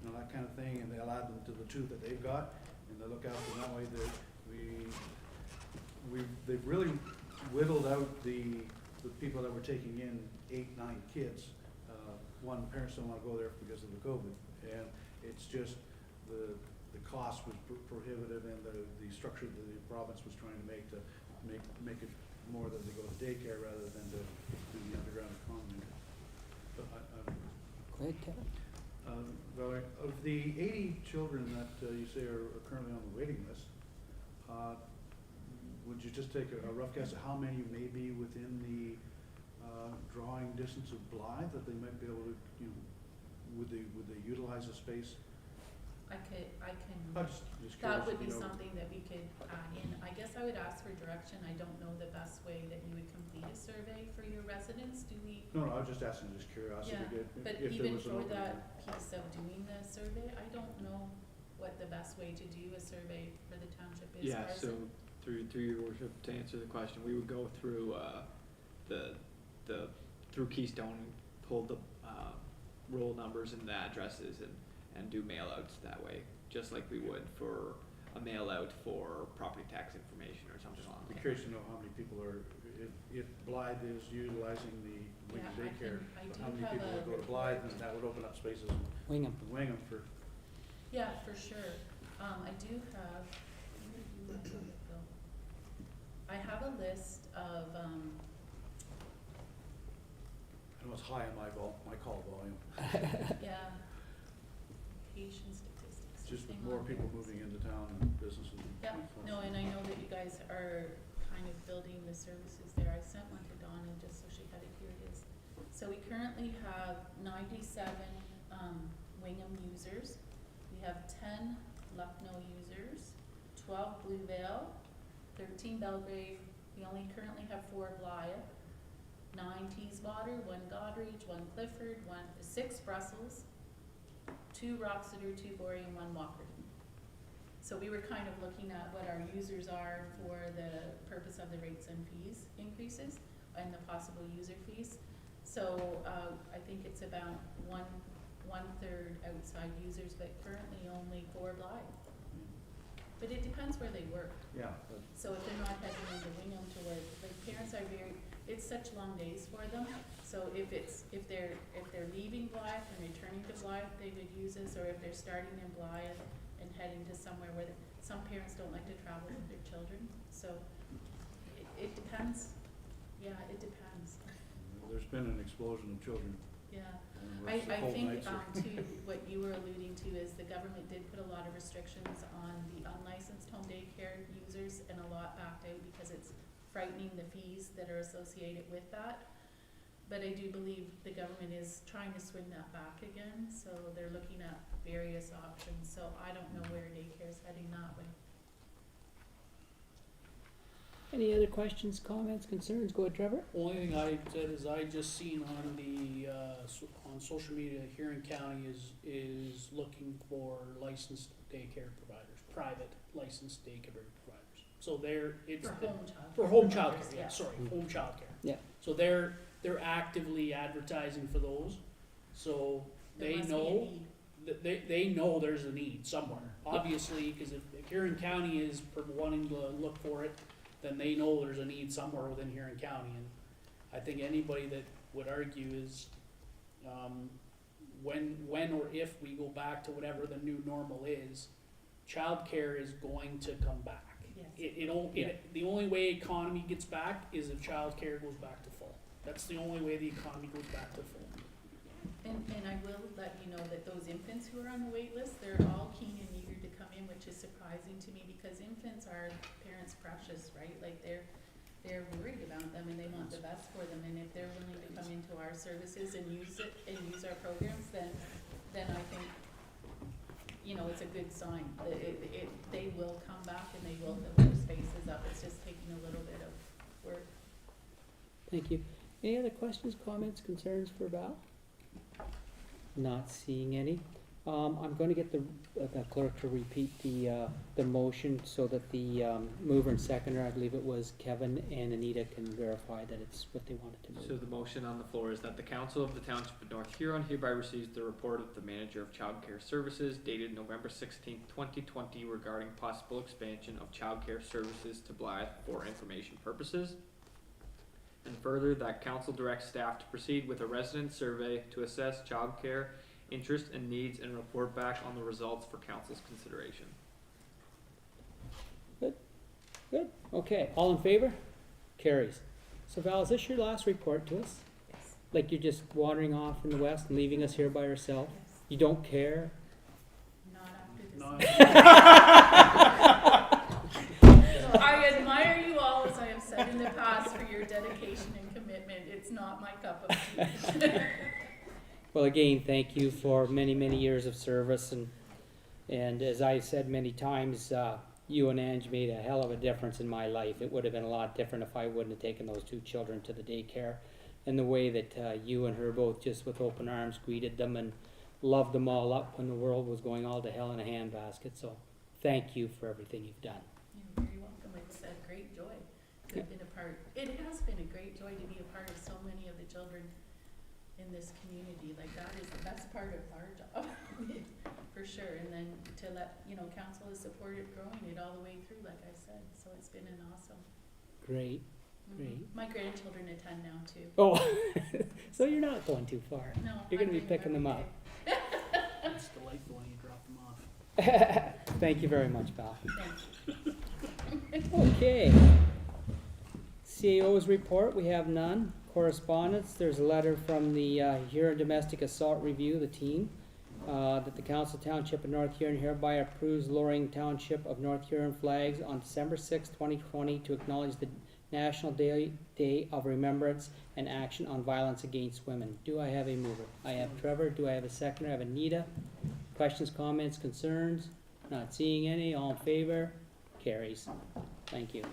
you know, that kind of thing, and they'll add them to the 2 that they've got, and they look after them that way. They've really whittled out the people that were taking in 8, 9 kids. One, parents don't wanna go there because of the COVID, and it's just the cost was prohibitive, and the structure that the province was trying to make it more that they go to daycare rather than to do the underground economy. But Go ahead, Kevin. Valerie, of the 80 children that you say are currently on the waiting list, would you just take a rough guess at how many may be within the drawing distance of Blythe that they might be able to, you know, would they utilize the space? I can. I'm just curious. That would if be you know. something that we could add in. I guess I would ask for direction. I don't know the best way that you would complete a survey for your residents. Do we? No, I was just asking, just curiosity. Yeah, but if there even was an for opening. that piece of doing the survey, I don't know what the best way to do a survey for the township is. Yeah, so Carson? through your worship, to answer the question, we would go through, through Keystone, pull the, roll numbers and the addresses and do mail outs that way, just like we would for a mail out for property tax information or something along I'd be those curious to know how many people are, if Blythe is utilizing the Wing Yeah, daycare, I so do how many have people a would go to Blythe, and that would open up spaces in Wingham. Wingham for. Yeah, for sure. I do have, where do you have it, Bill? I have a list of, I know it's high on my call volume. yeah, patient statistics. Just thing more on people there. moving into town and businesses. Yeah, no, and I know that you guys are kind of building the services there. I sent one to Donna just so she had it. Here it is. So we currently have 97 Wingham users. We have 10 Lucknow users, 12 Bluevale, 13 Belgrave. We only currently have 4 Blythe, 9 Teeswater, 1 Goderich, 1 Clifford, 6 Brussels, 2 Roxeter, 2 Borey, and 1 Walkerton. So we were kind of looking at what our users are for the purpose of the rates and fees increases and the possible user fees. So I think it's about one 1/3 outside users, but currently only 4 Blythe. But it depends where they work. Yeah, but So if they're not heading into Wingham to work, like parents are it's such long days for them. So if they're leaving Blythe and returning to Blythe, they would use this, or if they're starting in Blythe and heading to somewhere where some parents don't like to travel with their children. So it depends. Yeah, it depends. there's been an explosion of children. Yeah. and I it's the cold think, nights are- too, what you were alluding to is the government did put a lot of restrictions on the unlicensed home daycare users, and a lot backed out because it's frightening the fees that are associated with that. But I do believe the government is trying to swing that back again, so they're looking at various options, so I don't know where daycare's heading that way. Any other questions, comments, concerns? Go ahead, Trevor. Only thing I said is I just seen on the, on social media, Huron County is looking for licensed daycare providers, private licensed daycare providers. So it's. For home childcare. For home childcare, Yeah. yeah, sorry, home childcare. Yeah. So they're actively advertising for those, so There they must be a know, need. that they know there's a need somewhere. Obviously, cause if Huron County is wanting to look for it, then they know there's a need somewhere within Huron County, and I think anybody that would argue is, when or if we go back to whatever the new normal is, childcare is going to come back. Yes. The only way economy gets back is if childcare goes back to full. That's the only way the economy goes back to full. And I will let you know that those infants who are on the wait list, they're all keen and eager to come in, which is surprising to me, because infants are parents' precious, right? Like they're worried about them and they want the best for them, and if they're willing to come into our services and use it and use our programs, then I think, you know, it's a good sign. They will come back and they will fill their spaces up. It's just taking a little bit of work. Thank you. Any other questions, comments, concerns for Val? Not seeing any. I'm going to get the clerk to repeat the motion so that the mover and seconder, I believe it was Kevin and Anita, can verify that it's what they wanted to move. So the motion on the floor is that the Council of the Township of North Huron hereby receives the report of the Manager of Child Care Services dated November 16th, 2020 regarding possible expansion of child care services to Blythe for information purposes. And further, that Council directs staff to proceed with a resident survey to assess child care interest and needs and report back on the results for Council's consideration. Good. Okay. All in favor? Carries. So Val, is this your last report to us? Yes. Like you're just wandering off in the west and leaving us here by yourself? Yes. You don't care? Not after this. Not- I admire you all, as I have said in the past, for your dedication and commitment. It's not my cup of tea. Well, again, thank you for many, many years of service, and as I said many times, you and Ange made a hell of a difference in my life. It would have been a lot different if I wouldn't have taken those two children to the daycare, and the way that you and her both just with open arms greeted them and loved them all up when the world was going all to hell in a handbasket. So thank you for everything you've done. You're very welcome. It's a great joy to have been a part. It has been a great joy to be a part of so many of the children in this community. Like, that is the best part of our job, for sure. And then to let, you know, council has supported growing it all the way through, like I said. So it's been an awesome. Great. Mhm. Great. My grandchildren attend now too. Oh, so you're not going too far. No, You're going to I be bring picking them every up. day. It's delightful when you drop them off. Thank you very much, Val. Thank you. Okay. CAO's report, we have none. Correspondence, there's a letter from the Huron Domestic Assault Review, the team, that the Council Township of North Huron hereby approves lowering Township of North Huron flags on December 6, 2020 to acknowledge the National Day of Remembrance and Action on Violence Against Women. Do I have a mover? I have Trevor. Do I have a seconder? I have Anita. Questions, comments, concerns? Not seeing any. All in favor? Carries. Thank you.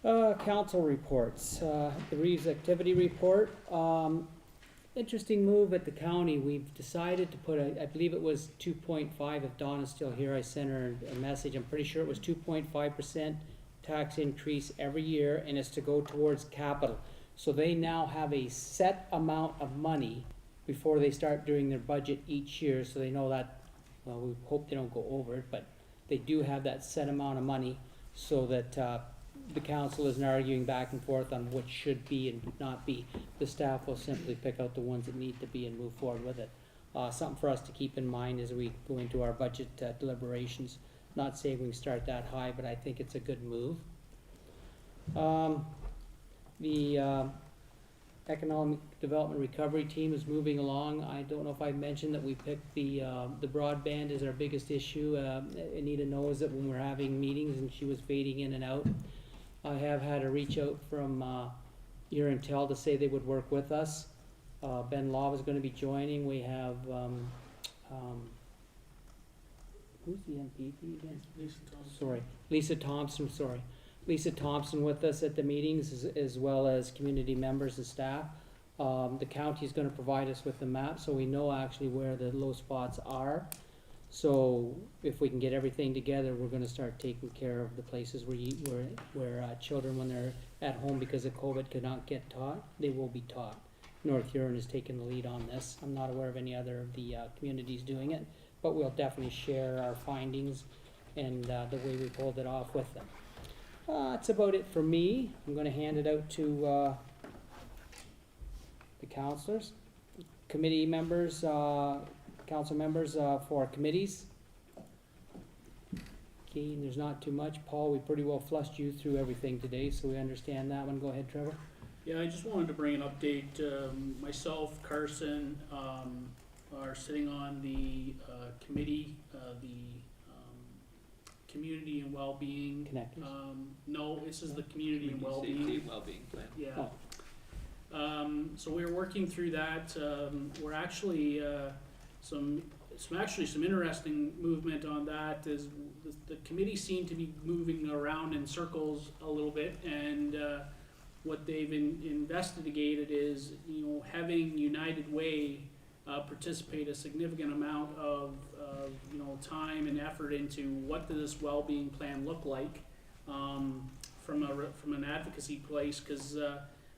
Council reports. The Reeves Activity Report. Interesting move at the county. We've decided to put I believe it was 2.5. If Dawn is still here, I sent her a message. I'm pretty sure it was 2.5% tax increase every year, and it's to go towards capital. So they now have a set amount of money before they start doing their budget each year, so they know that, well, we hope they don't go over it, but they do have that set amount of money so that, the council isn't arguing back and forth on what should be and not be. The staff will simply pick out the ones that need to be and move forward with it. Something for us to keep in mind as we go into our budget deliberations. Not saying we can start that high, but I think it's a good move. The Economic Development Recovery Team is moving along. I don't know if I mentioned that we picked the broadband as our biggest issue. Anita knows that when we're having meetings and she was fading in and out. I have had a reach out from Urintel to say they would work with us. Ben Law is gonna be joining. We have, who's the MPP again? Lisa Thompson with us at the meetings, as well as community members and staff. The county's gonna provide us with the map, so we know actually where the low spots are. So if we can get everything together, we're gonna start taking care of the places where children, when they're at home because of COVID, could not get taught, they will be taught. North Huron has taken the lead on this. I'm not aware of any other of the communities doing it, but we'll definitely share our findings and the way we pulled it off with them. That's about it for me. I'm gonna hand it out to the councilors, committee members, council members for committees. Okay, and there's not too much. Paul, we pretty well flushed you through everything today, so we understand that one. Go ahead, Trevor. Yeah, I just wanted to bring an update. Myself, Carson, are sitting on the committee, the Community and Wellbeing. Connectors. No, this is the Community and Safety Wellbeing. and Wellbeing Plan. Yeah. So we're working through that. We're actually some interesting movement on that. Is the committee seemed to be moving around in circles a little bit, and what they've investigated is, having United Way participate a significant amount of time and effort into what does this well-being plan look like, from an advocacy place, because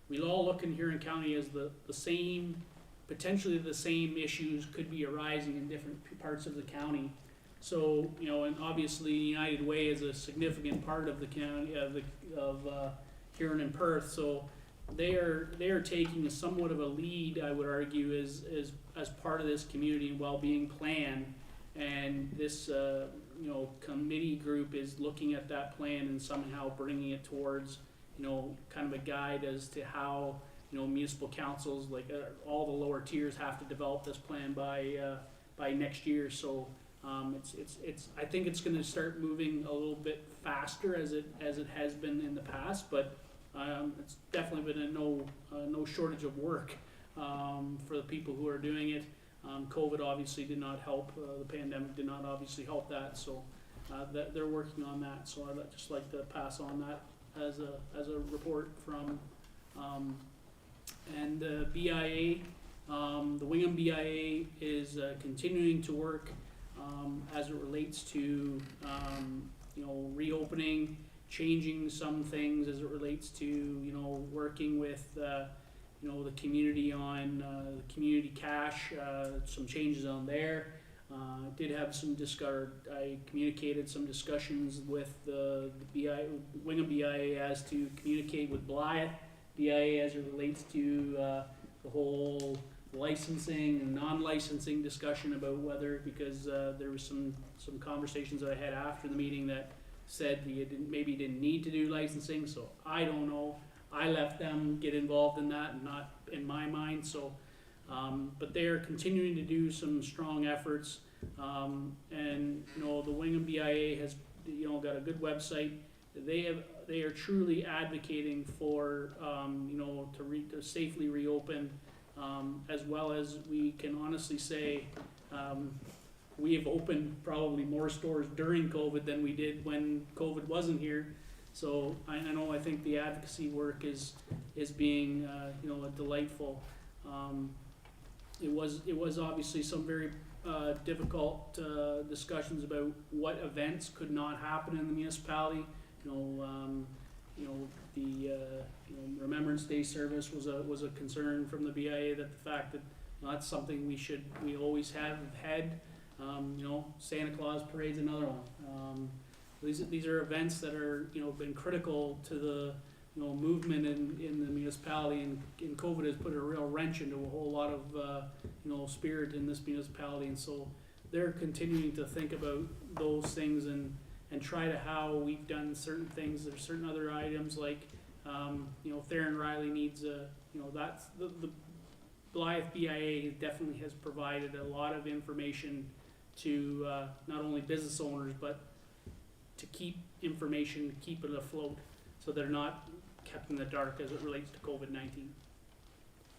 we all look in Huron County as the same, potentially the same issues could be arising in different parts of the county. So, and obviously United Way is a significant part of the county, of Huron and Perth, so they are taking somewhat of a lead, I would argue, as part of this community and well-being plan, and this committee group is looking at that plan and somehow bringing it towards kind of a guide as to how municipal councils, like all the lower tiers, have to develop this plan by next year. So it's I think it's going to start moving a little bit faster as it has been in the past, but it's definitely been no shortage of work for the people who are doing it. COVID obviously did not help. The pandemic did not obviously help that. So that they're working on that. So I'd just like to pass on that as a report from and the BIA. The Wingham BIA is continuing to work as it relates to reopening, changing some things as it relates to working with the community on the community cash, some changes on there. Did have some I communicated some discussions with the BIA, Wingham BIA, as to communicate with Blythe BIA as it relates to the whole licensing and non-licensing discussion about whether, because there was some conversations that I had after the meeting that said you maybe didn't need to do licensing, so I don't know. I left them get involved in that, and not in my mind. So, but they are continuing to do some strong efforts, and the Wingham BIA has got a good website. They are truly advocating for to safely reopen, as well as we can honestly say. We have opened probably more stores during COVID than we did when COVID wasn't here. So I think the advocacy work is being delightful. It was obviously some very difficult discussions about what events could not happen in the municipality. The Remembrance Day service was a concern from the BIA, that the fact that That's something we always have had. Santa Claus parade's another one. These are events that are, been critical to the, movement in the municipality, and COVID has put a real wrench into a whole lot of, spirit in this municipality, and so they're continuing to think about those things and try to how we've done certain things. There's certain other items like, Theron Riley needs that's the Blythe BIA definitely has provided a lot of information to not only business owners, but to keep information, keep it afloat, so they're not kept in the dark as it relates to COVID-19.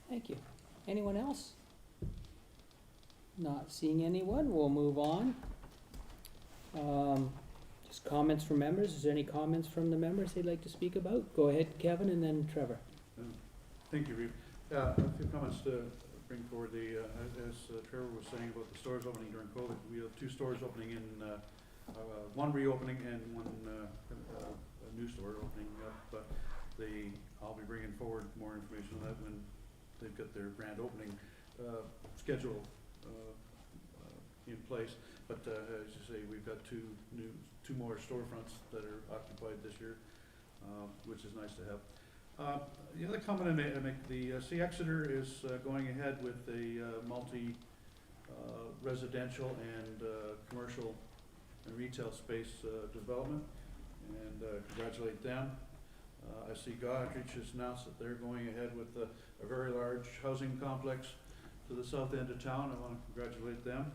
Thank you. Anyone else? Not seeing anyone, we'll move on. Just comments from members. Is there any comments from the members they'd like to speak about? Go ahead, Kevin, and then Trevor. Thank you, Reeve. A few comments to bring forward. As Trevor was saying about the stores opening during COVID, we have 2 stores opening in, one reopening and one a new store opening up. But I'll be bringing forward more information on that when they've got their grand opening schedule in place. But as you say, we've got 2 more storefronts that are occupied this year, which is nice to have. The other comment I make, the C Exeter is going ahead with a multi residential and commercial and retail space development, and congratulate them. I see Godrich has announced that they're going ahead with a very large housing complex to the south end of town. I want to congratulate them.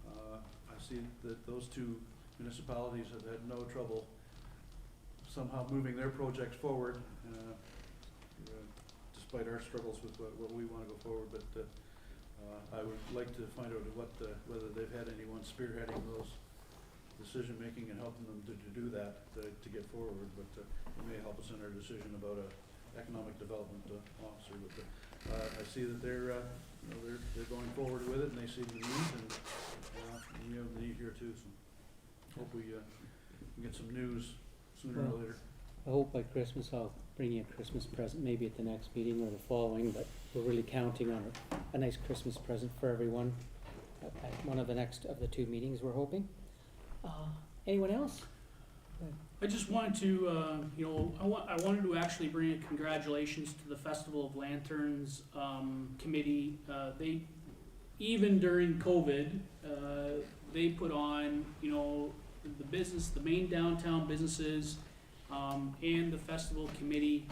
I see that those 2 municipalities have had no trouble somehow moving their projects forward, despite our struggles with what we want to go forward. But I would like to find out whether they've had anyone spearheading those decision-making and helping them to do that, to get forward. But it may help us in our decision about a economic development officer. But I see that they're going forward with it, and they see the need, and we have the need here too. So hope we can get some news sooner or later. I hope by Christmas I'll bring you a Christmas present, maybe at the next meeting or the following, but we're really counting on a nice Christmas present for everyone at one of the next of the 2 meetings we're hoping. Anyone else? I just wanted to, I wanted to actually bring a congratulations to the Festival of Lanterns committee. They, even during COVID, they put on, the main downtown businesses and the festival committee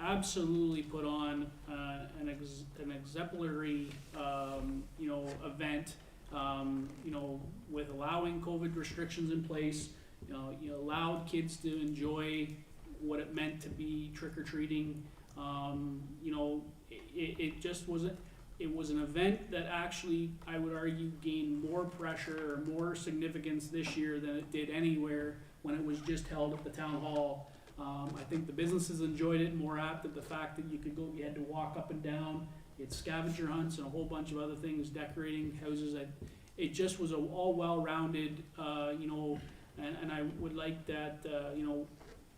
absolutely put on an exemplary, event, with allowing COVID restrictions in place. You allowed kids to enjoy what it meant to be trick-or-treating. It just wasn't, it was an event that actually, I would argue, gained more pressure or more significance this year than it did anywhere when it was just held at the town hall. I think the businesses enjoyed it more apt at the fact that you had to walk up and down. It's scavenger hunts and a whole bunch of other things, decorating houses. It just was all well-rounded, and I would like that,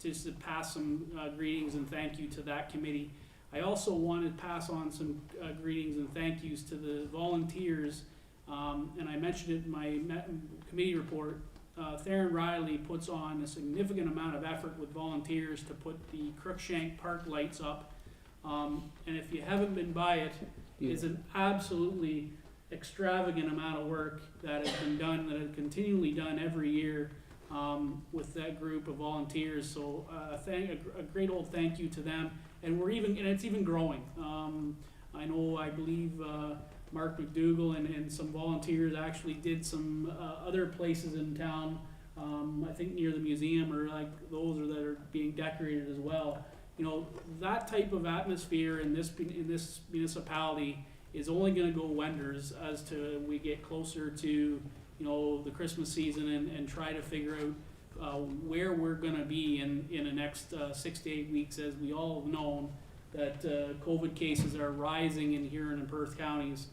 just to pass some greetings and thank you to that committee. I also want to pass on some greetings and thank yous to the volunteers, and I mentioned it in my committee report. Theron Riley puts on a significant amount of effort with volunteers to put the Crookshank Park lights up, and if you haven't been by it, it's an absolutely extravagant amount of work that has been done, that is continually done every year with that group of volunteers. So a great old thank you to them, and it's even growing. I believe Mark McDougall and some volunteers actually did some other places in town. I think near the museum, or like those that are being decorated as well. That type of atmosphere in this municipality is only going to go wonders as to we get closer to the Christmas season and try to figure out where we're going to be in the next 6 to 8 weeks, as we all have known that COVID cases are rising here in Perth counties.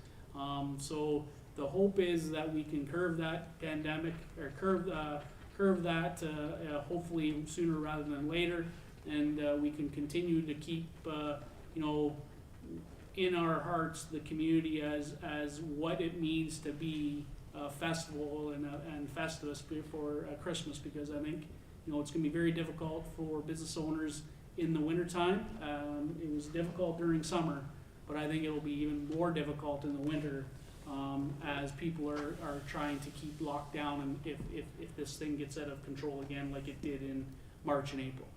So the hope is that we can curb that pandemic, or curb that hopefully sooner rather than later, and we can continue to keep in our hearts the community as what it means to be a festival and Festivus for Christmas, because I think, you know, it's gonna be very difficult for business owners in the wintertime. It was difficult during summer, but I think it'll be even more difficult in the winter, as people are trying to keep locked down, and if this thing gets out of control again like it did in March and April.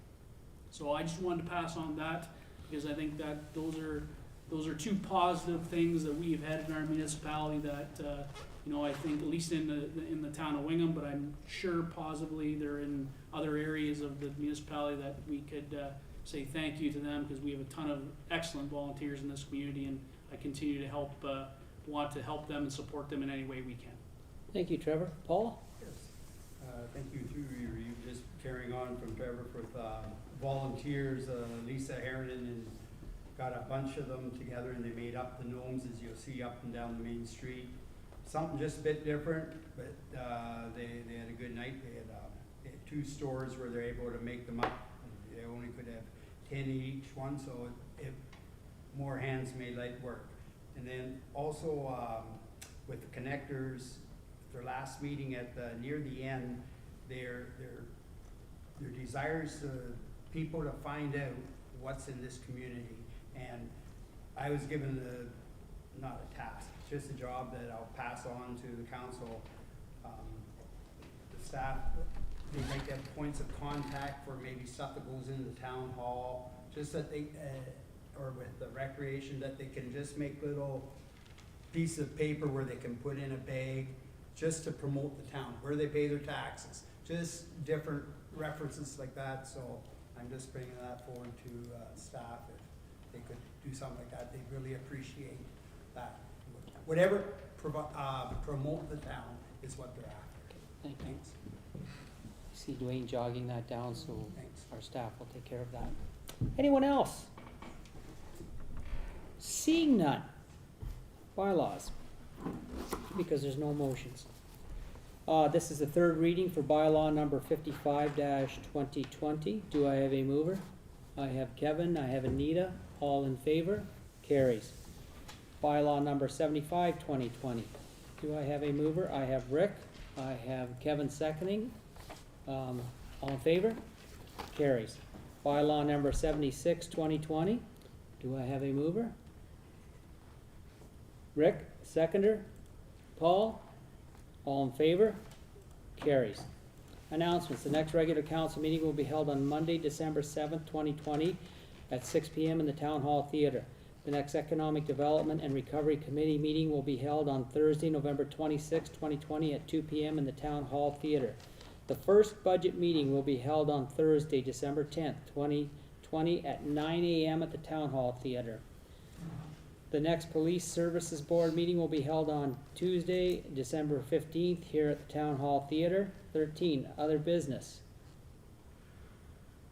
So I just wanted to pass on that, because I think that those are two positive things that we've had in our municipality that, you know, I think at least in the town of Wingham, but I'm sure possibly they're in other areas of the municipality that we could say thank you to them, because we have a ton of excellent volunteers in this community, and I continue to want to help them and support them in any way we can. Thank you, Trevor. Paula? Thank you through you, just carrying on from Trevor with volunteers, Lisa Herron and got a bunch of them together and they made up the gnomes, as you'll see up and down the main street. Something just a bit different, but they had a good night. They had 2 stores where they're able to make them up. They only could have 10 each one, so more hands made light work. And then also with the connectors, their last meeting at near the end, their desires to people to find out what's in this community. And I was given not a task, just a job that I'll pass on to the council. The staff, they might have points of contact for maybe stuff that goes into the town hall, just that they, or with the recreation, that they can just make little piece of paper where they can put in a bag, just to promote the town, where they pay their taxes, just different references like that. So I'm just bringing that forward to staff. If they could do something like that, they'd really appreciate that. Whatever promote the town is what they're after. Thank you. See Dwayne jogging that down, so Thanks. our staff will take care of that. Anyone else? Seeing none. Bylaws, because there's no motions. This is the third reading for bylaw number 55-2020. Do I have a mover? I have Kevin, I have Anita. All in favor? Carries. Bylaw number 75-2020. Do I have a mover? I have Rick. I have Kevin seconding. All in favor? Carries. Bylaw number 76-2020. Do I have a mover? Rick, seconder. Paul? All in favor? Carries. Announcements. The next regular council meeting will be held on Monday, December 7th, 2020 at 6 p.m. in the Town Hall Theatre. The next Economic Development and Recovery Committee meeting will be held on Thursday, November 26th, 2020 at 2 p.m. in the Town Hall Theatre. The first budget meeting will be held on Thursday, December 10th, 2020 at 9 a.m. at the Town Hall Theatre. The next Police Services Board meeting will be held on Tuesday, December 15th here at the Town Hall Theatre. 13, other business.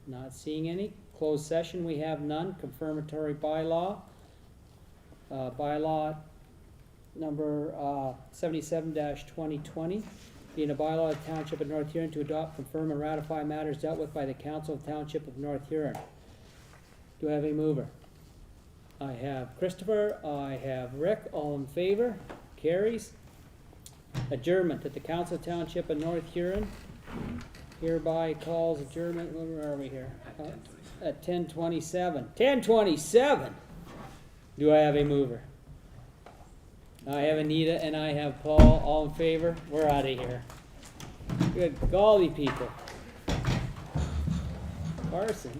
Not seeing any. Closed session, we have none. Confirmatory bylaw. Bylaw number 77-2020. Being a bylaw of the Township of North Huron to adopt, confirm, and ratify matters dealt with by the Council of the Township of North Huron. Do I have a mover? I have Christopher, I have Rick, all in favor, carries. Adjournment that the Council of Township of North Huron hereby calls adjournment, where are we here? At 10:27. 10:27! Do I have a mover? I have Anita and I have Paul, all in favor, we're out of here. Good golly, people. Carson.